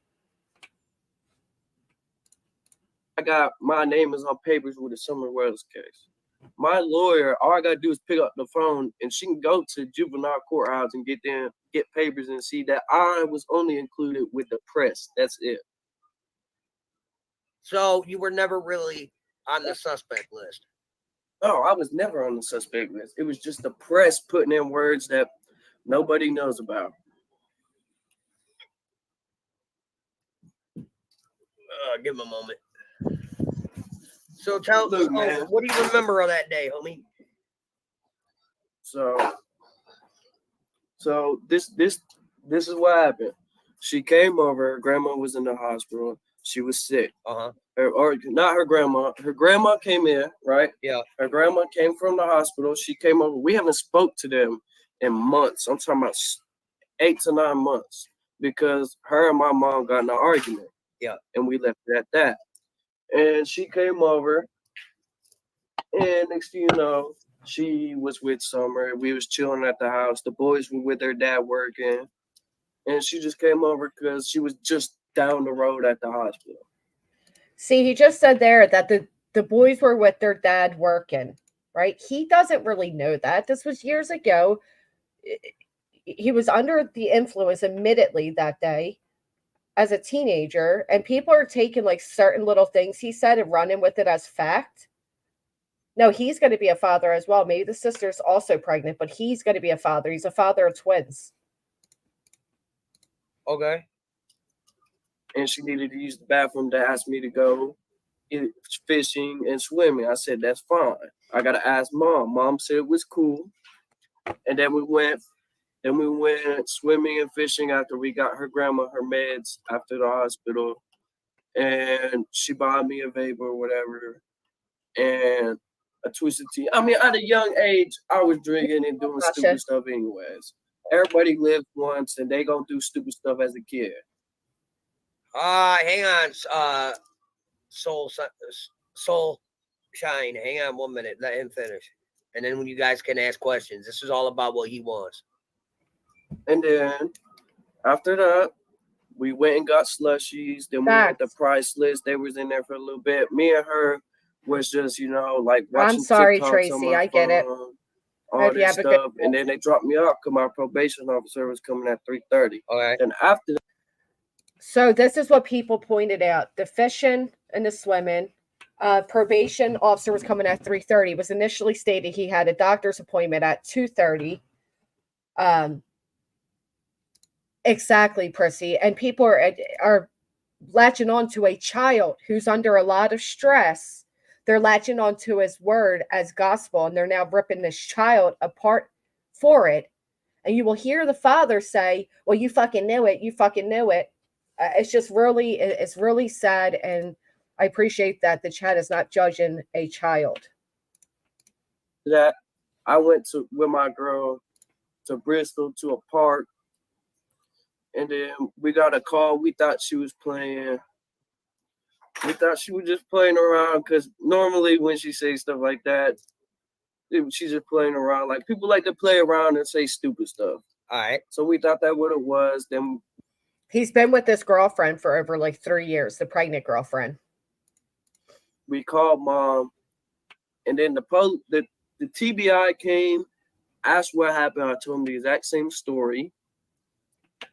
I got my name is on papers with the Summer Wells case. My lawyer, all I gotta do is pick up the phone, and she can go to juvenile courthouse and get papers and see that I was only included with the press. That's it. So you were never really on the suspect list? No, I was never on the suspect list. It was just the press putting in words that nobody knows about. Give him a moment. So tell Look, man. What do you remember of that day, homie? So this is what happened. She came over. Her grandma was in the hospital. She was sick. Or not her grandma. Her grandma came in, right? Yeah. Her grandma came from the hospital. She came over. We haven't spoke to them in months. I'm talking about 8 to 9 months because her and my mom got in an argument. Yeah. And we left it at that. And she came over, and next thing you know, she was with Summer. We was chilling at the house. The boys were with their dad working, and she just came over because she was just down the road at the hospital. See, he just said there that the boys were with their dad working, right? He doesn't really know that. This was years ago. He was under the influence, admittedly, that day as a teenager, and people are taking like certain little things he said and running with it as fact. No, he's going to be a father as well. Maybe the sister's also pregnant, but he's going to be a father. He's a father of twins. Okay. And she needed to use the bathroom to ask me to go fishing and swimming. I said, that's fine. I got to ask Mom. Mom said it was cool. And then we went swimming and fishing after we got her grandma her meds after the hospital. And she bought me a vape or whatever. And a twisted tea. I mean, at a young age, I was drinking and doing stupid stuff anyways. Everybody lives once and they gonna do stupid stuff as a kid. Hang on, Soul Shine. Hang on 1 minute. Let him finish. And then when you guys can ask questions, this is all about what he wants. And then after that, we went and got slushies. Then we had the price list. They was in there for a little bit. Me and her was just, like watching I'm sorry, TikToks Tracy. on my I get it. phone, all this stuff. And then they dropped me off because my probation officer was coming at 3:30. All right. And after that, so this is what people pointed out. The fishing and the swimming. Probation officer was coming at 3:30. It was initially stated he had a doctor's appointment at 2:30. Exactly, Prissy. And people are latching on to a child who's under a lot of stress. They're latching onto his word as gospel, and they're now ripping this child apart for it. And you will hear the father say, well, you fucking knew it. You fucking knew it. It's really sad. And I appreciate that the chat is not judging a child. that I went with my girl to Bristol to a park. And then we got a call. We thought she was playing. We thought she was just playing around because normally when she says stuff like that, she's just playing around. Like people like to play around and say stupid stuff. All right. So we thought that what it was. Then he's been with this girlfriend for over like 3 years, the pregnant girlfriend. We called Mom, and then the TBI came, asked what happened. I told them the exact same story.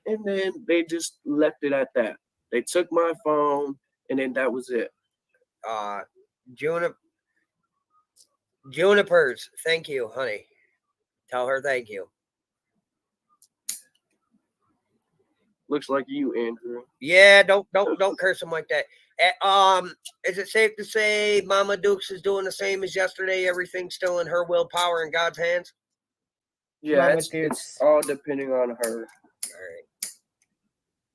And then they just left it at that. They took my phone, and then that was it. Junipers, thank you, honey. Tell her thank you. Looks like you, Andrew. Yeah, don't curse him like that. Is it safe to say Mama Dukes is doing the same as yesterday? Everything's still in her willpower and God's hands? Yeah, it's all depending on her.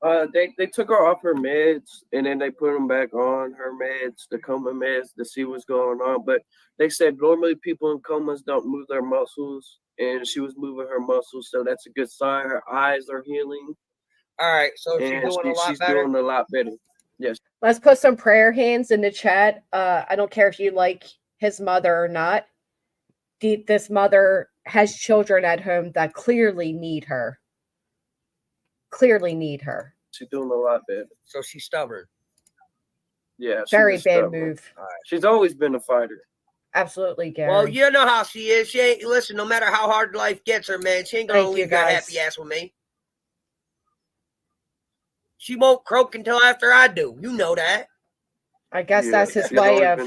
All right. They took her off her meds, and then they put them back on her meds, the coma meds, to see what's going on. But they said normally people in comas don't move their muscles, and she was moving her muscles, so that's a good sign. Her eyes are healing. All right, so she's doing a lot better. Yes. Let's put some prayer hands in the chat. I don't care if you like his mother or not. This mother has children at home that clearly need her. She's doing a lot better. So she's stubborn. Yeah. Very bad move. All right. She's always been a fighter. Absolutely, Gary. Well, you know how she is. She ain't, listen, no matter how hard life gets her, man, she ain't going to leave your happy ass with me. She won't croak until after I do. You know that. I guess that's his way of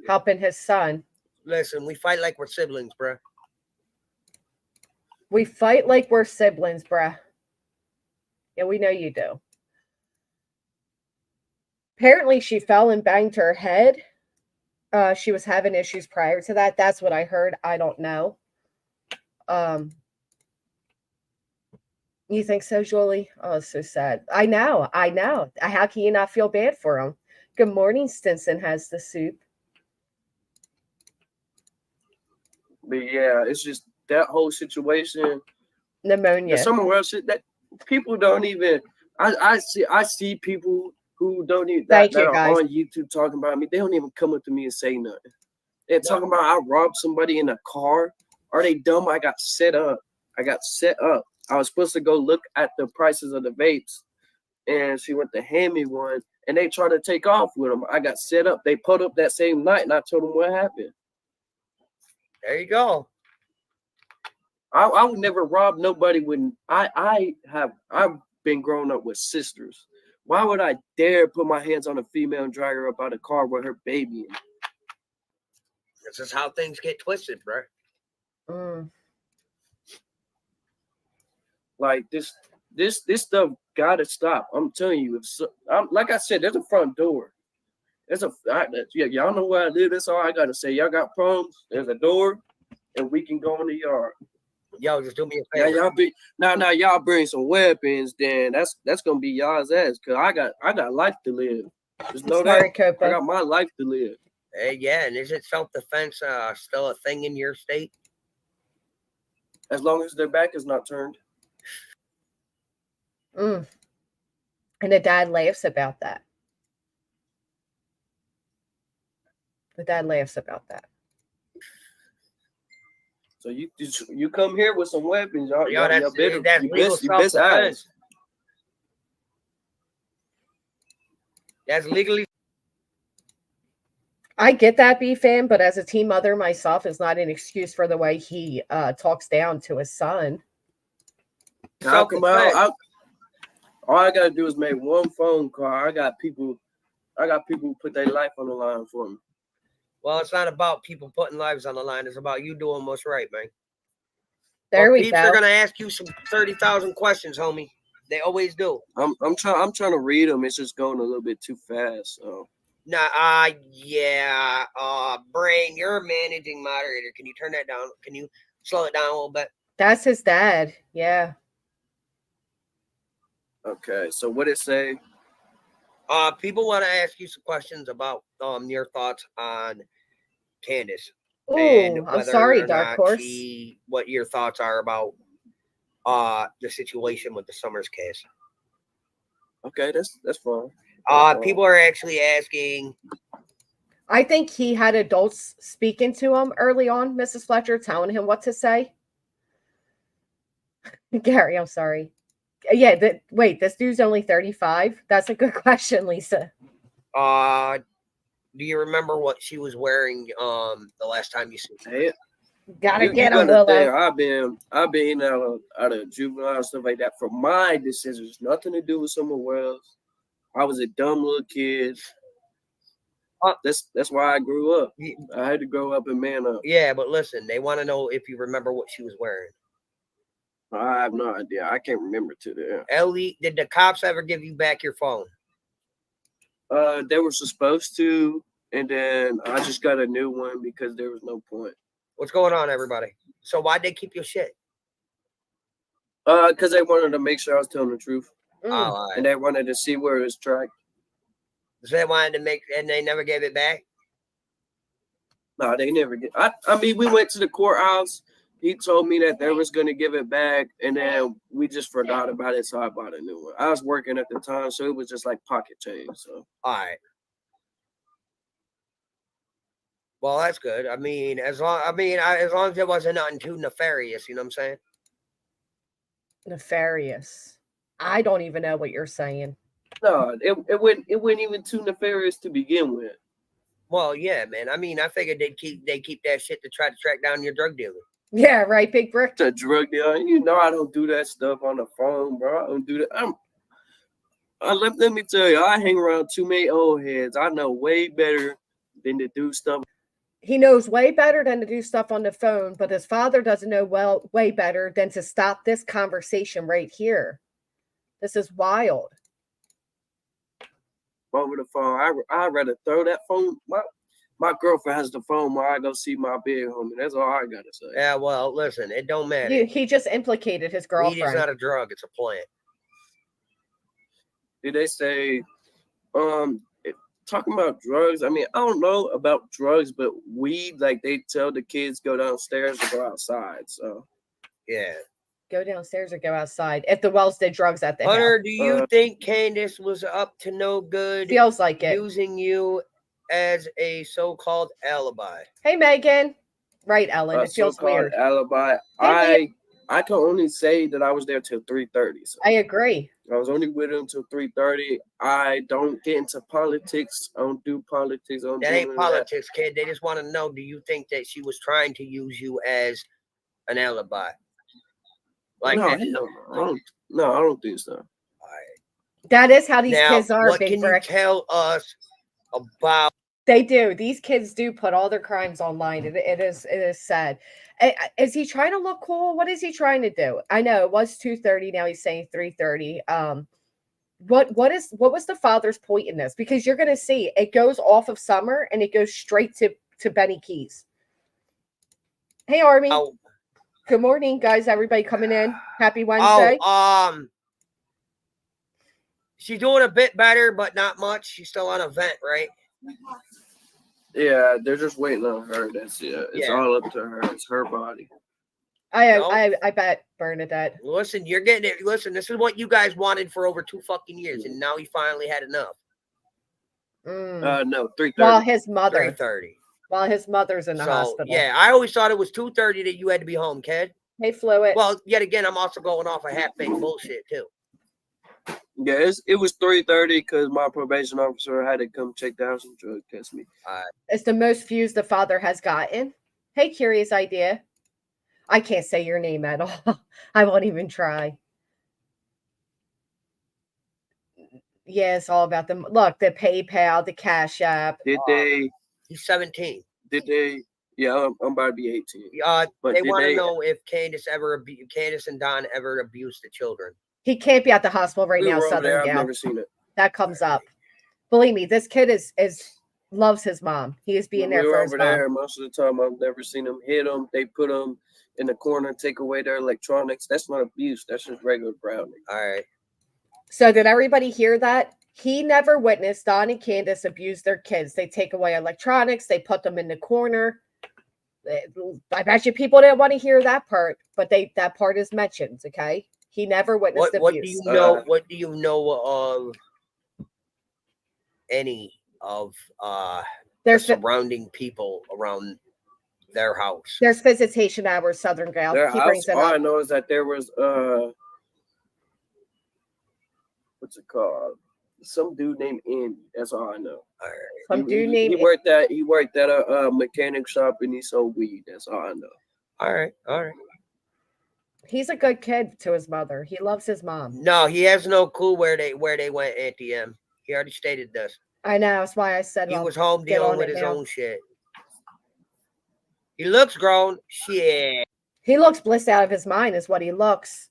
helping his son. Listen, we fight like we're siblings, bruh. We fight like we're siblings, bruh. Yeah, we know you do. Apparently, she fell and banged her head. She was having issues prior to that. That's what I heard. I don't know. You think so, Julie? Oh, it's so sad. I know. How can you not feel bad for him? Good morning, Stinson has the soup. But yeah, it's just that whole situation. Pneumonia. Somewhere else that people don't even. I see people who don't even that are on YouTube talking about me. They don't even come up to me and say nothing. They're talking about I robbed somebody in a car. Are they dumb? I got set up. I was supposed to go look at the prices of the vapes, and she went to hand me one, and they tried to take off with them. I got set up. They pulled up that same night, and I told them what happened. There you go. I would never rob nobody when I've been growing up with sisters. Why would I dare put my hands on a female and drag her up out of the car with her baby in? This is how things get twisted, bro. Like this stuff gotta stop. I'm telling you. Like I said, there's a front door. Y'all know where I live. That's all I gotta say. Y'all got problems? There's a door, and we can go in the yard. Yo, just do me a favor. Now y'all bring some weapons. Then that's gonna be y'all's ass. Cause I got life to live. Just know that I got my life to live. Hey, yeah, and isn't self-defense still a thing in your state? As long as their back is not turned. And the dad laughs about that. The dad laughs about that. So you come here with some weapons, y'all. Yo, that's legal self-defense. That's legally. I get that, B-Fan, but as a teen mother myself, is not an excuse for the way he talks down to his son. How come all I gotta do is make one phone call. I got people who put their life on the line for me. Well, it's not about people putting lives on the line. It's about you doing what's right, man. There we peeps go. Are gonna ask you some 30,000 questions, homie. They always do. I'm trying to read them. It's just going a little bit too fast. So. Nah, yeah. Brain, you're a managing moderator. Can you turn that down? Can you slow it down a little bit? That's his dad. Yeah. Okay. So what it say? People want to ask you some questions about your thoughts on Candace. Oh, I'm sorry, Dark Horse. What your thoughts are about the situation with the Summers case. Okay, that's fine. People are actually asking. I think he had adults speaking to him early on, Mrs. Fletcher, telling him what to say. Gary, I'm sorry. Yeah, wait, this dude's only 35? That's a good question, Lisa. Do you remember what she was wearing the last time you seen her? Hey, Gotta get him, Willow. I've been out of juvenile and stuff like that for my decisions. Nothing to do with someone else. I was a dumb little kid. That's why I grew up. I had to grow up and man up. Yeah, but listen, they want to know if you remember what she was wearing. I have no idea. I can't remember today. Ellie, did the cops ever give you back your phone? They were supposed to, and then I just got a new one because there was no point. What's going on, everybody? So why'd they keep your shit? Because they wanted to make sure I was telling the truth. Oh, and they wanted to see where it was tracked. So they wanted to make, and they never gave it back? No, they never did. I mean, we went to the courthouse. He told me that they was going to give it back, and then we just forgot about it, so I bought a new one. I was working at the time, so it was just like pocket change. So, all right. Well, that's good. I mean, as long as it wasn't nothing too nefarious, you know what I'm saying? Nefarious. I don't even know what you're saying. No, it wasn't even too nefarious to begin with. Well, yeah, man. I mean, I figured they keep that shit to try to track down your drug dealer. Yeah, right, Big Brick. The drug dealer, you know, I don't do that stuff on the phone, bro. I don't do that. Let me tell you, I hang around too many old heads. I know way better than to do stuff. He knows way better than to do stuff on the phone, but his father doesn't know way better than to stop this conversation right here. This is wild. Over the phone, I'd rather throw that phone. My girlfriend has the phone while I go see my big homie. That's all I gotta say. Yeah, well, listen, it don't matter. He just implicated his girlfriend. Weed is not a drug; it's a plant. Did they say, talking about drugs? I mean, I don't know about drugs, but weed, like they tell the kids go downstairs or go outside. So, yeah, go downstairs or go outside. If the Wells did drugs at the Hunter, house. do you think Candace was up to no good? Feels like it. Using you as a so-called alibi. Hey, Megan. Right, Ellen. It feels weird. Alibi. Hey, I can only say that I was there till 3:30. So. I agree. I was only with him till 3:30. I don't get into politics. I don't do politics. That ain't politics, kid. They just want to know, do you think that she was trying to use you as an alibi? Like no, I don't think so. All right. That is how these now, kids are. What can you tell us about They do. These kids do put all their crimes online. It is sad. Is he trying to look cool? What is he trying to do? I know it was 2:30. Now he's saying 3:30. What was the father's point in this? Because you're gonna see it goes off of Summer and it goes straight to Benny Keys. Hey Army. Oh, Good morning, guys. Everybody coming in. Happy Wednesday. she's doing a bit better, but not much. She's still on a vent, right? Yeah, they're just waiting on her. That's it. It's Yeah. all up to her. It's her body. I bet Bernadette. Listen, you're getting it. Listen, this is what you guys wanted for over 2 fucking years, and now he finally had enough. No, 3:30. While his mother. 3:30. While his mother's in the hospital. Yeah, I always thought it was 2:30 that you had to be home, kid. Hey, Fluid. Well, yet again, I'm also going off a half-baked bullshit too. Yeah, it was 3:30 because my probation officer had to come check the house and drug test me. It's the most views the father has gotten. Hey, Curious Idea. I can't say your name at all. I won't even try. Yeah, it's all about them. Look, the PayPal, the Cash App. Did they? He's 17. Did they? Yeah, I'm about to be 18. But They did want to know if Candace and Don ever abused the children. He can't be at the hospital right We now, were over there, Southern I've Gal. never seen it. That comes up. Believe me, this kid is loves his mom. He is being there we for were his over mom. there most of the time. I've never seen them hit them. They put them in the corner, take away their electronics. That's not abuse. That's just regular grounding. All right. So did everybody hear that? He never witnessed Don and Candace abuse their kids. They take away electronics. They put them in the corner. I bet you people didn't want to hear that part, but that part is mentioned. Okay, he never witnessed What do abuse. you know? What do you know of any of the There's surrounding people around their house? there's visitation hours, Southern Gal. Their He house, brings it all I up. know is that there was what's it called? Some dude named Andy. That's all I know. All right. Some dude named he worked at a mechanic shop and he sold weed. That's all I know. All right. All right. He's a good kid to his mother. He loves his mom. No, he has no clue where they went at the end. He already stated this. I know. That's why I said He well, was home get dealing on with it his now. own shit. He looks grown. Shit. He looks blissed out of his mind, is what he looks.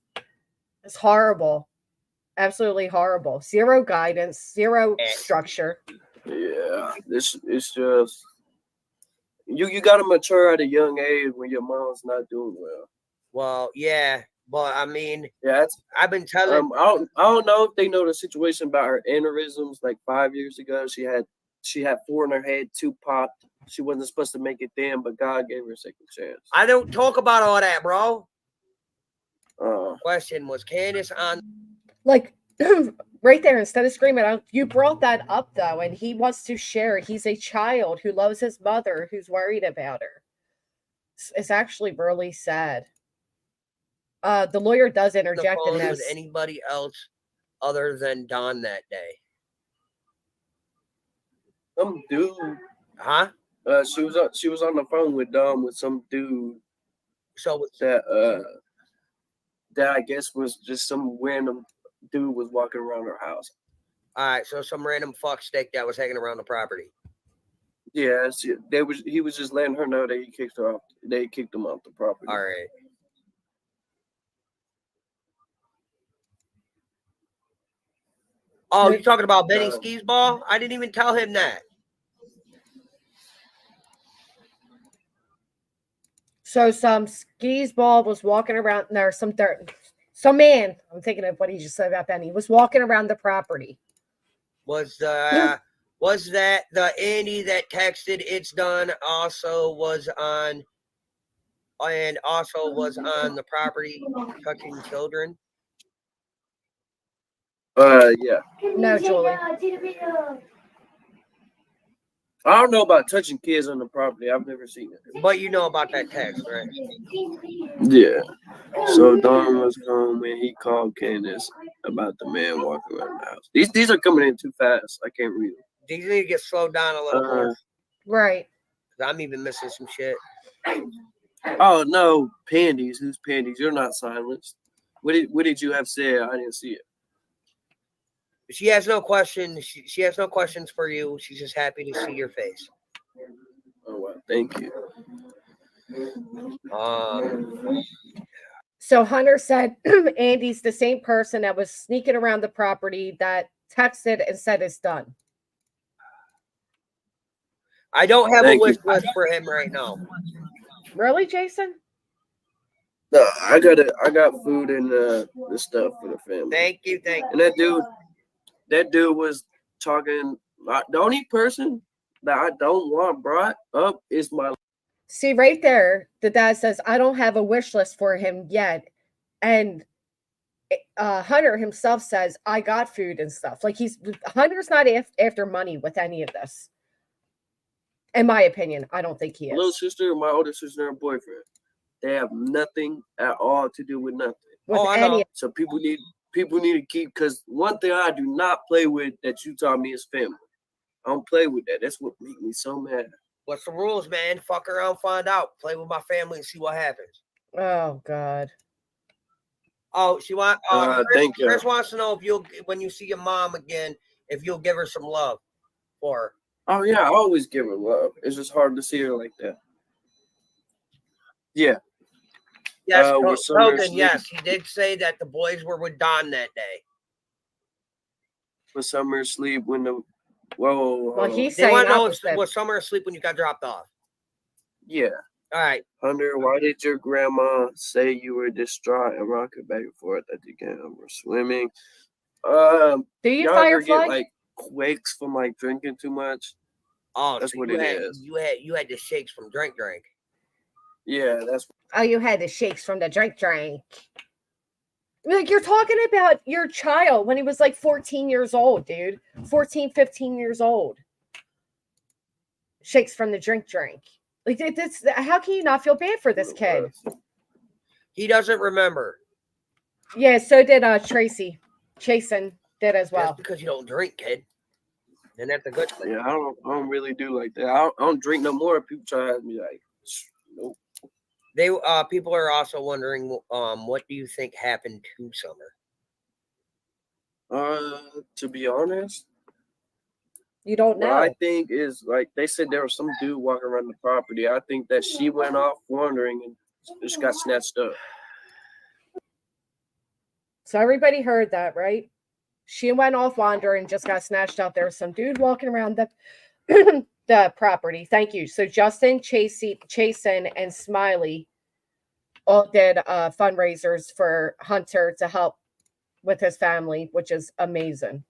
It's horrible. Absolutely horrible. Zero guidance, zero structure. Yeah, it's just you got to mature at a young age when your mom's not doing well. Well, yeah, but I mean, Yeah, I've been telling. I don't know if they know the situation about her aneurysms. Like 5 years ago, she had 4 in her head, 2 popped. She wasn't supposed to make it then, but God gave her a second chance. I don't talk about all that, bro. Uh, Question, was Candace on? Like right there, instead of screaming out, you brought that up though, and he wants to share. He's a child who loves his mother, who's worried about her. It's actually really sad. The lawyer does The interject in phone with this. anybody else other than Don that day? some dude. Huh? She was on the phone with Dom with some dude So that I guess was just some random dude was walking around her house. all right, so some random fuck stick that was hanging around the property. Yeah, he was just letting her know that he kicked her off. They kicked him off the property. All right. Oh, you talking about Benny Skis Ball? I didn't even tell him that. So some skis ball was walking around there. Some man. I'm thinking of what he just said about Benny. Was walking around the property. Was that the Andy that texted it's done also was on the property touching children? Yeah. No, Julie. I don't know about touching kids on the property. I've never seen it. But you know about that text, right? Yeah. So Don was home and he called Candace about the man walking around the house. These are coming in too fast. I can't read them. These need to get slowed down a little more. Right. 'Cause I'm even missing some shit. Oh no, Pandies. Who's Pandies? You're not silenced. What did you have said? I didn't see it. She has no questions. She has no questions for you. She's just happy to see your face. Oh, well, thank you. So Hunter said Andy's the same person that was sneaking around the property that texted and said it's done. I don't have Thank a wish you. list for him right now. Really, Jason? No, I got food and the stuff for the family. Thank you. And that dude was talking. The only person that I don't want brought up is my. See, right there, the dad says, I don't have a wish list for him yet. And Hunter himself says, I got food and stuff. Like Hunter's not after money with any of this. In my opinion, I don't think he is. Little sister, my older sister, and boyfriend. They have nothing at all to do with nothing. With I know. So people need to keep, because one thing I do not play with that you taught me is family. I don't play with that. That's what makes me so mad. What's the rules, man? Fuck around, find out. Play with my family and see what happens. Oh God. Oh, she wants. Thank you. Chris wants to know if you'll, when you see your mom again, if you'll give her some love for her. Oh yeah, I always give her love. It's just hard to see her like that. Yeah. Yes, Summer Hogan, asleep. yes, he did say that the boys were with Don that day. Was Summer asleep when the whoa? Well, he's They saying want to know opposite. was Summer asleep when you got dropped off? Yeah. All right. Hunter, why did your grandma say you were distraught and rocking back and forth at the game? We're swimming. Do you y'all ever Firefly? get like quakes from like drinking too much? Oh, That's so what you it had, is. You had the shakes from drink. Yeah, that's Oh, you had the shakes from the drink. Like, you're talking about your child when he was like 14 years old, dude. 14, 15 years old. Shakes from the drink. Like, that's how can you not feel bad for this kid? He doesn't remember. Yeah, so did Tracy. Chasen did as well. Just because you don't drink, kid. And that's a good thing. Yeah, I don't really do like that. I don't drink no more. People try to be like, nope. They people are also wondering what do you think happened to Summer? To be honest, You don't know. what I think is like they said there was some dude walking around the property. I think that she went off wandering and just got snatched up. So everybody heard that, right? She went off wandering, just got snatched up. There was some dude walking around the the property. Thank you. So Justin, Chasen, and Smiley all did fundraisers for Hunter to help with his family, which is amazing.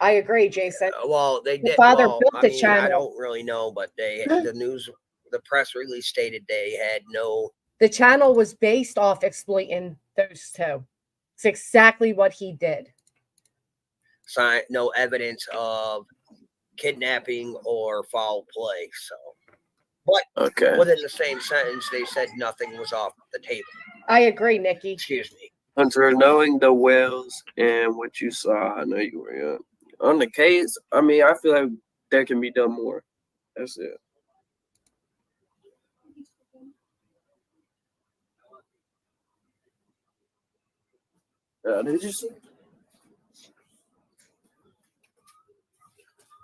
I agree, Jason. Well, they The did. father Well, built I the mean, I channel. don't really know, but the press release stated they had no. The channel was based off exploiting those two. It's exactly what he did. No evidence of kidnapping or foul play. So, but Okay. within the same sentence, they said nothing was off the table. I agree, Nikki. Excuse me. Hunter, knowing the whales and what you saw, I know you were young. On the case, I mean, I feel like there can be done more. That's it. They just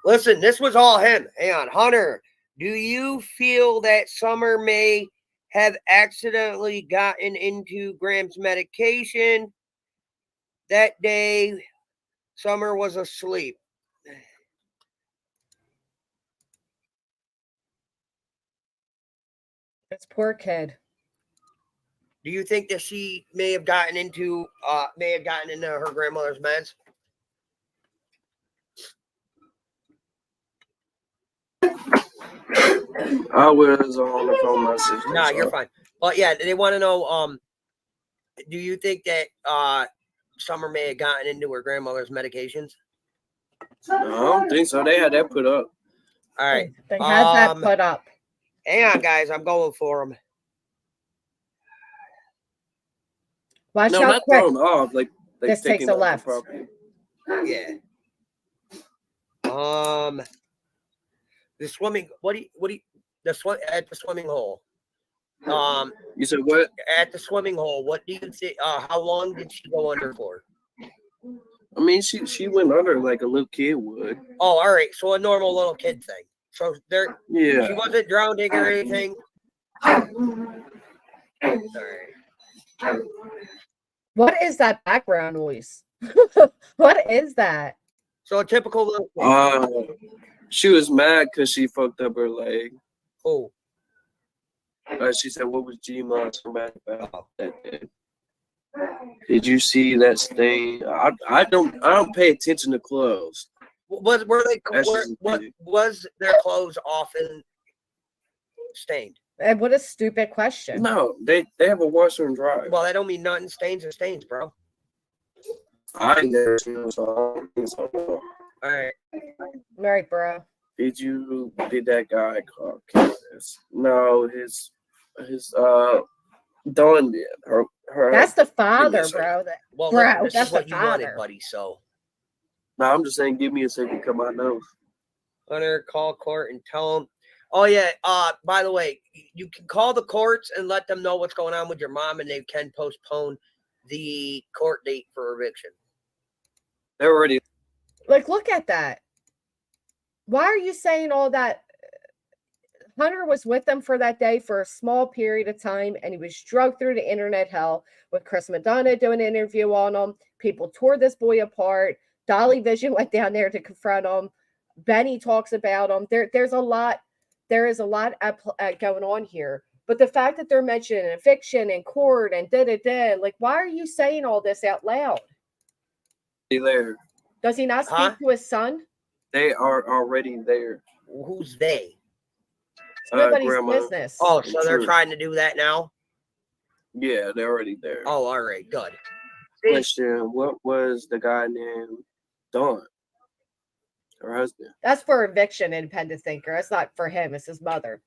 Listen, this was all him. Hang on, Hunter. Do you feel that Summer may have accidentally gotten into Graham's medication that day? Summer was asleep. This poor kid. Do you think that she may have gotten into her grandmother's meds? I was on the phone with my sister. No, you're fine. But yeah, they want to know. Do you think that Summer may have gotten into her grandmother's medications? No, I don't think so. They had that put up. All right. They had that put up. Hang on, guys. I'm going for them. Watch No, out not quick. thrown off. Like This takes a left. Yeah. The swimming. What do you? The swim at the swimming hole. You said what? At the swimming hole, what do you think? How long did she go under for? I mean, she went under like a little kid would. Oh, all right. So a normal little kid thing. So there, Yeah. she wasn't drowning or anything. All right. What is that background noise? What is that? So a typical little kid. She was mad because she fucked up her leg. Oh, She said, "What was G-Ma so mad about that day? Did you see that stain? I don't pay attention to clothes. were they? That's Were, just what big. was their clothes often stained? And what a stupid question. No, they have a washer and dryer. Well, that don't mean nothing. Stains are stains, bro. I ain't never seen them, so I don't think so. All right. Right, bro. Did that guy call Candace? No, his Dawn did. Her That's the father, Give me a bro. Well, Bro, this that's is what the you wanted, father. buddy. So, No, I'm just saying, give me a second, cut my nose. Hunter, call court and tell them. Oh yeah. By the way, you can call the courts and let them know what's going on with your mom, and they can postpone the court date for eviction. They're already. Like, look at that. Why are you saying all that? Hunter was with them for that day for a small period of time, and he was drugged through the internet hell with Chris Madonna doing an interview on him. People tore this boy apart. Dolly Vision went down there to confront him. Benny talks about him. There's a lot. There is a lot going on here. But the fact that they're mentioning eviction and court and da-da-da, like, why are you saying all this out loud? there. Does he not speak to his son? They are already there. Who's they? It's nobody's Grandma. business. Oh, so they're True. trying to do that now? Yeah, they're already there. Oh, all right, good. Question: what was the guy named Dawn? Her husband. That's for eviction, independent thinker. That's not for him. It's his mother.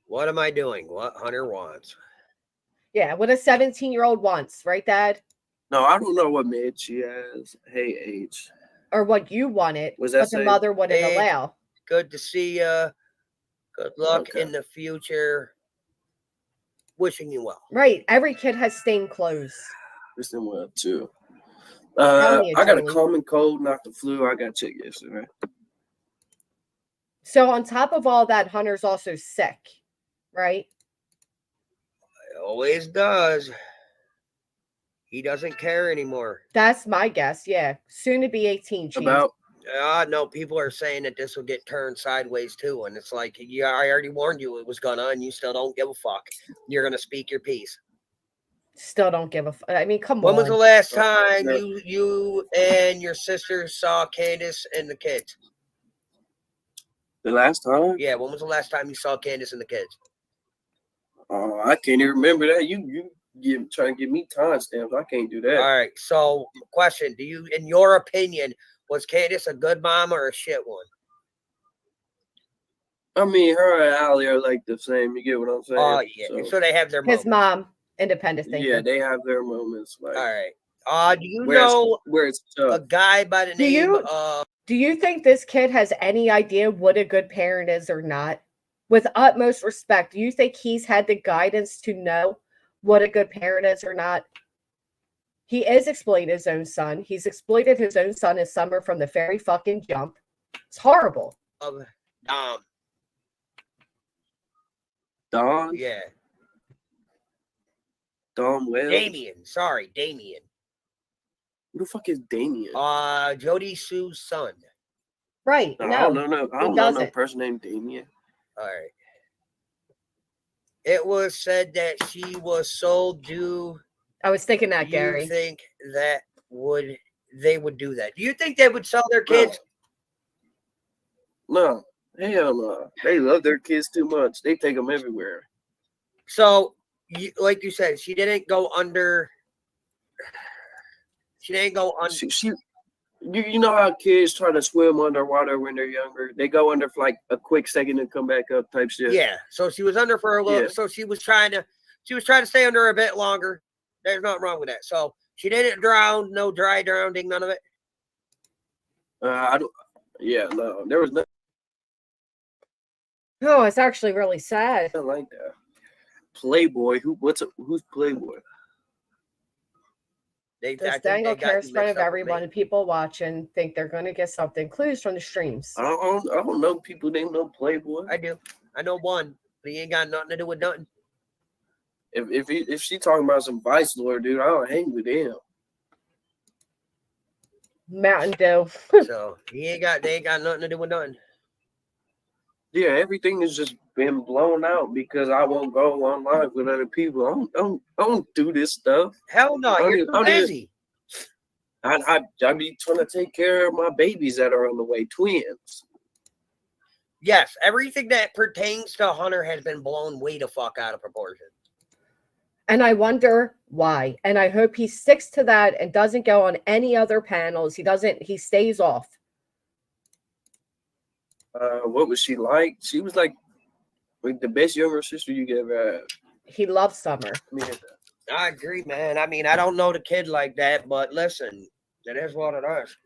What am I doing? What Hunter wants? Yeah, what a 17-year-old wants, right, Dad? No, I don't know what mid she has. Hey, H. Or what you wanted, Was that but the same? mother wouldn't Hey. allow. Good to see you. Good luck Okay. in the future. Wishing you well. Right. Every kid has stained clothes. This in well too. Telling you, I got a Joey. common cold, not the flu. I got checked yesterday. So on top of all that, Hunter's also sick, right? It always does. He doesn't care anymore. That's my guess. Yeah. Soon to be 18, Chief. About No, people are saying that this will get turned sideways too. And it's like, yeah, I already warned you it was gonna, and you still don't give a fuck. You're gonna speak your piece. Still don't give a I mean, come When on. was the last time No. you and your sister saw Candace and the kids? the last time? Yeah, when was the last time you saw Candace and the kids? I can't even remember that. You trying to give me timestamps. I can't do that. All right. So, question: do you, in your opinion, was Candace a good mom or a shit one? I mean, her and Allie are like the same. You get what I'm saying? Oh yeah. So they have their His moments. mom, independent thinker. Yeah, they have their moments. Like, All right. Do you where it's- know where it's a tough. guy by the Do name you- of? Do you think this kid has any idea what a good parent is or not? With utmost respect, do you think he's had the guidance to know what a good parent is or not? He is exploiting his own son. He's exploited his own son in summer from the very fucking jump. It's horrible. Dawn? Yeah, Dawn Wells? Damien. Sorry, Damien. Who the fuck is Damien? Jody Sue's son. Right. I No. don't know. I don't know no doesn't. person named Damien. All right. It was said that she was sold. Do I was thinking that, you Gary. think that they would do that? Do you think they would sell their kids? No. Hell no. They love their kids too much. They take them everywhere. So, like you said, she didn't go under. She didn't go under. You know how kids try to swim underwater when they're younger? They go under for like a quick second and come back up type shit. Yeah. So she was under for a little. Yeah. So she was trying to stay under a bit longer. There's nothing wrong with that. So she didn't drown. No dry drowning. None of it. I don't. Yeah, no. There was nothing Oh, it's actually really sad. like that. Playboy. Who's Playboy? This dangle cares in front of everyone, and people watching think they're going to get something. Clues from the streams. I don't know people named no Playboy. I do. I know one, but he ain't got nothing to do with nothing. If she talking about some Vice Lord, dude, I don't hang with him. Mountain Dew. So they ain't got nothing to do with nothing. Yeah, everything has just been blown out because I won't go online with other people. I don't do this stuff. Hell no, you're too busy. I be trying to take care of my babies that are on the way, twins. Yes, everything that pertains to Hunter has been blown way the fuck out of proportion. And I wonder why. And I hope he sticks to that and doesn't go on any other panels. He stays off. What was she like? She was like the best younger sister you could ever have. He loves Summer. I agree, man. I mean, I don't know the kid like that, but listen, it is what it is.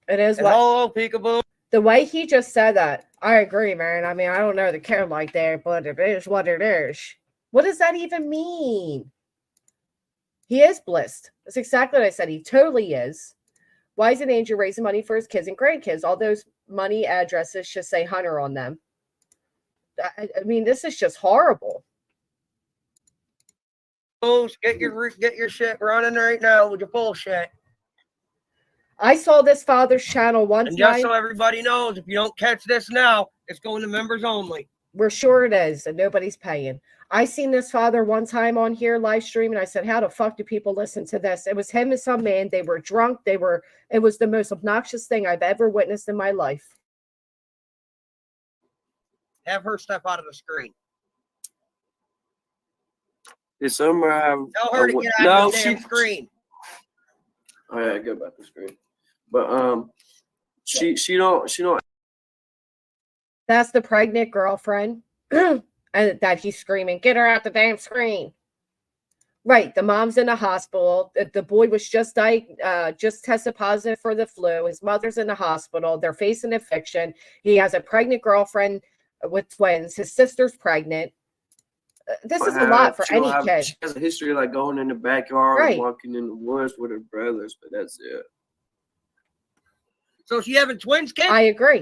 It is And what. hello, peekaboo. The way he just said that, I agree, man. I mean, I don't know the kid like that, but it is what it is. What does that even mean? He is blissed. That's exactly what I said. He totally is. Why isn't Andrew raising money for his kids and grandkids? All those money addresses should say Hunter on them. I mean, this is just horrible. Get your shit running right now with your bullshit. I saw this father's channel one And time. just so everybody knows, if you don't catch this now, it's going to members only. We're sure it is, and nobody's paying. I seen this father one time on here live stream, and I said, how the fuck do people listen to this? It was him and some man. They were drunk. It was the most obnoxious thing I've ever witnessed in my life. Have her step out of the screen. Did Summer have? Tell her to get out of the damn she, screen. All right, go back to the screen. But she don't. That's the pregnant girlfriend, and that he's screaming, "Get her out the damn screen!" Right, the mom's in the hospital. The boy was just tested positive for the flu. His mother's in the hospital. They're facing eviction. He has a pregnant girlfriend with twins. His sister's pregnant. This is a lot for any kid. She has a history of like going in the backyard, Right. walking in the woods with her brothers, but that's it. So she having twins, kid? I agree.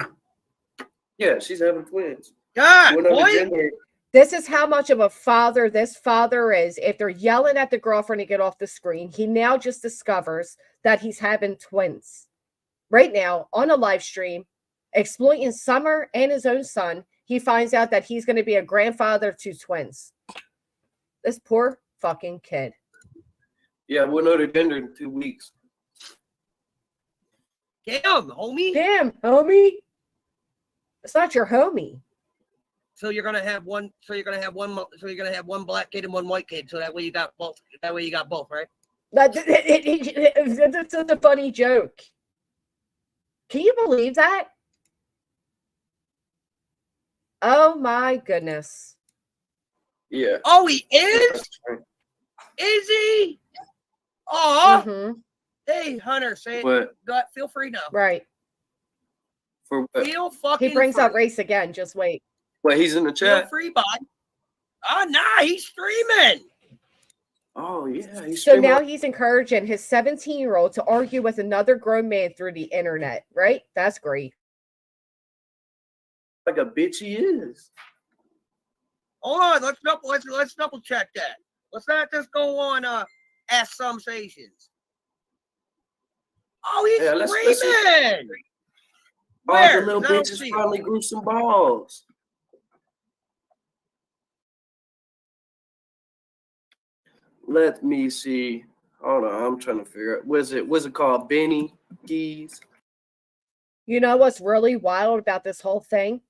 Yeah, she's having twins. God, One of the boy. gender- This is how much of a father this father is. If they're yelling at the girlfriend to get off the screen, he now just discovers that he's having twins. Right now, on a live stream, exploiting Summer and his own son, he finds out that he's going to be a grandfather to twins. This poor fucking kid. Yeah, we'll know the gender in 2 weeks. Damn, homie. Damn, homie. It's not your homie. So you're gonna have one. So you're gonna have one black kid and one white kid. So that way you got both. That way you got both, right? That's a funny joke. Can you believe that? Oh my goodness. Yeah. Oh, he is. Is he? Oh, Mhm. hey, Hunter, say it. What? Go ahead, feel free now. Right. For what? Feel fucking. He brings free. up race again. Just wait. What? He's in the Feel chat. free, bud. Oh, nah, he's streaming. Oh yeah, he's So streaming now he's encouraging his 17-year-old to argue with another grown man through the internet, right? That's great. like a bitch he is. Hold on, let's double check that. Let's not just go on Ask Some Stations. Oh, he's Yeah, let's see. screaming. Oh, Where? the little No, bitch has see. finally grew some balls. Let me see. Hold on, I'm trying to figure out. What's it called? Benny Keys? You know what's really wild about this whole thing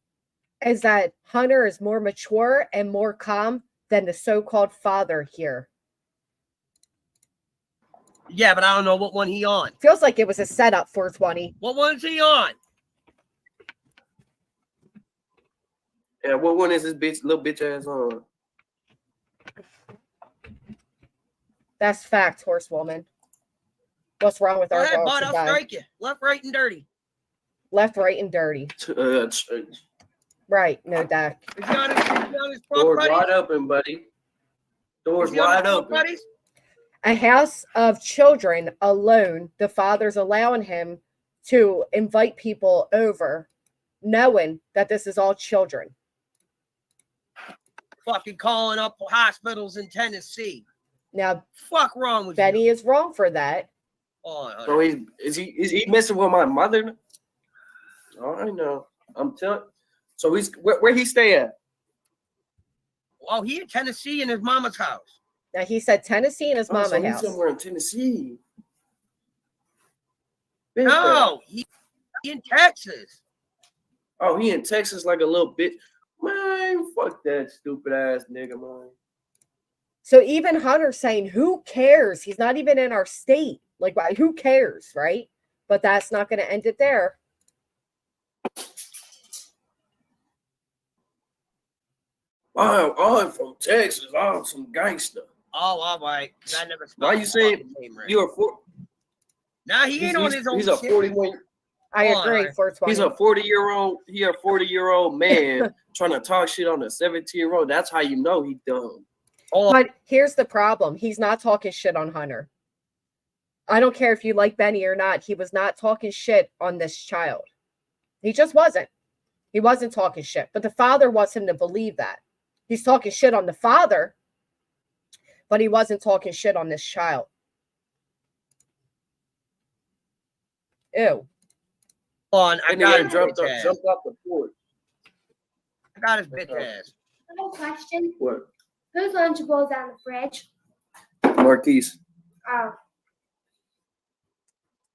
is that Hunter is more mature and more calm than the so-called father here. Yeah, but I don't know what one he on. Feels like it was a setup 420. What one's he on? Yeah, what one is this bitch little bitch ass on? That's fact, horsewoman. What's wrong with Go our ahead, girl bud. I'll today? strike you. Left, right, and dirty. Left, right, and dirty. Right, no deck. Is he on his Door pump, buddy? wide open, buddy. Doors Is he on wide the phone, open. buddies? A house of children alone, the father's allowing him to invite people over, knowing that this is all children. Fucking calling up hospitals in Tennessee. Now, Fuck wrong with Benny you? is wrong for that. Hold on. So is he messing with my mother? Oh, I know. I'm telling. So he's where he stay at? Oh, he in Tennessee in his mama's house. Now, he said Tennessee and his Oh, mama so he's house. somewhere in Tennessee. No, he in Texas. Oh, he in Texas like a little bit. Man, fuck that stupid ass nigga, man. So even Hunter's saying, who cares? He's not even in our state. Like, who cares, right? But that's not going to end it there. I'm from Texas. I'm some gangster. Oh, all right. I never. Why you saying right. you're a Nah, he ain't on his own. He's a shit. 41. I Hold on, agree. Hunter. 420. He's a 40-year-old. He a 40-year-old man trying to talk shit on a 17-year-old. That's how you know he dumb. Hold on. But here's the problem. He's not talking shit on Hunter. I don't care if you like Benny or not. He was not talking shit on this child. He just wasn't. He wasn't talking shit. But the father wants him to believe that. He's talking shit on the father, but he wasn't talking shit on this child. Ew. Hold on. I And got he his jumped bitch ass. off the porch. I got his bitch ass. I have a question. What? Whose Lunchables on the fridge? Marquise. Oh,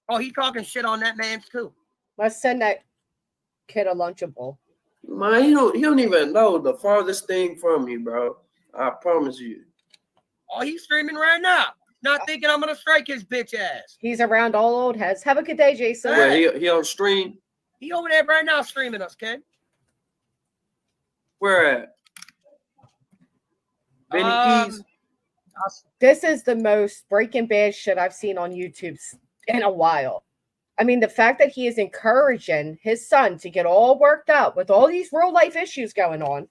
Oh, he talking shit on that man's too. Let's send that kid a Lunchable. Man, he don't even know the farthest thing from you, bro. I promise you. Oh, he's streaming right now. Not thinking I'm gonna strike his bitch ass. He's around all old heads. Have a good day, Jason. Where he on stream? He over there right now streaming us, kid. Where at? Benny Keys? This is the most Breaking Bad shit I've seen on YouTube in a while. I mean, the fact that he is encouraging his son to get all worked up with all these real life issues going on.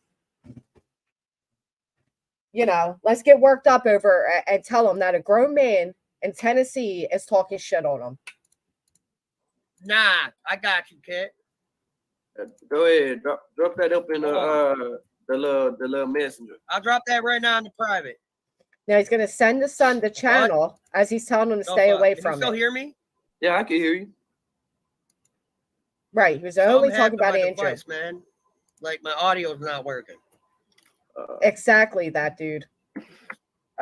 You know, let's get worked up over and tell him that a grown man in Tennessee is talking shit on him. Nah, I got you, kid. Go ahead. Drop that up in the little messenger. I'll drop that right now in the private. Now he's going to send the son the channel as he's telling him to stay away Can from you still it. hear me? Yeah, I can hear you. Right. He was only Something talking happened to about my Andrew. device, man. Like my audio's not working. Exactly that, dude.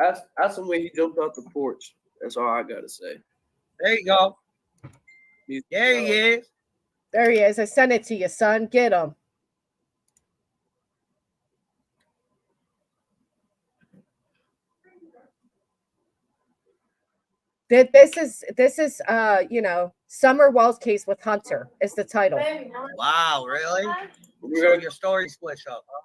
Ask him when he jumped off the porch. That's all I gotta say. There you go. There he is. There he is. I sent it to you, son. Get him. This is you know, Summer Wells case with Hunter is the title. Wow, really? So your story switched up, huh?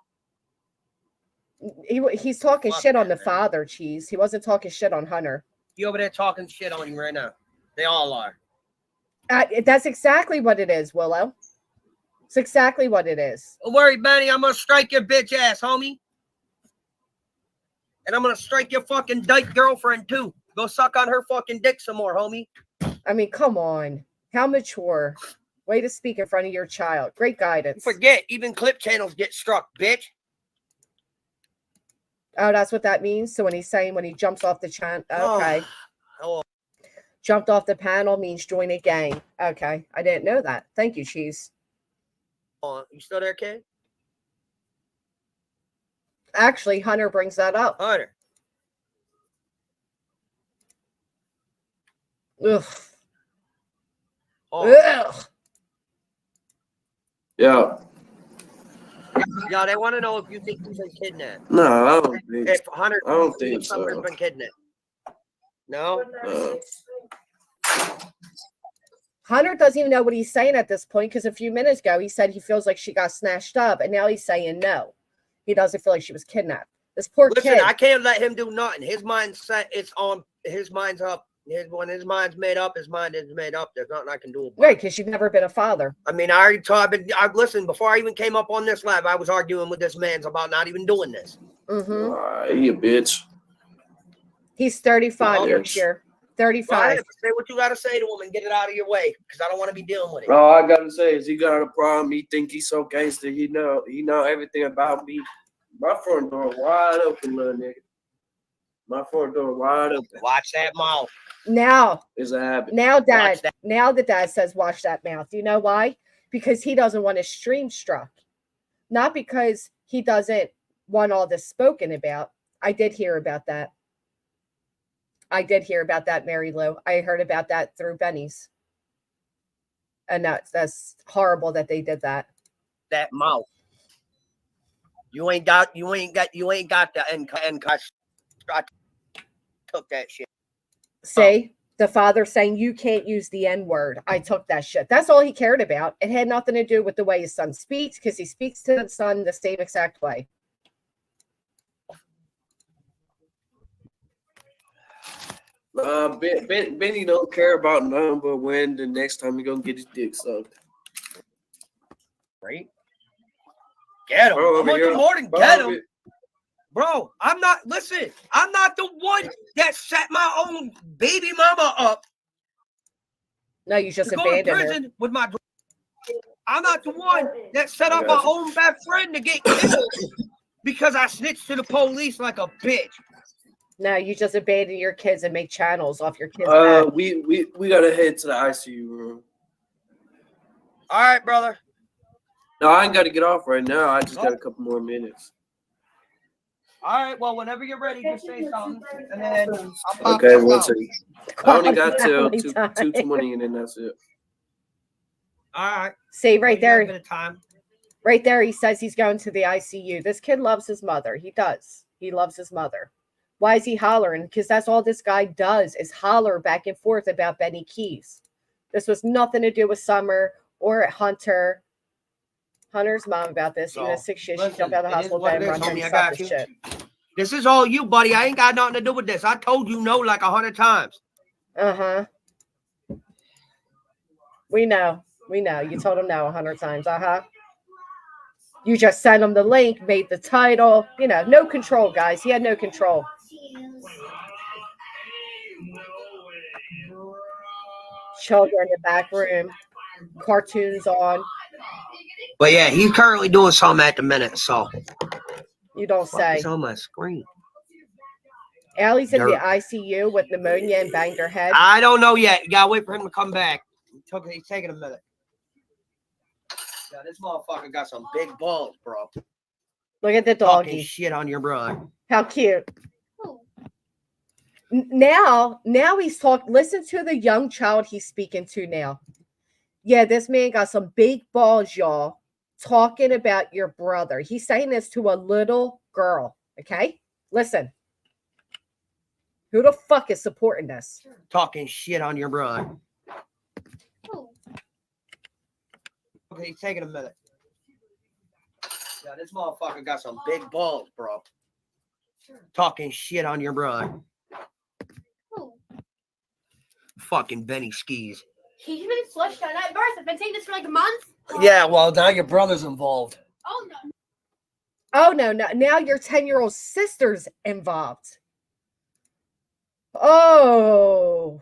He's talking Fuck shit on that, the man. father, Cheese. He wasn't talking shit on Hunter. He over there talking shit on you right now. They all are. That's exactly what it is, Willow. It's exactly what it is. Don't worry, Benny. I'm gonna strike your bitch ass, homie. And I'm gonna strike your fucking dyke girlfriend too. Go suck on her fucking dick some more, homie. I mean, come on. How mature. Way to speak in front of your child. Great guidance. Forget, even clip channels get struck, bitch. Oh, that's what that means? So when he's saying when he jumps off the channel, okay. Oh. Jumped off the panel means join a gang. Okay, I didn't know that. Thank you, Cheese. You still there, kid? Actually, Hunter brings that up. Hunter. Ugh. Oh. Ugh. Yeah. Yeah, they want to know if you think he's been kidnapped. No, I don't think. If Hunter, I don't think Summer's so. been kidnapped. No. Hunter doesn't even know what he's saying at this point because a few minutes ago he said he feels like she got snatched up, and now he's saying no. He doesn't feel like she was kidnapped. This poor Listen, kid. I can't let him do nothing. His mind's set. It's on. His mind's up. When his mind's made up, his mind is made up. There's nothing I can do about it. Right, because you've never been a father. I mean, I already told. I've listened before I even came up on this live. I was arguing with this man about not even doing this. Mm-hmm. He a bitch. He's 35 Yes. this year. Go 35. ahead, say what you got to say to him and get it out of your way, because I don't want to be dealing with it. All I gotta say is he got a problem. He think he's so gangster. He know everything about me. My front door wide open, little nigga. My front door wide open. Watch that mouth. Now, It's a habit. now, Dad. Watch that. Now the dad says, "Watch that mouth." You know why? Because he doesn't want his stream struck, not because he doesn't want all this spoken about. I did hear about that. Mary Lou. I heard about that through Benny's. And that's horrible that they did that. That mouth. You ain't got the end cut. I took that shit. See, the father saying you can't use the N-word. I took that shit. That's all he cared about. It had nothing to do with the way his son speaks, because he speaks to the son the same exact way. Benny don't care about nothing but when the next time he gonna get his dick sucked. Right? Get him. Bro, I'm over gonna here. do more than Bro, get over- him. Bro, I'm not the one that set my own baby mama up No, you just to go to abandoned her. prison with my. I'm not the one that set up my Gotcha. own best friend to get killed because I snitched to the police like a bitch. No, you just abandon your kids and make channels off your kids' back. we gotta head to the ICU room. All right, brother. No, I ain't gotta get off right now. I just got a couple more minutes. All right. Well, whenever you're ready, just say something, and then I'll pop Okay, back one out. second. I only got till Quality time. 2:20 and then that's it. All right. See, Well, right you got a there, bit of time. right there, he says he's going to the ICU. This kid loves his mother. He does. He loves his mother. Why is he hollering? Because that's all this guy does is holler back and forth about Benny Keys. This was nothing to do with Summer or Hunter. Hunter's mom about this. Even at 6 years, she Listen, jumped out of the it is hospital what bed it and is, run home homie. I and stop got this you. shit. This is all you, buddy. I ain't got nothing to do with this. I told you no like 100 times. Uh-huh. We know. You told him no 100 times. Uh-huh. You just sent him the link, made the title. No control, guys. He had no control. Children in the back room. Cartoons on. But yeah, he's currently doing something at the minute, so. You don't What say. is on my screen? Allie's in the Dirt. ICU with pneumonia and banged her head. I don't know yet. You gotta wait for him to come back. He's taking a minute. Yeah, this motherfucker got some big balls, bro. Look at the Talking doggy. shit on your brother. How cute. Now he's talking. Listen to the young child he's speaking to now. Yeah, this man got some big balls, y'all, talking about your brother. He's saying this to a little girl. Okay? Listen. Who the fuck is supporting this? Talking shit on your brother. Okay, he's taking a minute. Yeah, this motherfucker got some big balls, bro. Talking shit on your brother. Fucking Benny Skis. He's been flushed out at birth. I've been saying this for like a month. Yeah, well, now your brother's involved. Oh no. Oh, no. Now your 10-year-old sister's involved. Oh.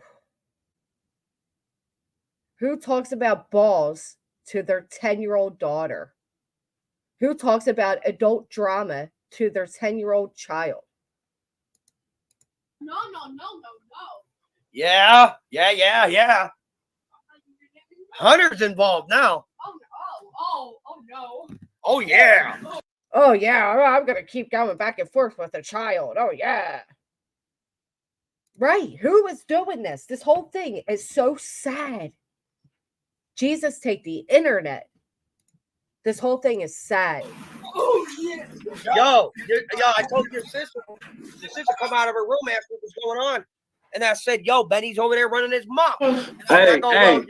Who talks about balls to their 10-year-old daughter? Who talks about adult drama to their 10-year-old child? No. Yeah. Hunter's involved now. Oh no. Oh, yeah. Oh, yeah, I'm going to keep going back and forth with the child. Oh, yeah. Right. Who is doing this? This whole thing is so sad. Jesus, take the internet. This whole thing is sad. Oh, yeah. Yo, I told your sister come out of her room, asked what was going on. And I said, yo, Benny's over there running his mouth. Hey, I go, hey.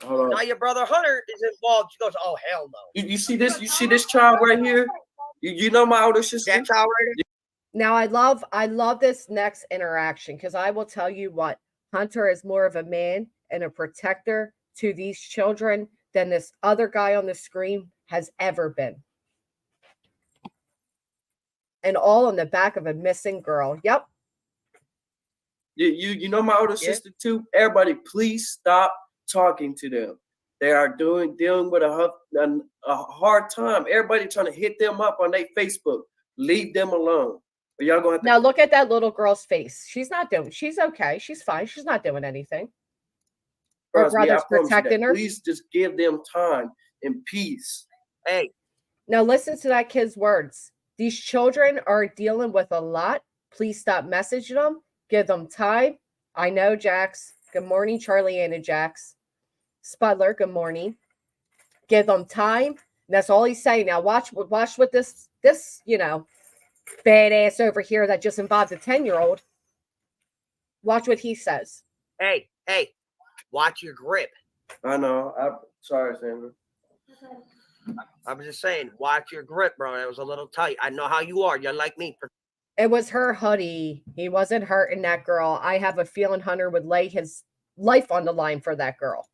well, now your brother Hunter is involved. She goes, oh, hell no. You see this? You see this child right here? You know my older sister? That child right there? Now, I love this next interaction because I will tell you what, Hunter is more of a man and a protector to these children than this other guy on the screen has ever been. and all on the back of a missing girl. Yep. You know my older sister too. Everybody, please stop talking to them. They are dealing with a hard time. Everybody trying to hit them up on their Facebook. Leave them alone. But y'all gonna have to Now look at that little girl's face. She's okay. She's fine. She's not doing anything. Her trust me, I brother's promise you protecting that. her. Please just give them time and peace. Hey, Now listen to that kid's words. These children are dealing with a lot. Please stop messaging them. Give them time. I know, Jax. Good morning, Charlie Ann and Jax. Spudler, good morning. Give them time. And that's all he's saying. Now watch what this badass over here that just involved a 10-year-old. Watch what he says. hey, watch your grip. I know. I'm sorry, Sandra. I'm just saying, watch your grip, bro. It was a little tight. I know how you are. You're like me. It was her hoodie. He wasn't hurting that girl. I have a feeling Hunter would lay his life on the line for that girl.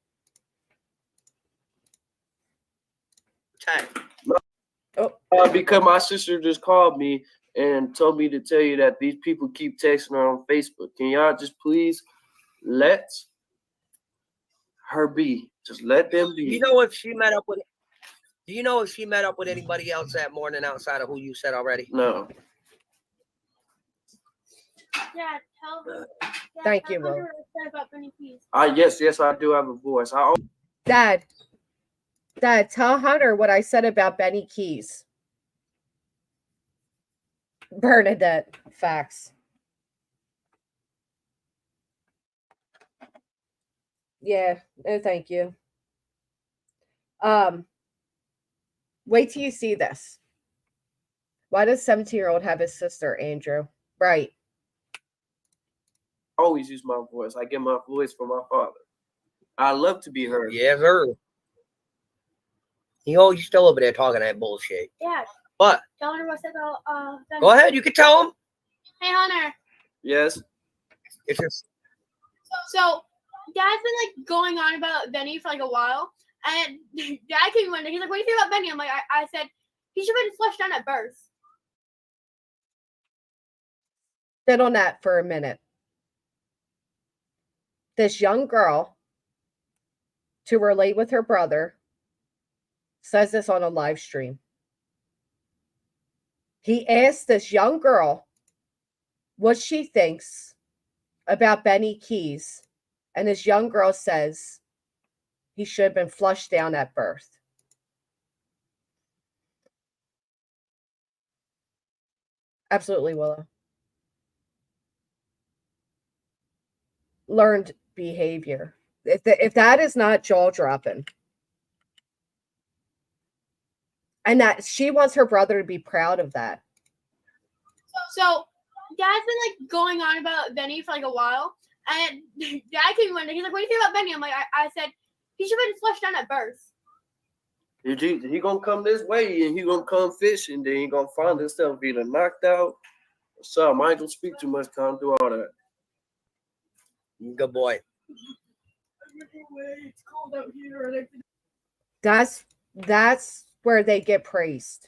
Because my sister just called me and told me to tell you that these people keep texting her on Facebook. Can y'all just please let her be? Just let them be. Do you know if she met up with anybody else that morning outside of who you said already? No. Yeah, tell her. Yeah, Thank tell you, Will. her what I said about Benny Keys. Yes, I do have a voice. Dad, tell Hunter what I said about Benny Keys. Bernadette, facts. Yeah, no, thank you. Wait till you see this. Why does 17-year-old have his sister, Andrew? Right. always use my voice. I get my voice from my father. I love to be heard. Yes, sir. You still over there talking that bullshit. Yeah. What? Tell her what I said about Benny. Go ahead. You can tell him. Hey, Hunter. Yes. It's just. So, Dad's been like going on about Benny for like a while, and Dad came one day. He's like, "What do you think about Benny?" I'm like, I said he should have been flushed down at birth. Sit on that for a minute. This young girl, to relate with her brother, says this on a live stream. He asked this young girl what she thinks about Benny Keys, and this young girl says he should have been flushed down at birth. Absolutely, Willow. Learned behavior. If that is not jaw-dropping, and that she wants her brother to be proud of that. So, Dad's been like going on about Benny for like a while, and Dad came one day. He's like, "What do you think about Benny?" I'm like, I said he should have been flushed down at birth. He gonna come this way and he gonna come fishing. Then he gonna find himself either knocked out or something. I ain't gonna speak too much. Can't do all that. Good boy. It's cold out here. That's where they get praised.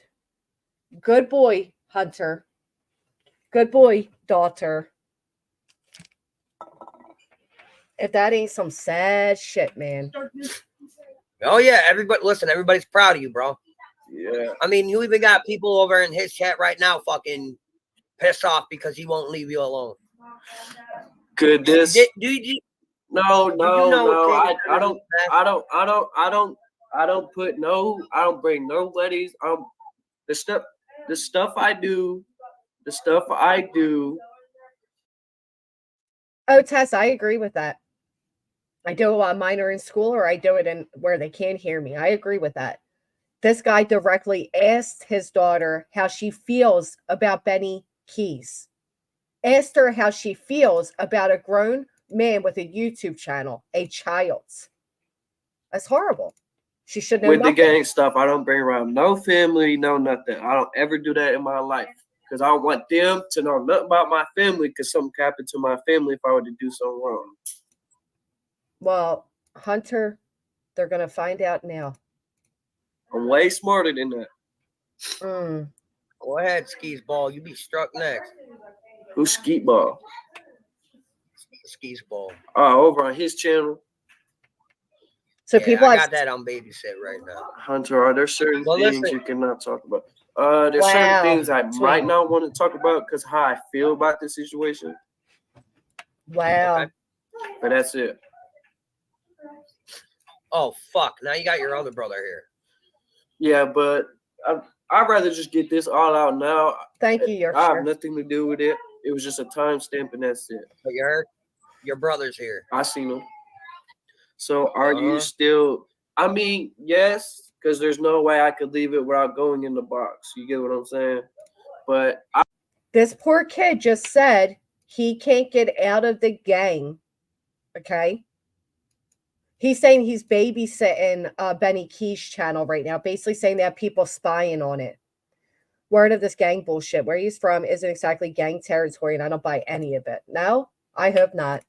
Good boy, Hunter. Good boy, daughter. If that ain't some sad shit, man. Oh yeah, everybody's proud of you, bro. Yeah. I mean, you even got people over in his chat right now fucking pissed off because he won't leave you alone. Could this? No. I don't bring no ladies. The stuff I do. Oh, Tess, I agree with that. I do it while mine are in school, or I do it in where they can't hear me. I agree with that. This guy directly asked his daughter how she feels about Benny Keys. Asked her how she feels about a grown man with a YouTube channel, a child. That's horrible. She should know with nothing. the gang stuff. I don't bring around no family, no nothing. I don't ever do that in my life because I don't want them to know nothing about my family because something could happen to my family if I were to do something wrong. Well, Hunter, they're going to find out now. I'm way smarter than that. Go ahead, Skis Ball. You be struck next. Who's Skeet Ball? Skis Ball. Over on his channel. So Yeah, people I have got that on babysit right now. Hunter, are there certain Well, things listen. you cannot talk about? There's certain Wow. things I Sweet. might not want to talk about because how I feel about this situation. wow. Okay. But that's it. Oh fuck! Now you got your other brother here. Yeah, but I'd rather just get this all out now. Thank you, I have Yorkshire. nothing to do with it. It was just a timestamp and that's it. But you heard? Your brother's here. I seen him. So are you Uh-huh. still? I mean, yes, because there's no way I could leave it without going in the box. You get what I'm saying? But This poor kid just said he can't get out of the gang. Okay. He's saying he's babysitting Benny Key's channel right now, basically saying they have people spying on it. Word of this gang bullshit. Where he's from isn't exactly gang territory, and I don't buy any of it. No, I hope not.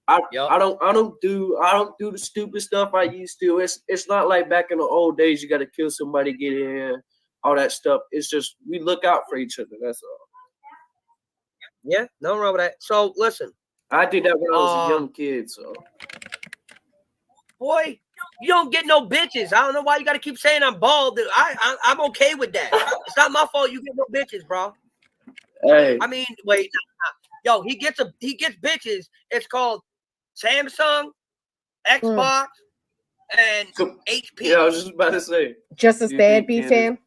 I don't do the stupid stuff I used to. It's not like back in the old days you got to kill somebody, get in, all that stuff. It's just we look out for each other. That's all. Yeah, no wrong with that. So listen, I did that when I was a young kid. So boy, you don't get no bitches. I don't know why you got to keep saying I'm bald. I'm okay with that. It's not my fault you get no bitches, bro. hey, I mean, wait, yo, he gets bitches. It's called Samsung, Xbox, and HP. yeah, I was just about to say. Just as bad, B fam.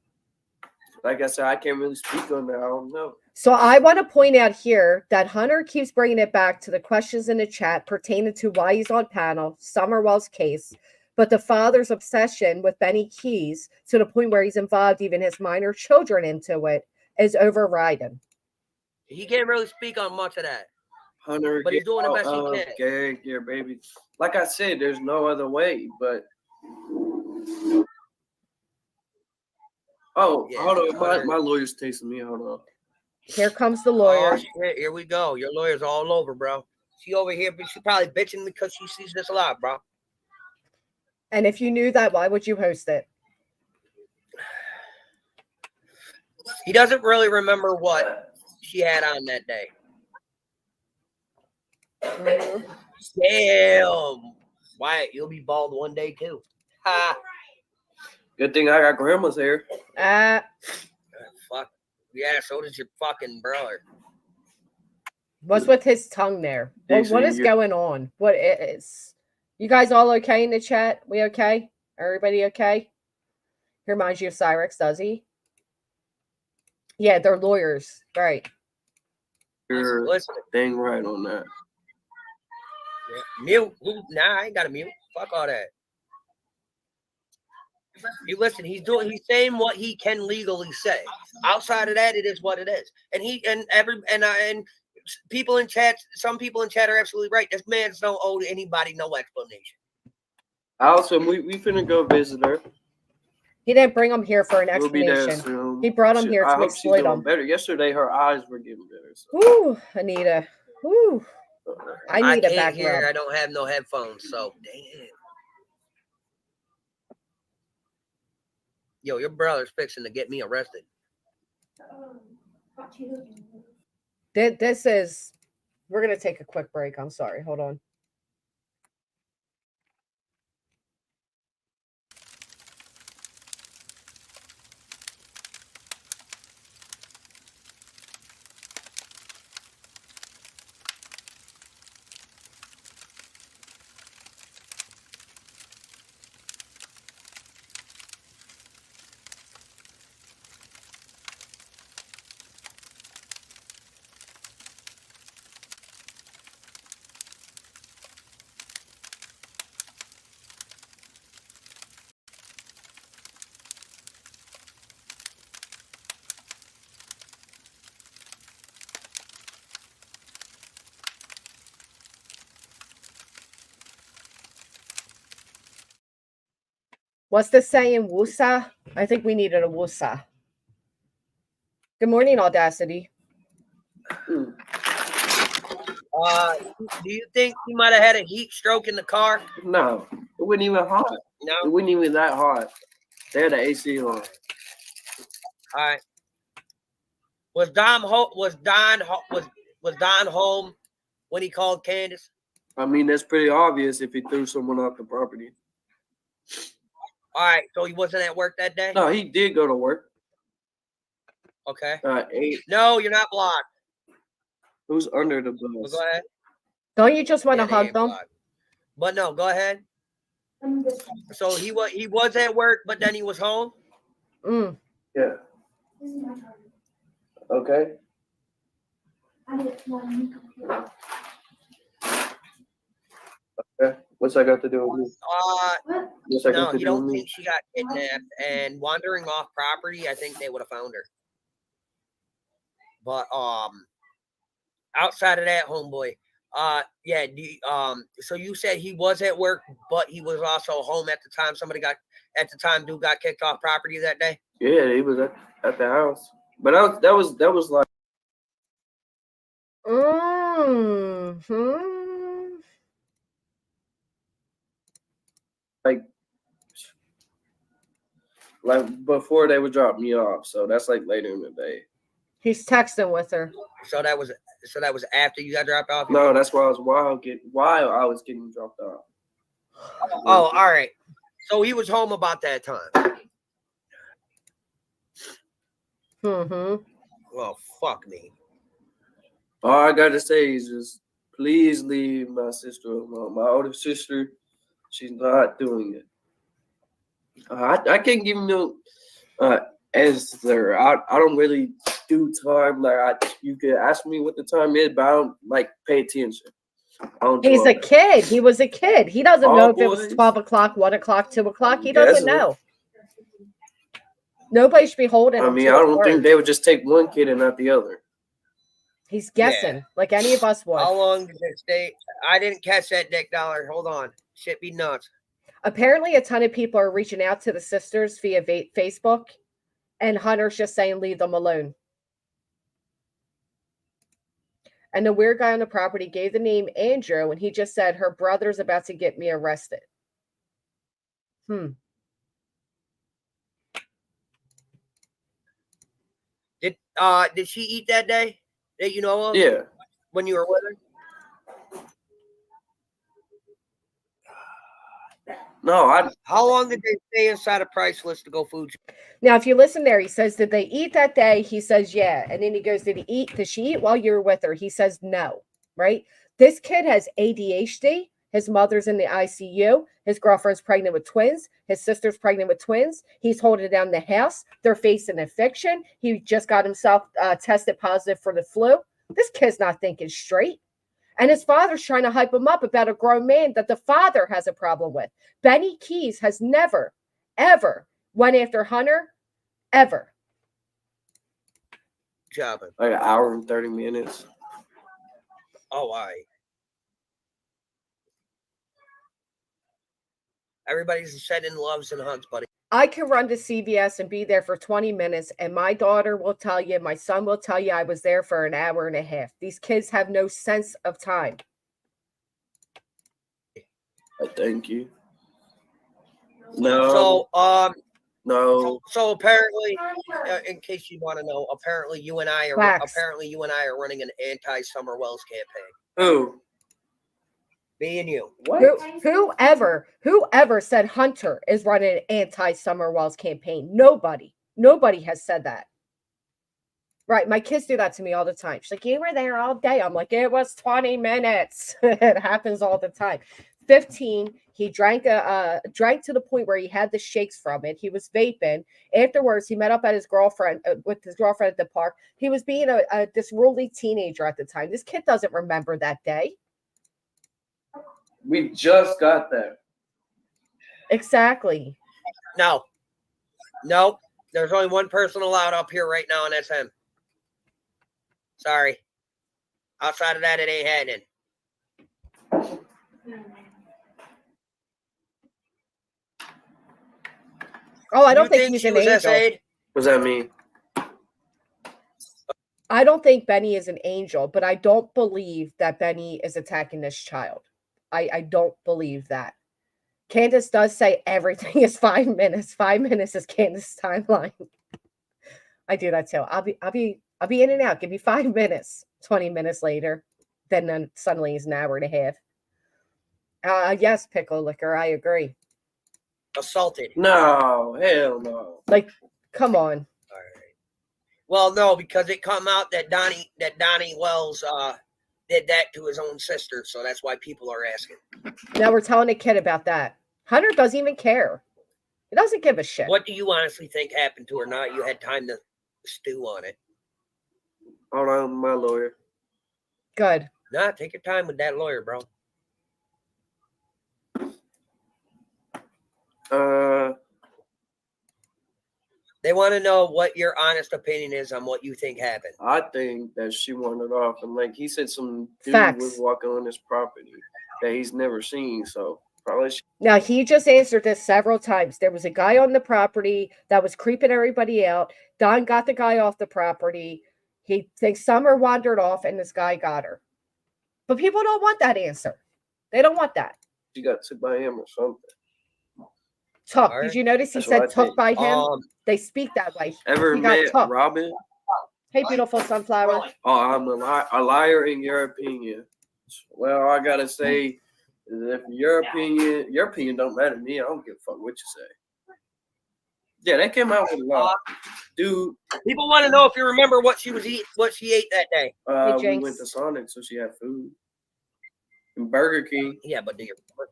Like I said, I can't really speak on that. I don't know. So I want to point out here that Hunter keeps bringing it back to the questions in the chat pertaining to why he's on panel, Summerwell's case, but the father's obsession with Benny Keys to the point where he's involved even his minor children into it is overriding. He can't really speak on much of that. Hunter, but he's doing the best he can. Gag, yeah, baby. Like I said, there's no other way, but hold on, my lawyer's tasting me. Hold on. Here comes the lawyer. Oh shit, here we go. Your lawyer's all over, bro. She over here, but she probably bitching because she sees this a lot, bro. And if you knew that, why would you host it? He doesn't really remember what she had on that day. Damn. Wyatt, you'll be bald one day too. Ha. Good thing I got grandma's hair. Fuck. Yeah, so does your fucking brother. What's with his tongue there? What is going on? What is? You guys all okay in the chat? We okay? Everybody okay? He reminds you of Cyrex, does he? Yeah, they're lawyers. Right. You're dang right on that. Yeah. Mute. Nah, I ain't got a mute. Fuck all that. You listen, he's saying what he can legally say. Outside of that, it is what it is. And people in chat, some people in chat are absolutely right. This man's don't owe anybody no explanation. Also, we finna go visit her. He didn't bring him here for an We'll be there explanation. soon. He brought him here to exploit him. Better. Yesterday, her eyes were getting better. So. Ooh, Anita. Ooh. I need a back hear. rub. I don't have no headphones, so damn. Yo, your brother's fixing to get me arrested. This is. We're gonna take a quick break. I'm sorry. Hold on. What's the saying? Wusa? I think we needed a wusa. Good morning, Audacity. Do you think he might have had a heat stroke in the car? No, it wasn't even hot. No, it wasn't even that hot. They had the AC on. All right. Was Don home when he called Candace? I mean, that's pretty obvious if he threw someone off the property. All right, so he wasn't at work that day? No, he did go to work. Okay. 8. No, you're not blocked. Who's under the Well, bus? go ahead. Don't you just want to Yeah, they hug ain't them? blocked. But no, go ahead. So he was at work, but then he was home? Mm. Yeah. Okay. Okay. What's that got to do with me? What's that No, got to he do with don't me? think she got kidnapped and wandering off property. I think they would have found her. But outside of that, homeboy, yeah. So you said he was at work, but he was also home at the time. Dude got kicked off property that day. Yeah, he was at the house. But that was like. Mm-hmm. Like before they would drop me off, so that's like later in the day. He's texting with her. So that was after you got dropped off. No, that's why I was while I was getting dropped off. Oh, all right. So he was home about that time. Mm-hmm. Well, fuck me. All I gotta say is just please leave my sister alone. My older sister, she's not doing it. I can't give you no answer. I don't really do time. Like you could ask me what the time is, but I don't like pay attention. He's a kid. He was a kid. He doesn't know if it was boys. 12 o'clock, 1 o'clock, 2 o'clock. He Guess doesn't what? know. Nobody should be holding him. I mean, to I a don't word. think they would just take one kid and not the other. He's guessing, like any of us would. How long did it stay? I didn't catch that, Dick Dollar. Hold on. Shit be nuts. Apparently, a ton of people are reaching out to the sisters via Facebook, and Hunter's just saying, leave them alone. And the weird guy on the property gave the name Andrew, and he just said, her brother's about to get me arrested. Did she eat that day that you know of? Yeah. When you were with her? No, How long did they stay inside a price list to go food? Now, if you listen there, he says, did they eat that day? He says, yeah. And then he goes, did she eat while you were with her? He says, no, right? This kid has ADHD. His mother's in the ICU. His girlfriend's pregnant with twins. His sister's pregnant with twins. He's holding down the house. They're facing eviction. He just got himself tested positive for the flu. This kid's not thinking straight. And his father's trying to hype him up about a grown man that the father has a problem with. Benny Keys has never, ever went after Hunter, ever. Jobbing. like an hour and 30 minutes. Oh, all right. Everybody's sending loves and hugs, buddy. I can run to CVS and be there for 20 minutes, and my daughter will tell you, my son will tell you I was there for an hour and a half. These kids have no sense of time. Thank you. No. So, no. apparently, in case you want to know, apparently you and I are running an anti-Summer Wells campaign. Who? Me and you. What? Whoever said Hunter is running an anti-Summer Wells campaign? Nobody has said that. Right. My kids do that to me all the time. She's like, you were there all day. I'm like, it was 20 minutes. It happens all the time. 15, he drank to the point where he had the shakes from it. He was vaping. Afterwards, he met up with his girlfriend at the park. He was being a disorderly teenager at the time. This kid doesn't remember that day. We just got there. Exactly. No. There's only one person allowed up here right now, and that's him. Sorry. Outside of that, it ain't happening. Oh, I don't think he's an angel. What does that mean? I don't think Benny is an angel, but I don't believe that Benny is attacking this child. I don't believe that. Candace does say everything is 5 minutes. 5 minutes is Candace's timeline. I do that too. I'll be I'll be in and out. Give me 5 minutes. 20 minutes later. Then suddenly it's an hour and a half. Yes, pickle liquor. I agree. Assaulted. No, hell no. Like, come on. All right. Well, no, because it come out that Donnie Wells did that to his own sister, so that's why people are asking. Now we're telling a kid about that. Hunter doesn't even care. He doesn't give a shit. What do you honestly think happened to her? Now you had time to stew on it. Hold on, my lawyer. Good. Nah, take your time with that lawyer, bro. They want to know what your honest opinion is on what you think happened. I think that she wandered off, and like he said, some dude Facts. was walking on his property that he's never seen. So probably. Now, he just answered this several times. There was a guy on the property that was creeping everybody out. Don got the guy off the property. He thinks Summer wandered off and this guy got her. But people don't want that answer. They don't want that. She got took by him or something. Took. All right. Did you notice he That's what said I took think. by him? They speak that way. Ever He got met took. Robin? Hey, beautiful sunflower. Oh, I'm a liar in your opinion. Well, I gotta say, if your opinion don't matter to me. I don't give a fuck what you say. Yeah, that came out with a lot, dude. People want to know if you remember what she ate that day. Hey, We Jinx. went to Sonic, so she had food. And Burger King. Yeah, but do you remember?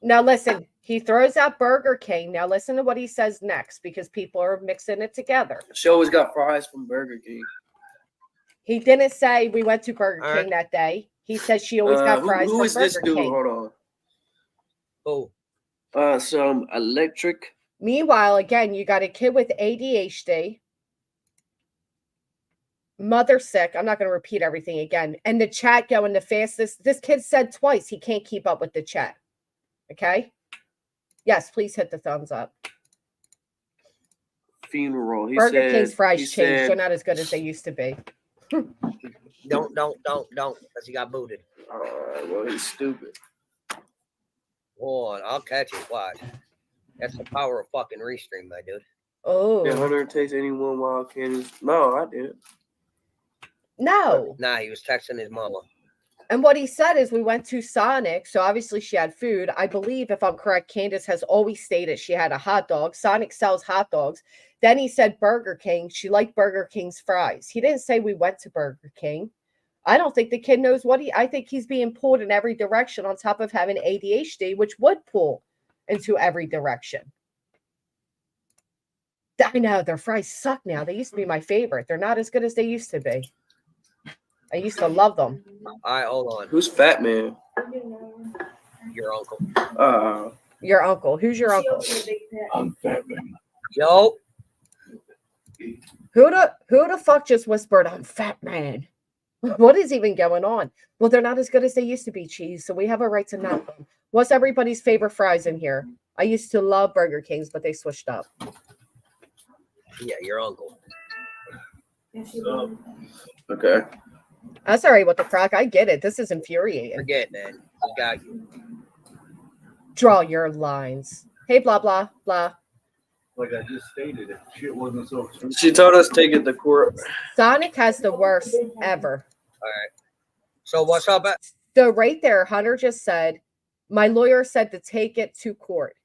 Now, listen. He throws out Burger King. Now, listen to what he says next because people are mixing it together. She always got fries from Burger King. He didn't say we went to Burger All King right. that day. He said she always got fries Who from is Burger this dude? King. Hold Oh, on. Some electric. Meanwhile, again, you got a kid with ADHD, mother sick. I'm not going to repeat everything again. And the chat going the fastest. This kid said twice he can't keep up with the chat. Okay? Yes, please hit the thumbs up. Funeral. He Burger said, King's fries he changed. said, They're not as good as they used to be. don't, because he got booted. well, he's stupid. Hold on, I'll catch it. Watch. That's the power of fucking Restream, my dude. Oh. Did Hunter taste anyone wild candies? No, I didn't. No. Nah, he was texting his mama. And what he said is we went to Sonic, so obviously she had food. I believe, if I'm correct, Candace has always stated she had a hot dog. Sonic sells hot dogs. Then he said Burger King. She liked Burger King's fries. He didn't say we went to Burger King. I don't think the kid knows I think he's being pulled in every direction on top of having ADHD, which would pull into every direction. I know their fries suck now. They used to be my favorite. They're not as good as they used to be. I used to love them. All right, hold on. Who's Fat Man? Your uncle. Your uncle. Who's your uncle? I'm Fat Man. Yo. Who the fuck just whispered, I'm Fat Man? What is even going on? Well, they're not as good as they used to be, Cheese, so we have a right to know them. What's everybody's favorite fries in here? I used to love Burger Kings, but they switched up. Yeah, your uncle. Okay. That's all right, what the fuck? I get it. This is infuriating. Forget, man. We got you. Draw your lines. Hey, blah, blah, blah. Like I just stated, if shit wasn't so expensive. She told us to take it to court. Sonic has the worst ever. All right. So what's up? So right there, Hunter just said, my lawyer said to take it to court.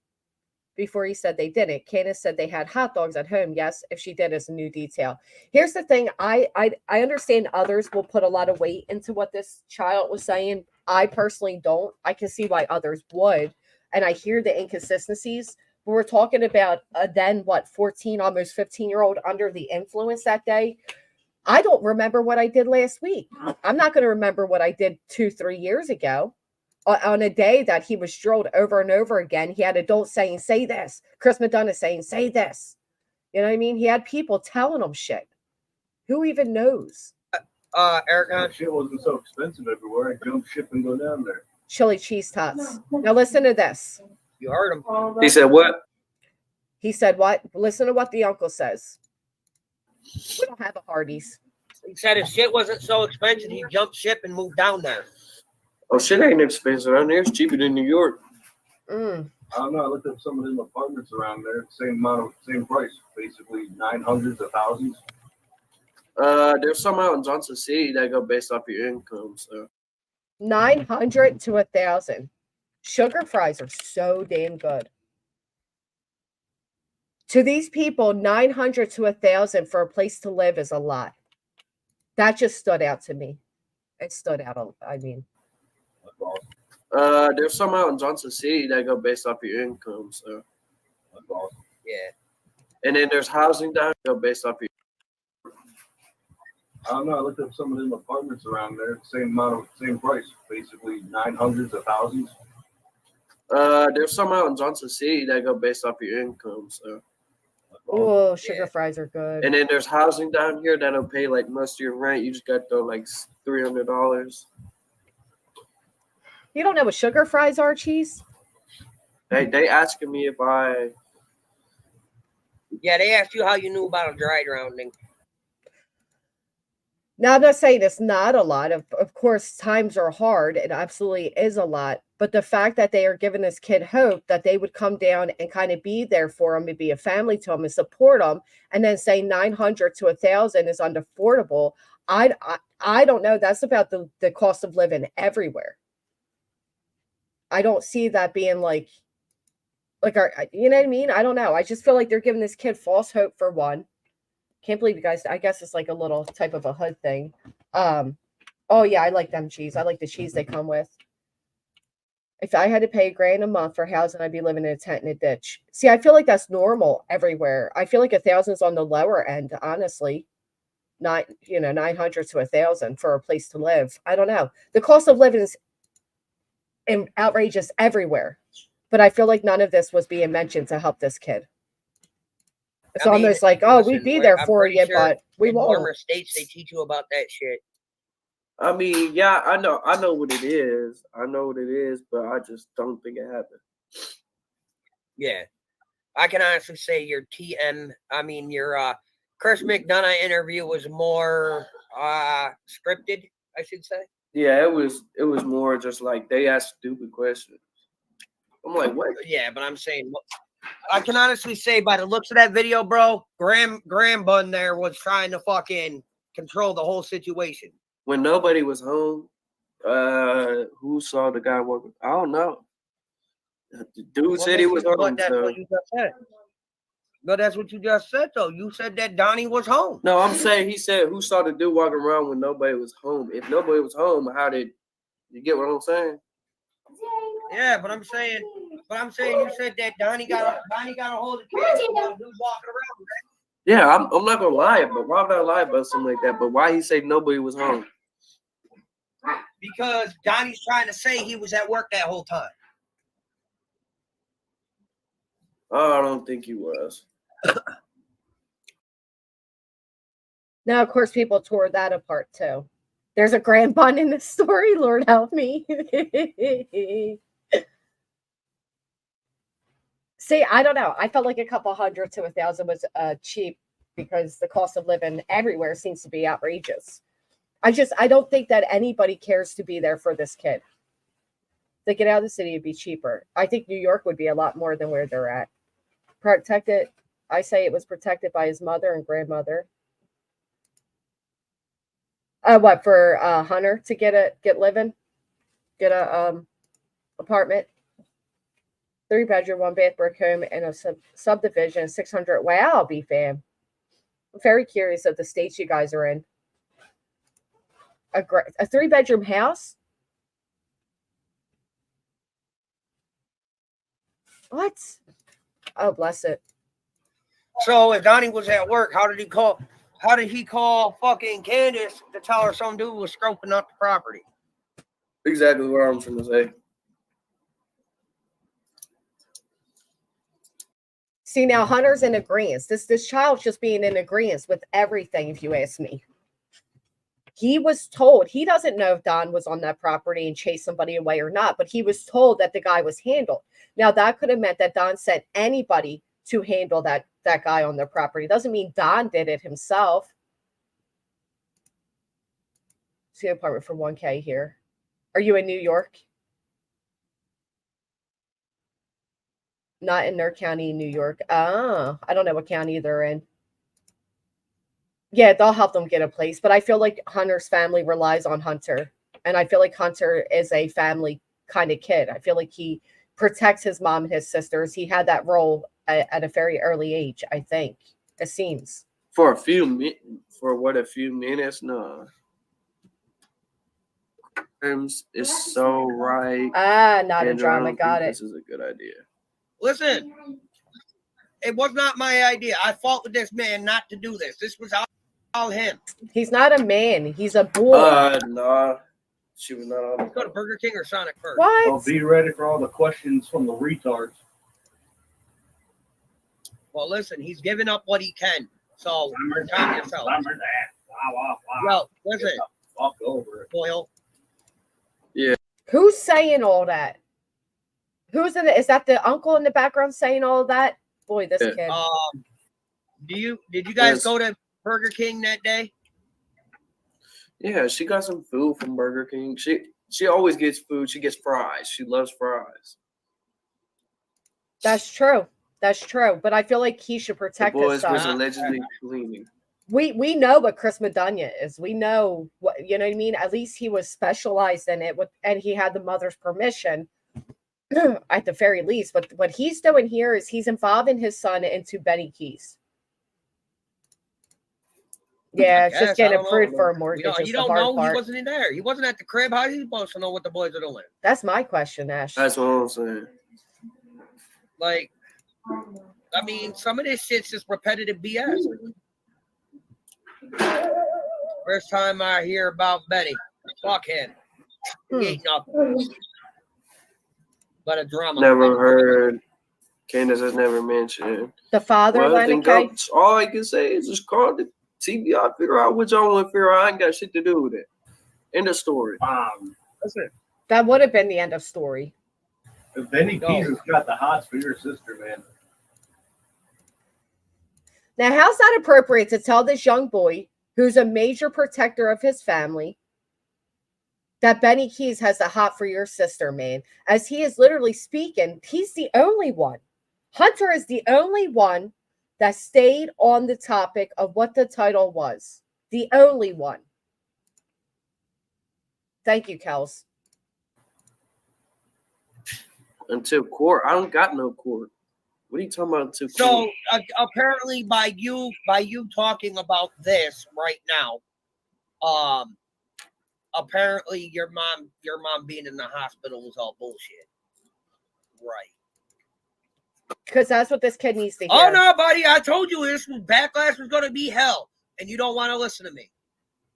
Before he said they didn't. Candace said they had hot dogs at home. Yes, if she did, is a new detail. Here's the thing. I understand others will put a lot of weight into what this child was saying. I personally don't. I can see why others would. And I hear the inconsistencies. But we're talking about then, 14, almost 15-year-old under the influence that day. I don't remember what I did last week. I'm not going to remember what I did 2-3 years ago. On a day that he was drilled over and over again, he had adults saying, say this. Chris Madonna saying, say this. You know what I mean? He had people telling him shit. Who even knows? Eric, If shit wasn't so expensive everywhere, I'd jump ship and go down there. Chili cheese tots. Now listen to this. you heard him. He said what? He said what? Listen to what the uncle says. We don't have a Hardee's. He said if shit wasn't so expensive, he'd jump ship and move down there. Oh, shit ain't expensive down there. It's cheaper than New York. I don't know. I looked up some of them apartments around there. Same price, basically 900s, 1000s. There's some out in Johnson City that go based off your income. So 900 to 1,000. Sugar fries are so damn good. To these people, 900 to 1,000 for a place to live is a lot. That just stood out to me. It stood out. I mean, there's some out in Johnson City that go based off your income. So Yeah. and then there's housing that go based off your. I don't know. I looked up some of them apartments around there. Same amount of same price, basically 900s, 1,000s. There's some out in Johnson City that go based off your income. So oh, sugar fries are good. and then there's housing down here that'll pay like most of your rent. You just got to throw like $300. You don't know what sugar fries are, Cheese? They asking me if I. Yeah, they asked you how you knew about a dry drowning. Now, I'm not saying it's not a lot. Of course, times are hard. It absolutely is a lot. But the fact that they are giving this kid hope that they would come down and kind of be there for him and be a family to him and support him, and then say 900 to 1,000 is unaffordable. I don't know. That's about the cost of living everywhere. I don't see that being like you know what I mean? I don't know. I just feel like they're giving this kid false hope for one. Can't believe you guys. I guess it's like a little type of a hood thing. Oh yeah, I like them cheese. I like the cheese they come with. If I had to pay $1,000 a month for housing, I'd be living in a tent in a ditch. See, I feel like that's normal everywhere. I feel like 1,000 is on the lower end, honestly. 900 to 1,000 for a place to live. I don't know. The cost of living is outrageous everywhere, but I feel like none of this was being mentioned to help this kid. It's almost like, oh, we'd be there for you, but we won't. In warmer states, they teach you about that shit. I mean, yeah, I know what it is. I know what it is, but I just don't think it happened. Yeah, I can honestly say your Chris McDonough interview was more scripted, I should say. Yeah, it was more just like they asked stupid questions. I'm like, what? Yeah, but I'm saying, I can honestly say by the looks of that video, bro, Graham Bun there was trying to fucking control the whole situation. When nobody was home, who saw the guy walking? I don't know. The dude said he was home. But that's what you just said. But that's what you just said, though. You said that Donnie was home. No, I'm saying he said who saw the dude walking around when nobody was home. If nobody was home, how did you get what I'm saying? Yeah, but I'm saying you said that Donnie got a hold of the kid while he was walking around, right? Yeah, I'm not gonna lie, but why would I lie about something like that? But why he say nobody was home? Because Donnie's trying to say he was at work that whole time. Oh, I don't think he was. Now, of course, people tore that apart too. There's a grand bun in this story. Lord help me. See, I don't know. I felt like a couple hundred to 1,000 was cheap because the cost of living everywhere seems to be outrageous. I don't think that anybody cares to be there for this kid. To get out of the city would be cheaper. I think New York would be a lot more than where they're at. Protected. I say it was protected by his mother and grandmother. What for Hunter to get a apartment, 3-bedroom, 1-bath brick home in a subdivision, 600. Wow, B fam. I'm very curious of the states you guys are in. A 3-bedroom house. What? Oh, bless it. So if Donnie was at work, how did he call fucking Candace to tell her some dude was scoping up the property? Exactly what I'm trying to say. See, now Hunter's in agreement. This child's just being in agreement with everything, if you ask me. He was told, he doesn't know if Don was on that property and chased somebody away or not, but he was told that the guy was handled. Now, that could have meant that Don sent anybody to handle that guy on their property. Doesn't mean Don did it himself. See an apartment for $1K here. Are you in New York? Not in their county, New York. I don't know what county they're in. Yeah, they'll help them get a place. But I feel like Hunter's family relies on Hunter. And I feel like Hunter is a family kind of kid. I feel like he protects his mom and his sisters. He had that role at a very early age, I think. It seems. For a few minutes, no. It's so right. Not Andrew, a drama. I don't Got think it. This is a good idea. Listen, it was not my idea. I fought with this man not to do this. This was all him. He's not a man. He's a boy. Nah. She was not on. Let's go to Burger King or Sonic first. What? Well, be ready for all the questions from the retards. Well, listen, he's giving up what he can. So, calm yourself. Yo, listen. Fuck over it. Boyle. Who's saying all that? Who's in it? Is that the uncle in the background saying all that? Boy, this kid. Did you guys go to Burger King that day? Yeah, she got some food from Burger King. She always gets food. She gets fries. She loves fries. That's true. That's true. But I feel like he should protect The boys his son. was allegedly cleaning. We know what Chris Medina is. We know what, you know what I mean? At least he was specialized in it and he had the mother's permission at the very least. But what he's doing here is he's involving his son into Benny Keys. Yeah, it's just getting approved for a mortgage. You don't know. He wasn't in there. He wasn't at the crib. How is he supposed to know what the boys are doing? That's my question, Ash. That's what I'm saying. Like, I mean, some of this shit's just repetitive BS. First time I hear about Benny. Fuck him. He ain't nothing but a drama. Never heard. Candace has never mentioned. The father, then all I can say is just call the TBI, figure out what y'all want to figure out. I ain't got shit to do with it. End of story. That's it. That would have been the end of story. If Benny Keys has got the hots for your sister, man. Now, how's that appropriate to tell this young boy who's a major protector of his family that Benny Keys has a hot for your sister, man? As he is literally speaking, he's the only one. Hunter is the only one that stayed on the topic of what the title was. The only one. Thank you, Kels. Until court. I don't got no court. What are you talking about until So court? apparently by you talking about this right now, apparently your mom being in the hospital was all bullshit. Right. Because that's what this kid needs to hear. Oh no, buddy! I told you this backlash was going to be hell, and you don't want to listen to me.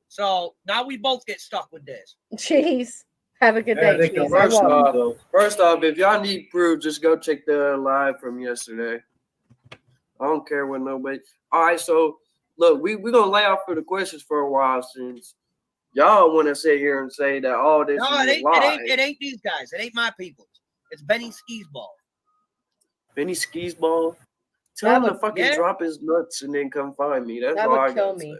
So now we both get stuck with this. Jeez, have a good day. First off, if y'all need proof, just go check the live from yesterday. I don't care what nobody. All right, so look, we're gonna lay off for the questions for a while since y'all want to sit here and say that all this No, is it ain't these guys. It ain't my people. It's Benny Skisball. Benny Skisball. Tell him to fucking drop his nuts and then come find me. That's all I gotta say.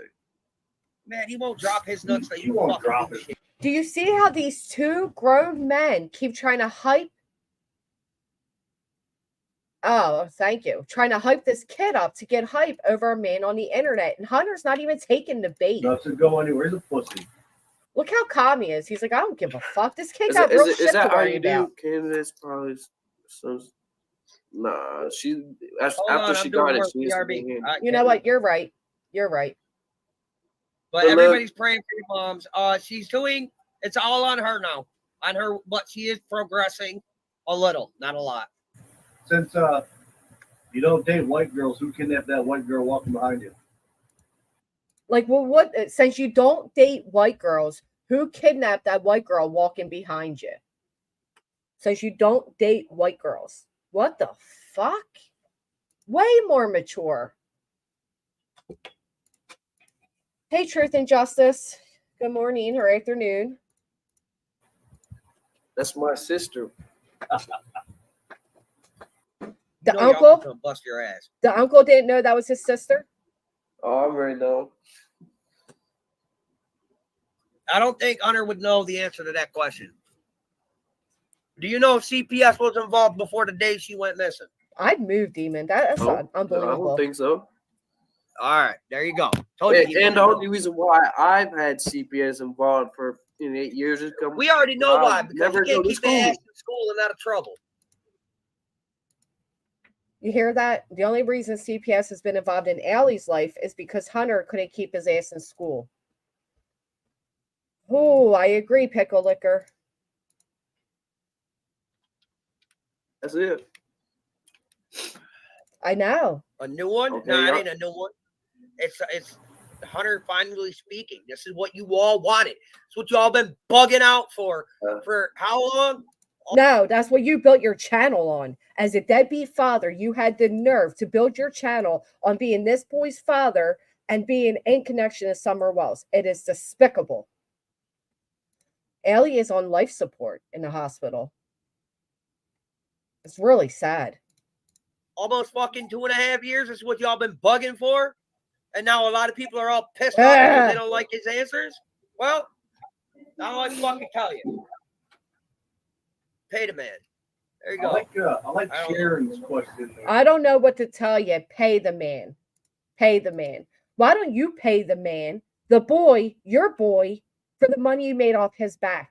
Man, he won't drop his nuts. He won't drop it. Do you see how these two grown men keep trying to hype? Oh, thank you. Trying to hype this kid up to get hype over a man on the internet. And Hunter's not even taking the bait. Doesn't go anywhere. He's a pussy. Look how calm he is. He's like, I don't give a fuck. This kid got real shit to worry about. Candace probably some. Nah, after she got it, she you know what? You're right. You're right. But everybody's praying for your moms. She's doing. It's all on her now. On her, but she is progressing a little, not a lot. Since you don't date white girls, who kidnapped that white girl walking behind you? Like, well, what? Since you don't date white girls, who kidnapped that white girl walking behind you? Since you don't date white girls. What the fuck? Way more mature. Hey, Truth and Justice. Good morning or afternoon. That's my sister. The uncle? Gonna bust your ass. The uncle didn't know that was his sister? Oh, I already know. I don't think Hunter would know the answer to that question. Do you know if CPS was involved before the day she went missing? I'd move, Demon. That's unbelievable. I don't think so. All right, there you go. Told you. And the only reason why I've had CPS involved for 8 years is because We already know why. I Because never you can't go to keep the ass school. in school and out of trouble. You hear that? The only reason CPS has been involved in Allie's life is because Hunter couldn't keep his ass in school. Oh, I agree, Pickle Liquor. That's it. I know. A new one? Okay, No, yeah. it ain't a new one. It's Hunter finally speaking. This is what you all wanted. It's what you all been bugging out for how long? No, that's what you built your channel on. As a deadbeat father, you had the nerve to build your channel on being this boy's father and being in connection to Summer Wells. It is despicable. Allie is on life support in the hospital. It's really sad. Almost fucking 2.5 years is what y'all been bugging for. And now a lot of people are all pissed off because they don't like his answers. Well, now I fucking tell you. Pay the man. There you go. I like Sharon's question. I don't know what to tell you. Pay the man. Pay the man. Why don't you pay the man, the boy, your boy, for the money you made off his back?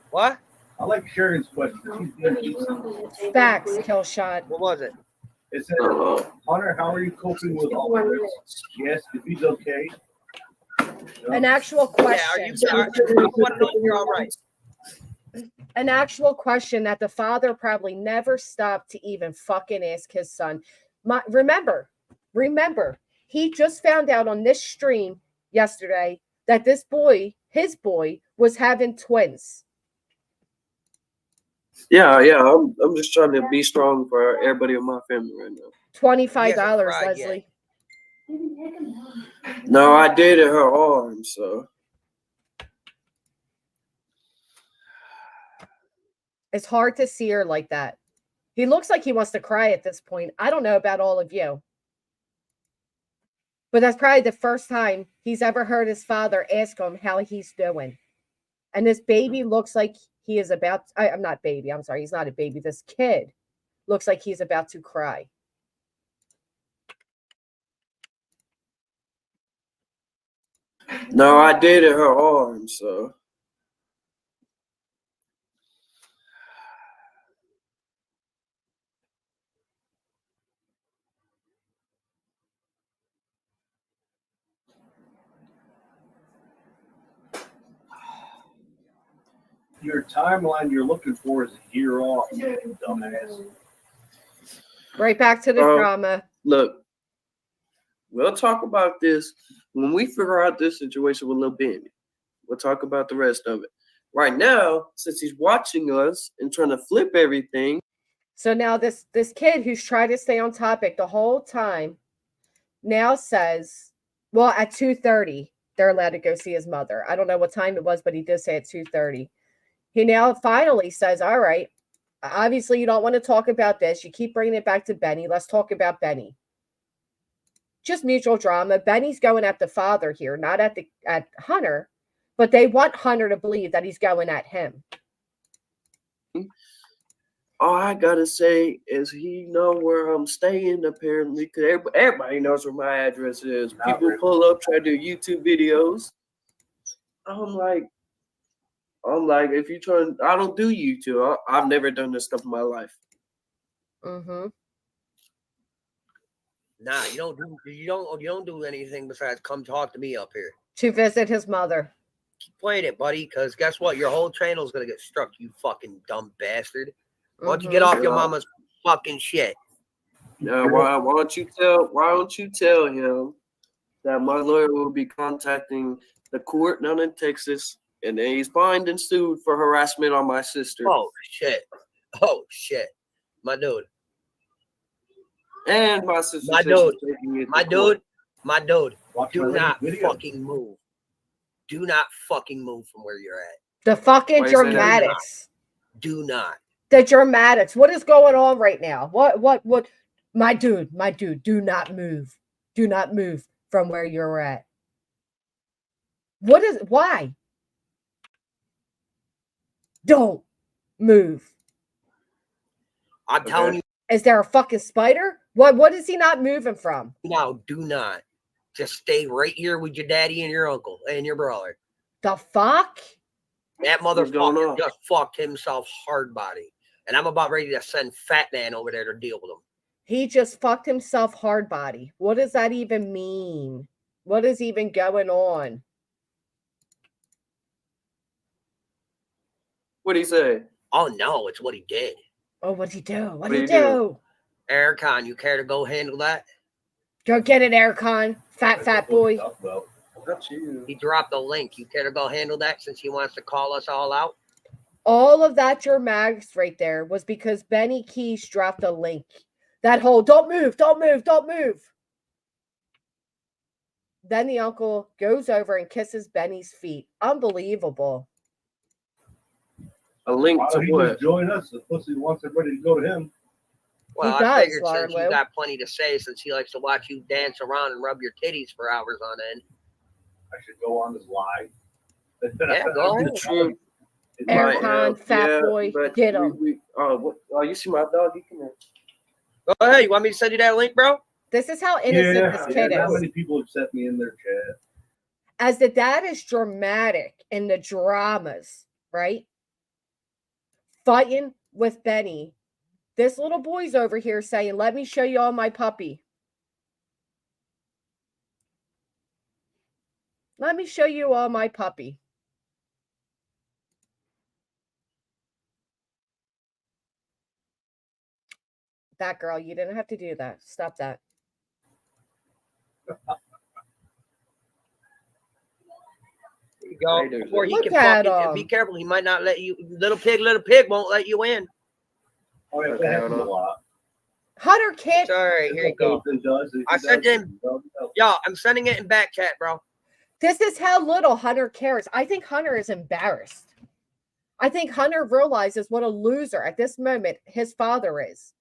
What? I like Sharon's question. Facts, kill shot. What was it? It said, Hunter, how are you coping with all of this? Yes, if he's okay. An actual question. You're all right. An actual question that the father probably never stopped to even fucking ask his son. Remember, he just found out on this stream yesterday that this boy, his boy, was having twins. Yeah. I'm just trying to be strong for everybody in my family right now. $25, Leslie. No, I dated her arm, so. It's hard to see her like that. He looks like he wants to cry at this point. I don't know about all of you. But that's probably the first time he's ever heard his father ask him how he's doing. And this baby looks like he is about, I'm not baby, I'm sorry, he's not a baby. This kid looks like he's about to cry. No, I dated her arm, so. Your timeline you're looking for is a year off, you dumbass. Right back to the drama. Look, we'll talk about this when we figure out this situation with Lil Benny. We'll talk about the rest of it. Right now, since he's watching us and trying to flip everything. So now this kid who's trying to stay on topic the whole time now says, well, at 2:30, they're allowed to go see his mother. I don't know what time it was, but he did say at 2:30. He now finally says, all right, obviously you don't want to talk about this. You keep bringing it back to Benny. Let's talk about Benny. Just mutual drama. Benny's going at the father here, not at Hunter, but they want Hunter to believe that he's going at him. All I gotta say is he know where I'm staying, apparently, because everybody knows where my address is. People pull up, try to do YouTube videos. I'm like, if you trying, I don't do YouTube. I've never done this stuff in my life. Mm-hmm. Nah, you don't do anything besides come talk to me up here. To visit his mother. Keep playing it, buddy, because guess what? Your whole channel's gonna get struck, you fucking dumb bastard. Why don't you get off your mama's fucking shit? Now, why don't you tell him that my lawyer will be contacting the court down in Texas, and then he's fined and sued for harassment on my sister. Oh shit, my dude. And my sister. My dude. Do not fucking move. Do not fucking move from where you're at. The fucking dramatics. Do not. The dramatics. What is going on right now? What? My dude, do not move. Do not move from where you're at. Why? Don't move. I'm telling you. Is there a fucking spider? What is he not moving from? No, do not. Just stay right here with your daddy and your uncle and your brother. The fuck? That What's going motherfucker on? just fucked himself hard body. And I'm about ready to send Fat Man over there to deal with him. He just fucked himself hard body. What does that even mean? What is even going on? What'd he say? Oh no, it's what he did. Oh, what'd he do? What'd What'd he he do? do? Ericon, you care to go handle that? Go get it, Ericon. Fat boy. That's you. He dropped a link. You care to go handle that since he wants to call us all out? All of that your mags right there was because Benny Keys dropped a link. That whole don't move, don't move, don't move. Then the uncle goes over and kisses Benny's feet. Unbelievable. A link Why to don't he what? just join us? The pussy wants everybody to go to him. Well, He I does, figured Laura since you Lou. got plenty to say, since he likes to watch you dance around and rub your titties for hours on end. I should go on this live. Yeah, go ahead. The truth. It Ericon, might help. fat Yeah, boy, but get him. You see my dog? He can. Go ahead. You want me to send you that link, bro? This is how innocent this kid Not is. many people have sent me in their chat. As the dad is dramatic in the dramas, right? Fighting with Benny. This little boy's over here saying, let me show you all my puppy. Let me show you all my puppy. That girl, you didn't have to do that. Stop that. There you go. Haters. Before he Look can at fucking him. be careful. He might not let you. Little pig won't let you in. Oh, yeah, Okay, that happens a hold on. lot. Hunter can't. It's all right. Here you go. Ethan does, if I he sent does, him. he does. Yo, I'm sending it in back chat, bro. This is how little Hunter cares. I think Hunter is embarrassed. I think Hunter realizes what a loser at this moment his father is.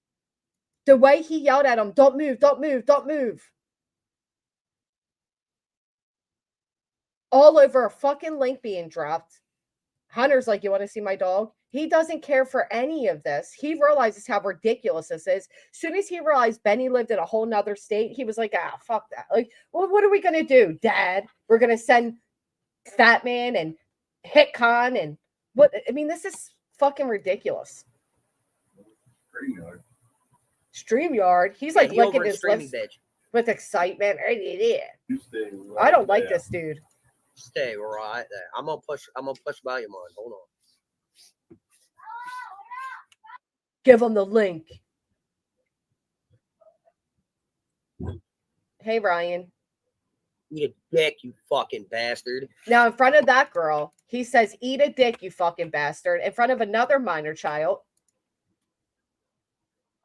The way he yelled at him, don't move, don't move, don't move. All over a fucking link being dropped. Hunter's like, you want to see my dog? He doesn't care for any of this. He realizes how ridiculous this is. As soon as he realized Benny lived in a whole nother state, he was like, fuck that. Like, well, what are we going to do, Dad? We're going to send Fat Man and Hitcon and what? I mean, this is fucking ridiculous. StreamYard. He's like he over licking at his streaming, lips bitch. with excitement. You stay right I don't like there. this dude. Stay right there. I'm gonna push volume on. Hold on. Give him the link. Hey, Ryan. Eat a dick, you fucking bastard. Now, in front of that girl, he says, eat a dick, you fucking bastard. In front of another minor child.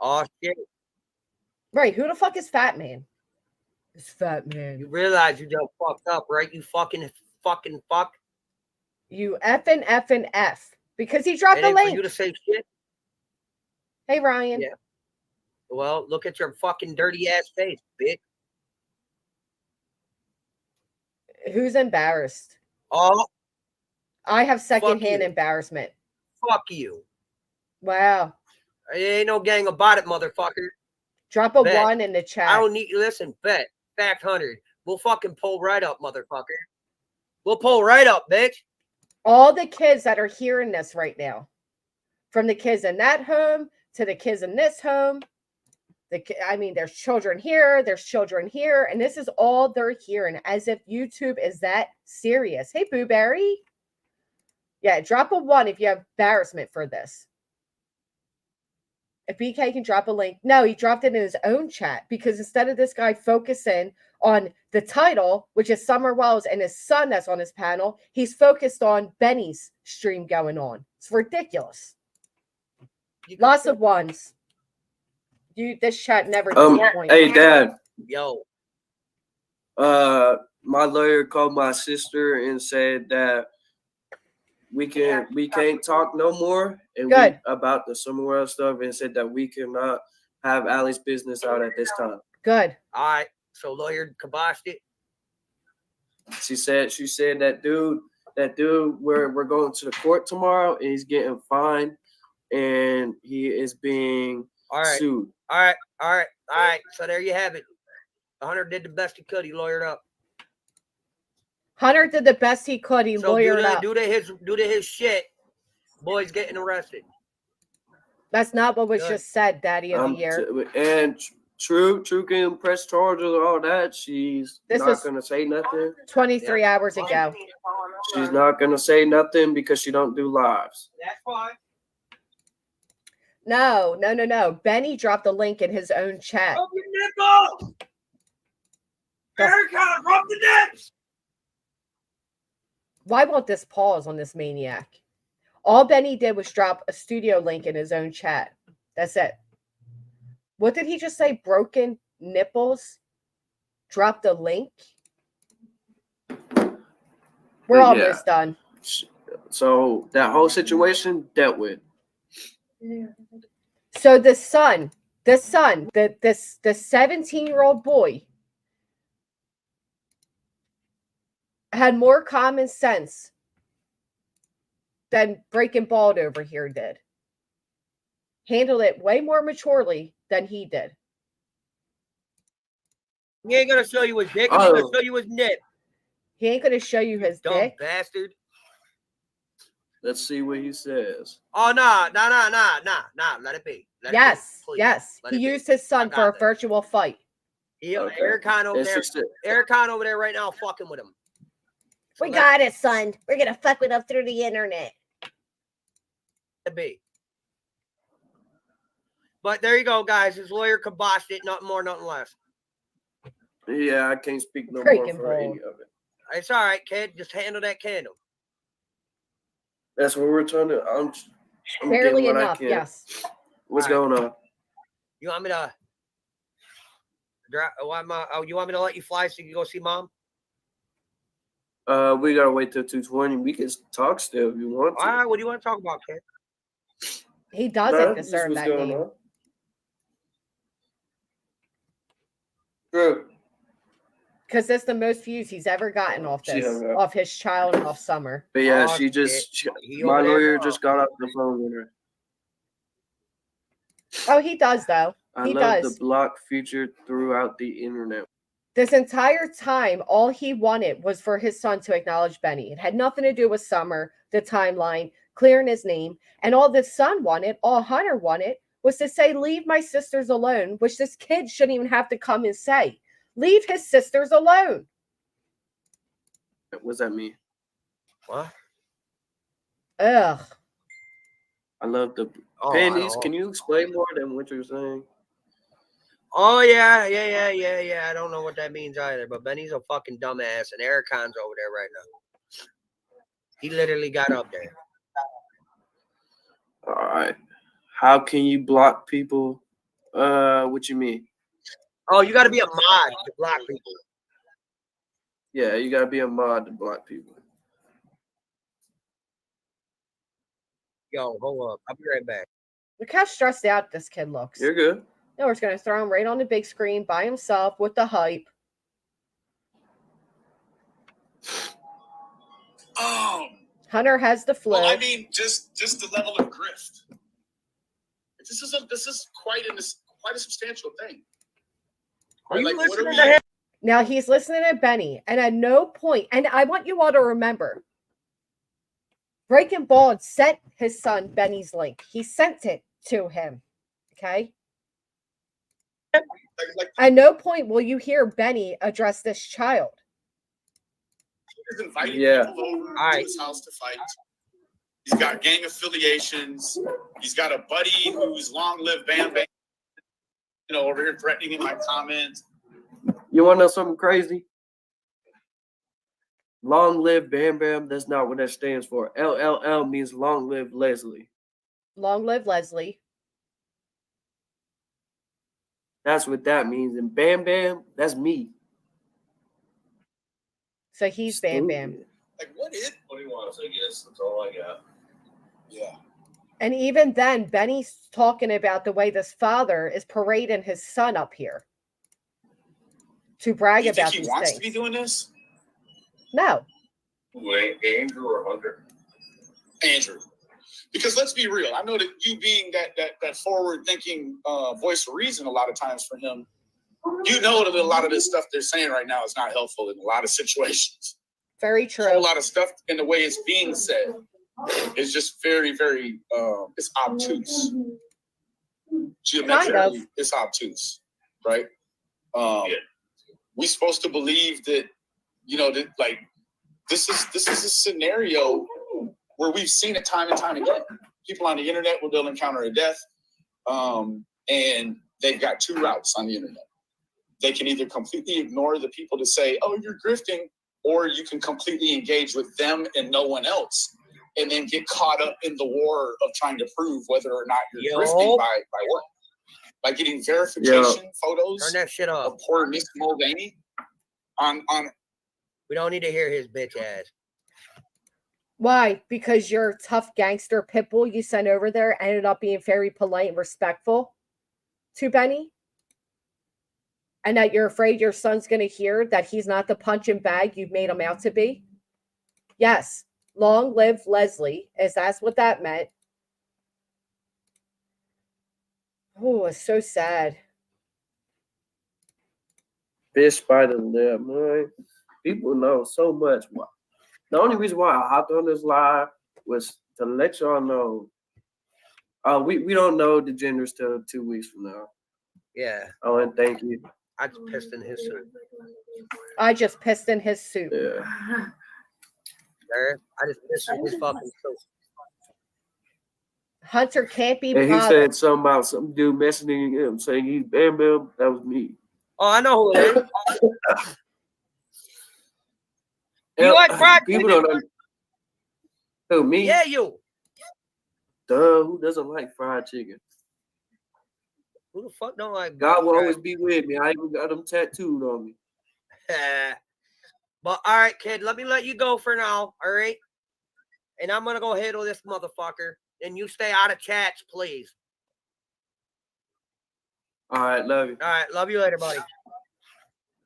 Oh shit. Right. Who the fuck is Fat Man? It's Fat Man. You realize you done fucked up, right? You fucking fuck. You effing F. Because he dropped It the ain't for link. you to say shit. Hey, Ryan. Yeah. Well, look at your fucking dirty ass face, bitch. Who's embarrassed? Oh, I have secondhand you. embarrassment. fuck you. Wow. There ain't no gang about it, motherfucker. Drop a Bet. 1 in the chat. I don't need listen, bet. Fact 100. We'll fucking pull right up, motherfucker. We'll pull right up, bitch. All the kids that are hearing this right now, from the kids in that home to the kids in this home, there's children here, there's children here, and this is all they're hearing, as if YouTube is that serious. Hey, Boo Berry. Yeah, drop a 1 if you have embarrassment for this. If BK can drop a link. No, he dropped it in his own chat because instead of this guy focusing on the title, which is Summer Wells and his son that's on his panel, he's focused on Benny's stream going on. It's ridiculous. Lots of 1s. This chat never disappoints. Hey, Dad. Yo. My lawyer called my sister and said that we can't talk no more about the Summer World stuff, and said that we cannot have Allie's business out at this time. Good. All right. So lawyer kiboshed it. She said that dude, we're going to the court tomorrow, and he's getting fined, and he is being sued. All right. So there you have it. Hunter did the best he could. He lawyered up. Hunter did the best he could. He So lawyered up. due to his shit, boy's getting arrested. That's not what was Good. just said, Daddy of the Year. And True can press charges and all that. She's This not was gonna say nothing. 23 hours ago. She's not gonna say nothing because she don't do lives. That's fine. No. Benny dropped the link in his own chat. Rub your nipples! Erica, rub the nips! Why won't this pause on this maniac? All Benny did was drop a studio link in his own chat. That's it. What did he just say? Broken nipples? Drop the link? We're almost done. So that whole situation dealt with. So the 17-year-old boy had more common sense than Breaking Bald over here did. Handled it way more maturely than he did. He ain't gonna show you his dick. He's gonna show you his nip. He ain't gonna show you his Dumb dick. bastard. Let's see what he says. Oh, nah. Let it be. Let it be, please. Yes. Let He it be. used his son for a that. virtual fight. Okay. Eric Khan over there. Eric Khan over there right now fucking with him. So We got it, son. We're gonna fuck with him through the internet. Let it be. But there you go, guys. His lawyer kiboshed it. Nothing more, nothing less. Yeah, I can't speak no Breaking more for Bald. any of it. It's all right, kid. Just handle that candle. That's what we're trying to. I'm Barely getting what enough, I can. yes. What's going on? You want me to you want me to let you fly so you can go see mom? We gotta wait till 2:20. We can talk still if you want to. All right, what do you want to talk about, kid? He doesn't Nah, deserve what's that going name. on. True. Because that's the most views he's ever gotten off She this, hung up. off his child and off Summer. But yeah, Oh, she just he my over there lawyer now. just got off the phone with her. Oh, he does though. I He love does. the block feature throughout the internet. This entire time, all he wanted was for his son to acknowledge Benny. It had nothing to do with Summer, the timeline, clearing his name. And all the son wanted, all Hunter wanted, was to say, leave my sisters alone, which this kid shouldn't even have to come and say. Leave his sisters alone. What does that mean? What? Ugh. I love the Oh, pennies. I Can you explain more than what you're saying? Oh yeah. I don't know what that means either, but Benny's a fucking dumbass, and Eric Khan's over there right now. He literally got up there. All right. How can you block people? What you mean? Oh, you got to be a mod to block people. Yeah, you gotta be a mod to block people. Yo, hold up. I'll be right back. Look how stressed out this kid looks. You're good. No, we're just going to throw him right on the big screen by himself with the hype. Hunter has the flu. Well, I mean, just the level of grift. This is quite a substantial thing. Are you Like, what listening are to we? him? Now he's listening to Benny, and at no point, and I want you all to remember, Breaking Bald sent his son Benny's link. He sent it to him. Okay. Like At no point will you hear Benny address this child. he's inviting Yeah. people over All right. to his house to fight. He's got gang affiliations. He's got a buddy who's long live Bam Bam. Over here threatening in my comments. You want to know something crazy? Long live Bam Bam. That's not what that stands for. LLL means long live Leslie. Long live Leslie. That's what that means. And Bam Bam, that's me. So he's Bam Bam. Stupid. Like, what is? What he wants, I guess. That's all I got. Yeah. And even then, Benny's talking about the way this father is parading his son up here to brag You think about he these wants things. to be doing this? No. Who, Andrew or Hunter? Andrew. Because let's be real. I know that you being that forward-thinking voice of reason a lot of times for him, you know that a lot of this stuff they're saying right now is not helpful in a lot of situations. Very true. A whole lot of stuff in the way it's being said is just very, very, it's obtuse. Geometrically, it's obtuse, right? We're supposed to believe that, you know, that like this is a scenario where we've seen it time and time again. People on the internet will they'll encounter a death, and they've got two routes on the internet. They can either completely ignore the people to say, "Oh, you're grifting," or you can completely engage with them and no one else, and then get caught up in the war of trying to prove whether or not you're grifting by what? By getting verification photos. Turn that shit off. Of poor Miss Mulvaney on. We don't need to hear his bitch ass. Why? Because your tough gangster pit bull you sent over there ended up being very polite and respectful to Benny? And that you're afraid your son's going to hear that he's not the punching bag you've made him out to be? Yes. Long live Leslie, as that's what that meant. Oh, it's so sad. Fish by the lip, man. People know so much. The only reason why I hopped on this live was to let y'all know. We don't know the genders till 2 weeks from now. Yeah. Oh, and thank you. I just pissed in his suit. I just pissed in his suit. Yeah. I just pissed in his fucking suit. Hunter can't be And bothered. he said something about some dude messaging him saying he's Bam Bam. That was me. Oh, I know who it is. You like fried people chicken? don't know. Who, me? Yeah, you. Duh, who doesn't like fried chicken? Who the fuck don't like God will fried always be with me. I even got them tattooed on me. But all right, kid, let me let you go for now. All right. And I'm gonna go handle this motherfucker. And you stay out of chats, please. All right, love you. All right, love you later, buddy.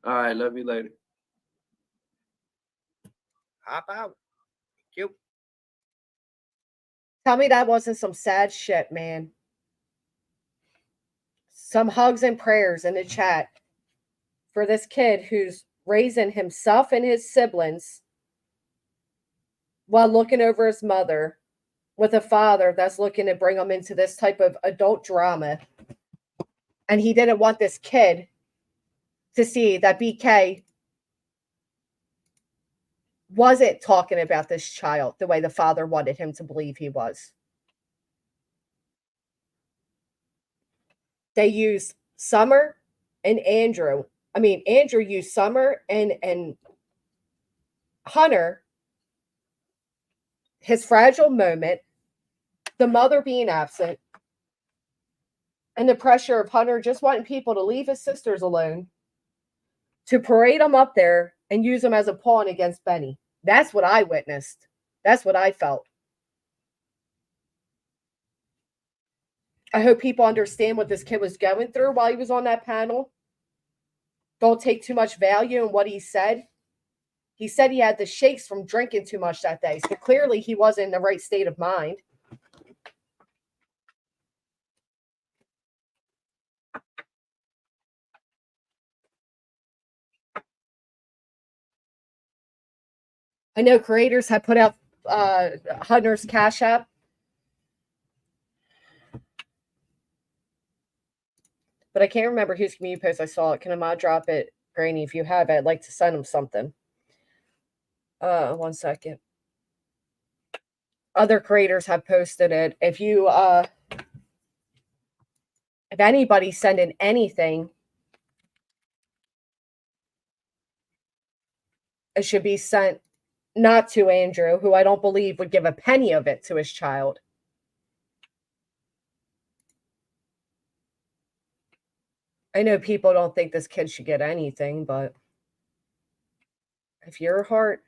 All right, love you later. Hop out. Cute. Tell me that wasn't some sad shit, man. Some hugs and prayers in the chat for this kid who's raising himself and his siblings while looking over his mother with a father that's looking to bring him into this type of adult drama. And he didn't want this kid to see that BK wasn't talking about this child the way the father wanted him to believe he was. They used Summer and Andrew. I mean, Andrew used Summer and Hunter, his fragile moment, the mother being absent, and the pressure of Hunter just wanting people to leave his sisters alone, to parade them up there and use them as a pawn against Benny. That's what I witnessed. That's what I felt. I hope people understand what this kid was going through while he was on that panel. Don't take too much value in what he said. He said he had the shakes from drinking too much that day. So clearly he wasn't in the right state of mind. I know creators have put out Hunter's Cash App. But I can't remember whose community post I saw it. Can I mod drop it? Granny, if you have it, I'd like to send him something. 1 second. Other creators have posted it. If you if anybody's sending anything, it should be sent not to Andrew, who I don't believe would give a penny of it to his child. I know people don't think this kid should get anything, but if your heart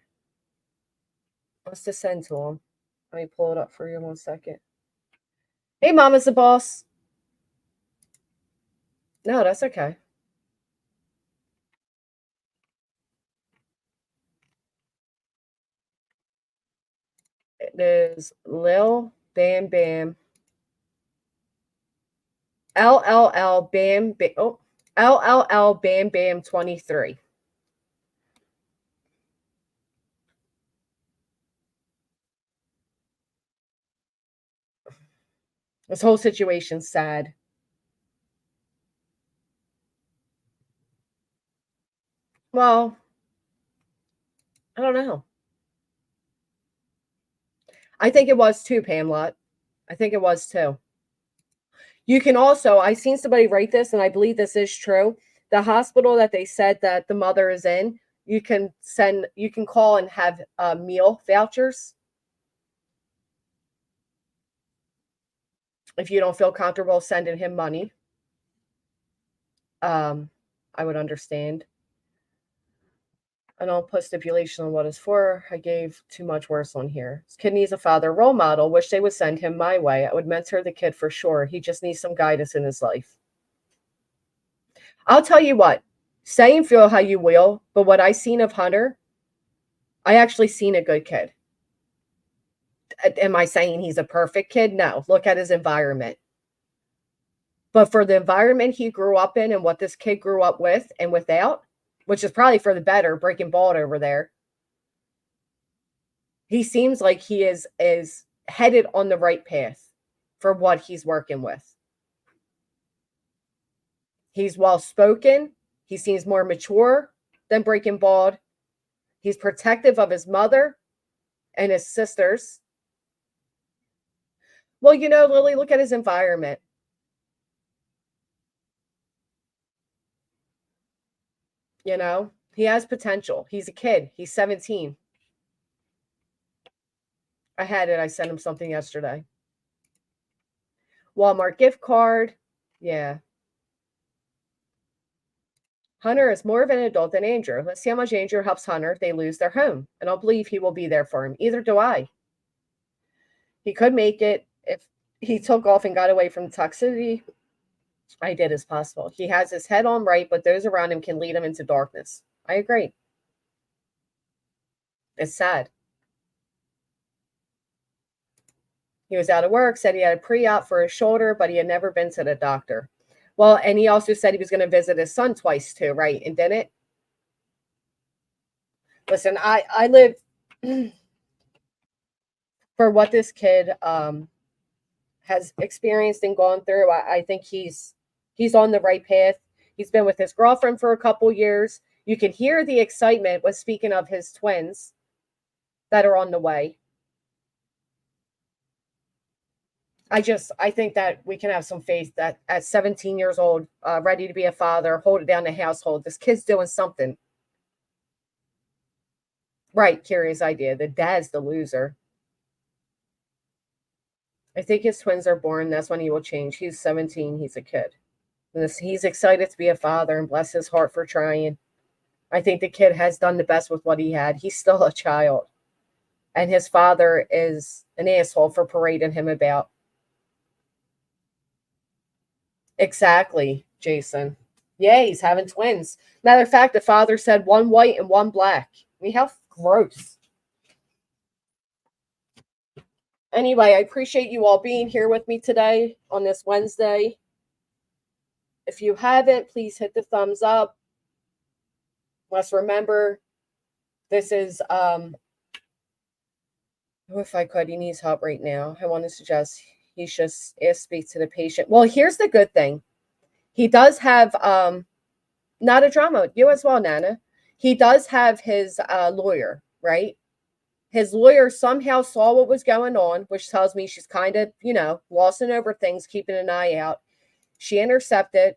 wants to send to him, let me pull it up for you 1 second. Hey, Mama's the boss. No, that's okay. It is Lil Bam Bam. LLL Bam Bam. Oh, LLL Bam Bam 23. This whole situation's sad. Well, I don't know. I think it was too, Pamela. I think it was too. You can also, I seen somebody write this, and I believe this is true. The hospital that they said that the mother is in, you can call and have meal vouchers. If you don't feel comfortable sending him money, I would understand. I don't put stipulation on what it's for. I gave too much worse on here. This kid needs a father role model. Wish they would send him my way. I would mentor the kid for sure. He just needs some guidance in his life. I'll tell you what. Say and feel how you will, but what I seen of Hunter, I actually seen a good kid. Am I saying he's a perfect kid? No. Look at his environment. But for the environment he grew up in and what this kid grew up with and without, which is probably for the better, breaking bald over there, he seems like he is headed on the right path for what he's working with. He's well-spoken. He seems more mature than Breaking Bald. He's protective of his mother and his sisters. Well, Lily, look at his environment. He has potential. He's a kid. He's 17. I had it. I sent him something yesterday. Walmart gift card. Yeah. Hunter is more of an adult than Andrew. Let's see how much Andrew helps Hunter if they lose their home. I don't believe he will be there for him. Either do I. He could make it if he took off and got away from toxicity. I did as possible. He has his head on right, but those around him can lead him into darkness. I agree. It's sad. He was out of work, said he had a pre-op for his shoulder, but he had never been to the doctor. Well, and he also said he was going to visit his son twice too, right? And didn't? Listen, I live for what this kid has experienced and gone through. I think he's on the right path. He's been with his girlfriend for a couple years. You can hear the excitement when speaking of his twins that are on the way. I think that we can have some faith that at 17 years old, ready to be a father, hold it down the household, this kid's doing something. Right, curious idea. The dad's the loser. I think his twins are born. That's when he will change. He's 17. He's a kid. He's excited to be a father, and bless his heart for trying. I think the kid has done the best with what he had. He's still a child. And his father is an asshole for parading him about. Exactly, Jason. Yeah, he's having twins. Matter of fact, the father said one white and one black. I mean, how gross. Anyway, I appreciate you all being here with me today on this Wednesday. If you haven't, please hit the thumbs up. Let's remember, this is, if I could, he needs help right now. I want to suggest he should speak to the patient. Well, here's the good thing. He does have, not a drama, you as well, Nana. He does have his lawyer, right? His lawyer somehow saw what was going on, which tells me she's kind of, glossing over things, keeping an eye out. She intercepted,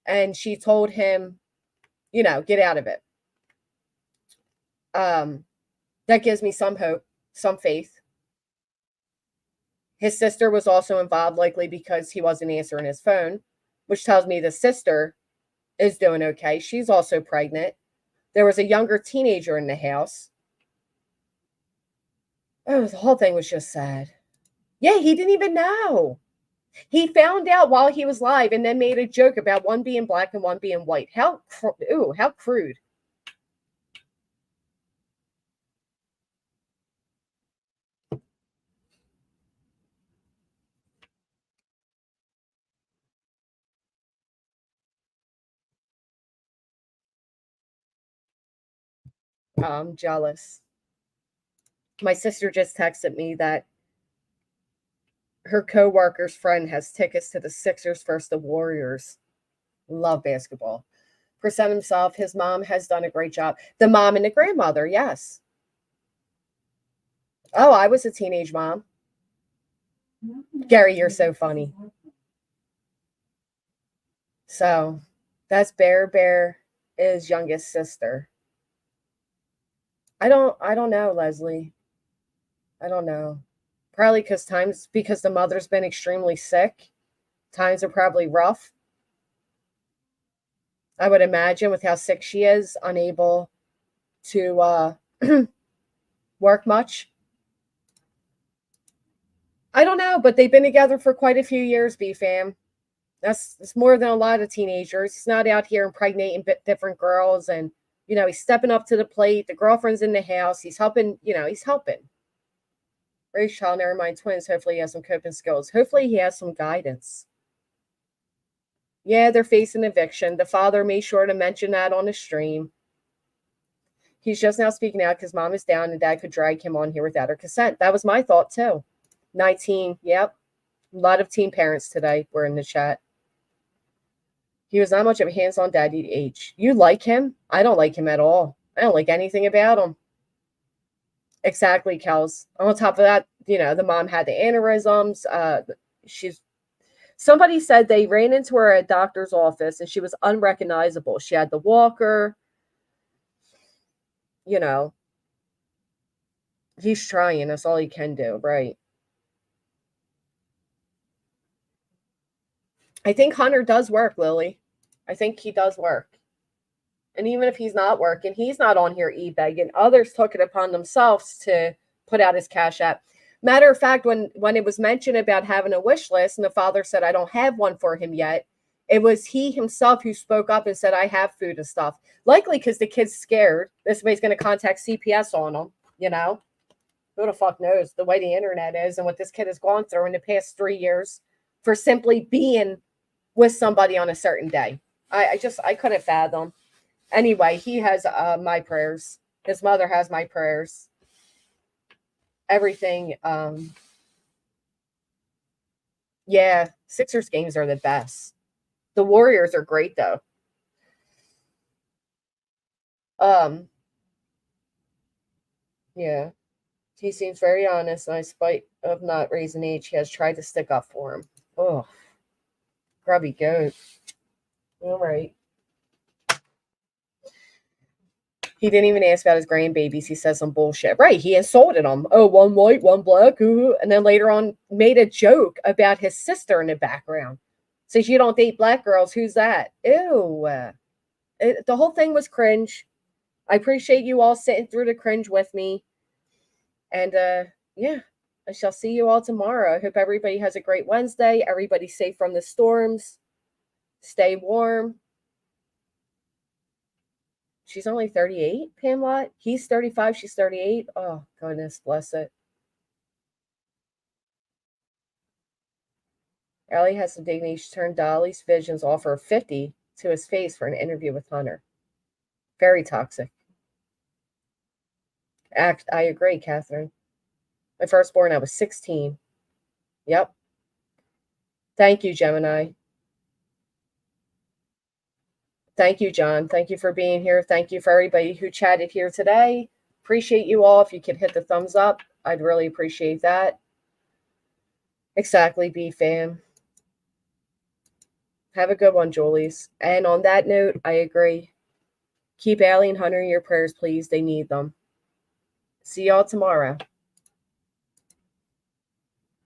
and she told him, get out of it. That gives me some hope, some faith. His sister was also involved, likely because he wasn't answering his phone, which tells me the sister is doing okay. She's also pregnant. There was a younger teenager in the house. Oh, the whole thing was just sad. Yeah, he didn't even know. He found out while he was live and then made a joke about one being black and one being white. How crude. I'm jealous. My sister just texted me that her co-worker's friend has tickets to the Sixers versus the Warriors. Love basketball. Present himself. His mom has done a great job. The mom and the grandmother, yes. Oh, I was a teenage mom. Gary, you're so funny. So that's Bear is youngest sister. I don't know, Leslie. I don't know. Probably because the mother's been extremely sick. Times are probably rough. I would imagine with how sick she is, unable to work much. I don't know, but they've been together for quite a few years, B-Fam. That's more than a lot of teenagers. He's not out here impregnating different girls, and he's stepping up to the plate. The girlfriend's in the house. He's helping. He's helping. Raise child, never mind twins. Hopefully, he has some coping skills. Hopefully, he has some guidance. Yeah, they're facing eviction. The father made sure to mention that on the stream. He's just now speaking out because mom is down and dad could drag him on here without her consent. That was my thought too. 19. Yep. A lot of teen parents today were in the chat. He was not much of a hands-on daddy age. You like him? I don't like him at all. I don't like anything about him. Exactly, Kels. On top of that, the mom had the aneurysms. Somebody said they ran into her at a doctor's office and she was unrecognizable. She had the walker. He's trying. That's all he can do, right? I think Hunter does work, Lily. I think he does work. And even if he's not working, he's not on here e-begging. Others took it upon themselves to put out his Cash App. Matter of fact, when it was mentioned about having a wish list and the father said, I don't have one for him yet, it was he himself who spoke up and said, I have food and stuff. Likely because the kid's scared. This way he's going to contact CPS on him, Who the fuck knows the way the internet is and what this kid has gone through in the past 3 years for simply being with somebody on a certain day. I couldn't fathom. Anyway, he has my prayers. His mother has my prayers. Everything. Yeah, Sixers games are the best. The Warriors are great though. Yeah. He seems very honest, and in spite of not raising age, he has tried to stick up for him. Oh, grubby goat. All right. He didn't even ask about his grandbabies. He says some bullshit. Right. He insulted them. Oh, one white, one black. Ooh. And then later on made a joke about his sister in the background. Says, you don't date black girls. Who's that? Ew. The whole thing was cringe. I appreciate you all sitting through the cringe with me. And yeah, I shall see you all tomorrow. I hope everybody has a great Wednesday. Everybody's safe from the storms. Stay warm. She's only 38, Pamela. He's 35. She's 38. Oh, goodness, bless it. Allie has some dignity. She turned Dolly's Vision's offer of 50 to his face for an interview with Hunter. Very toxic. I agree, Catherine. My firstborn, I was 16. Yep. Thank you, Gemini. Thank you, John. Thank you for being here. Thank you for everybody who chatted here today. Appreciate you all. If you could hit the thumbs up, I'd really appreciate that. Exactly, B-Fam. Have a good one, Julies. And on that note, I agree. Keep Allie and Hunter in your prayers, please. They need them. See y'all tomorrow.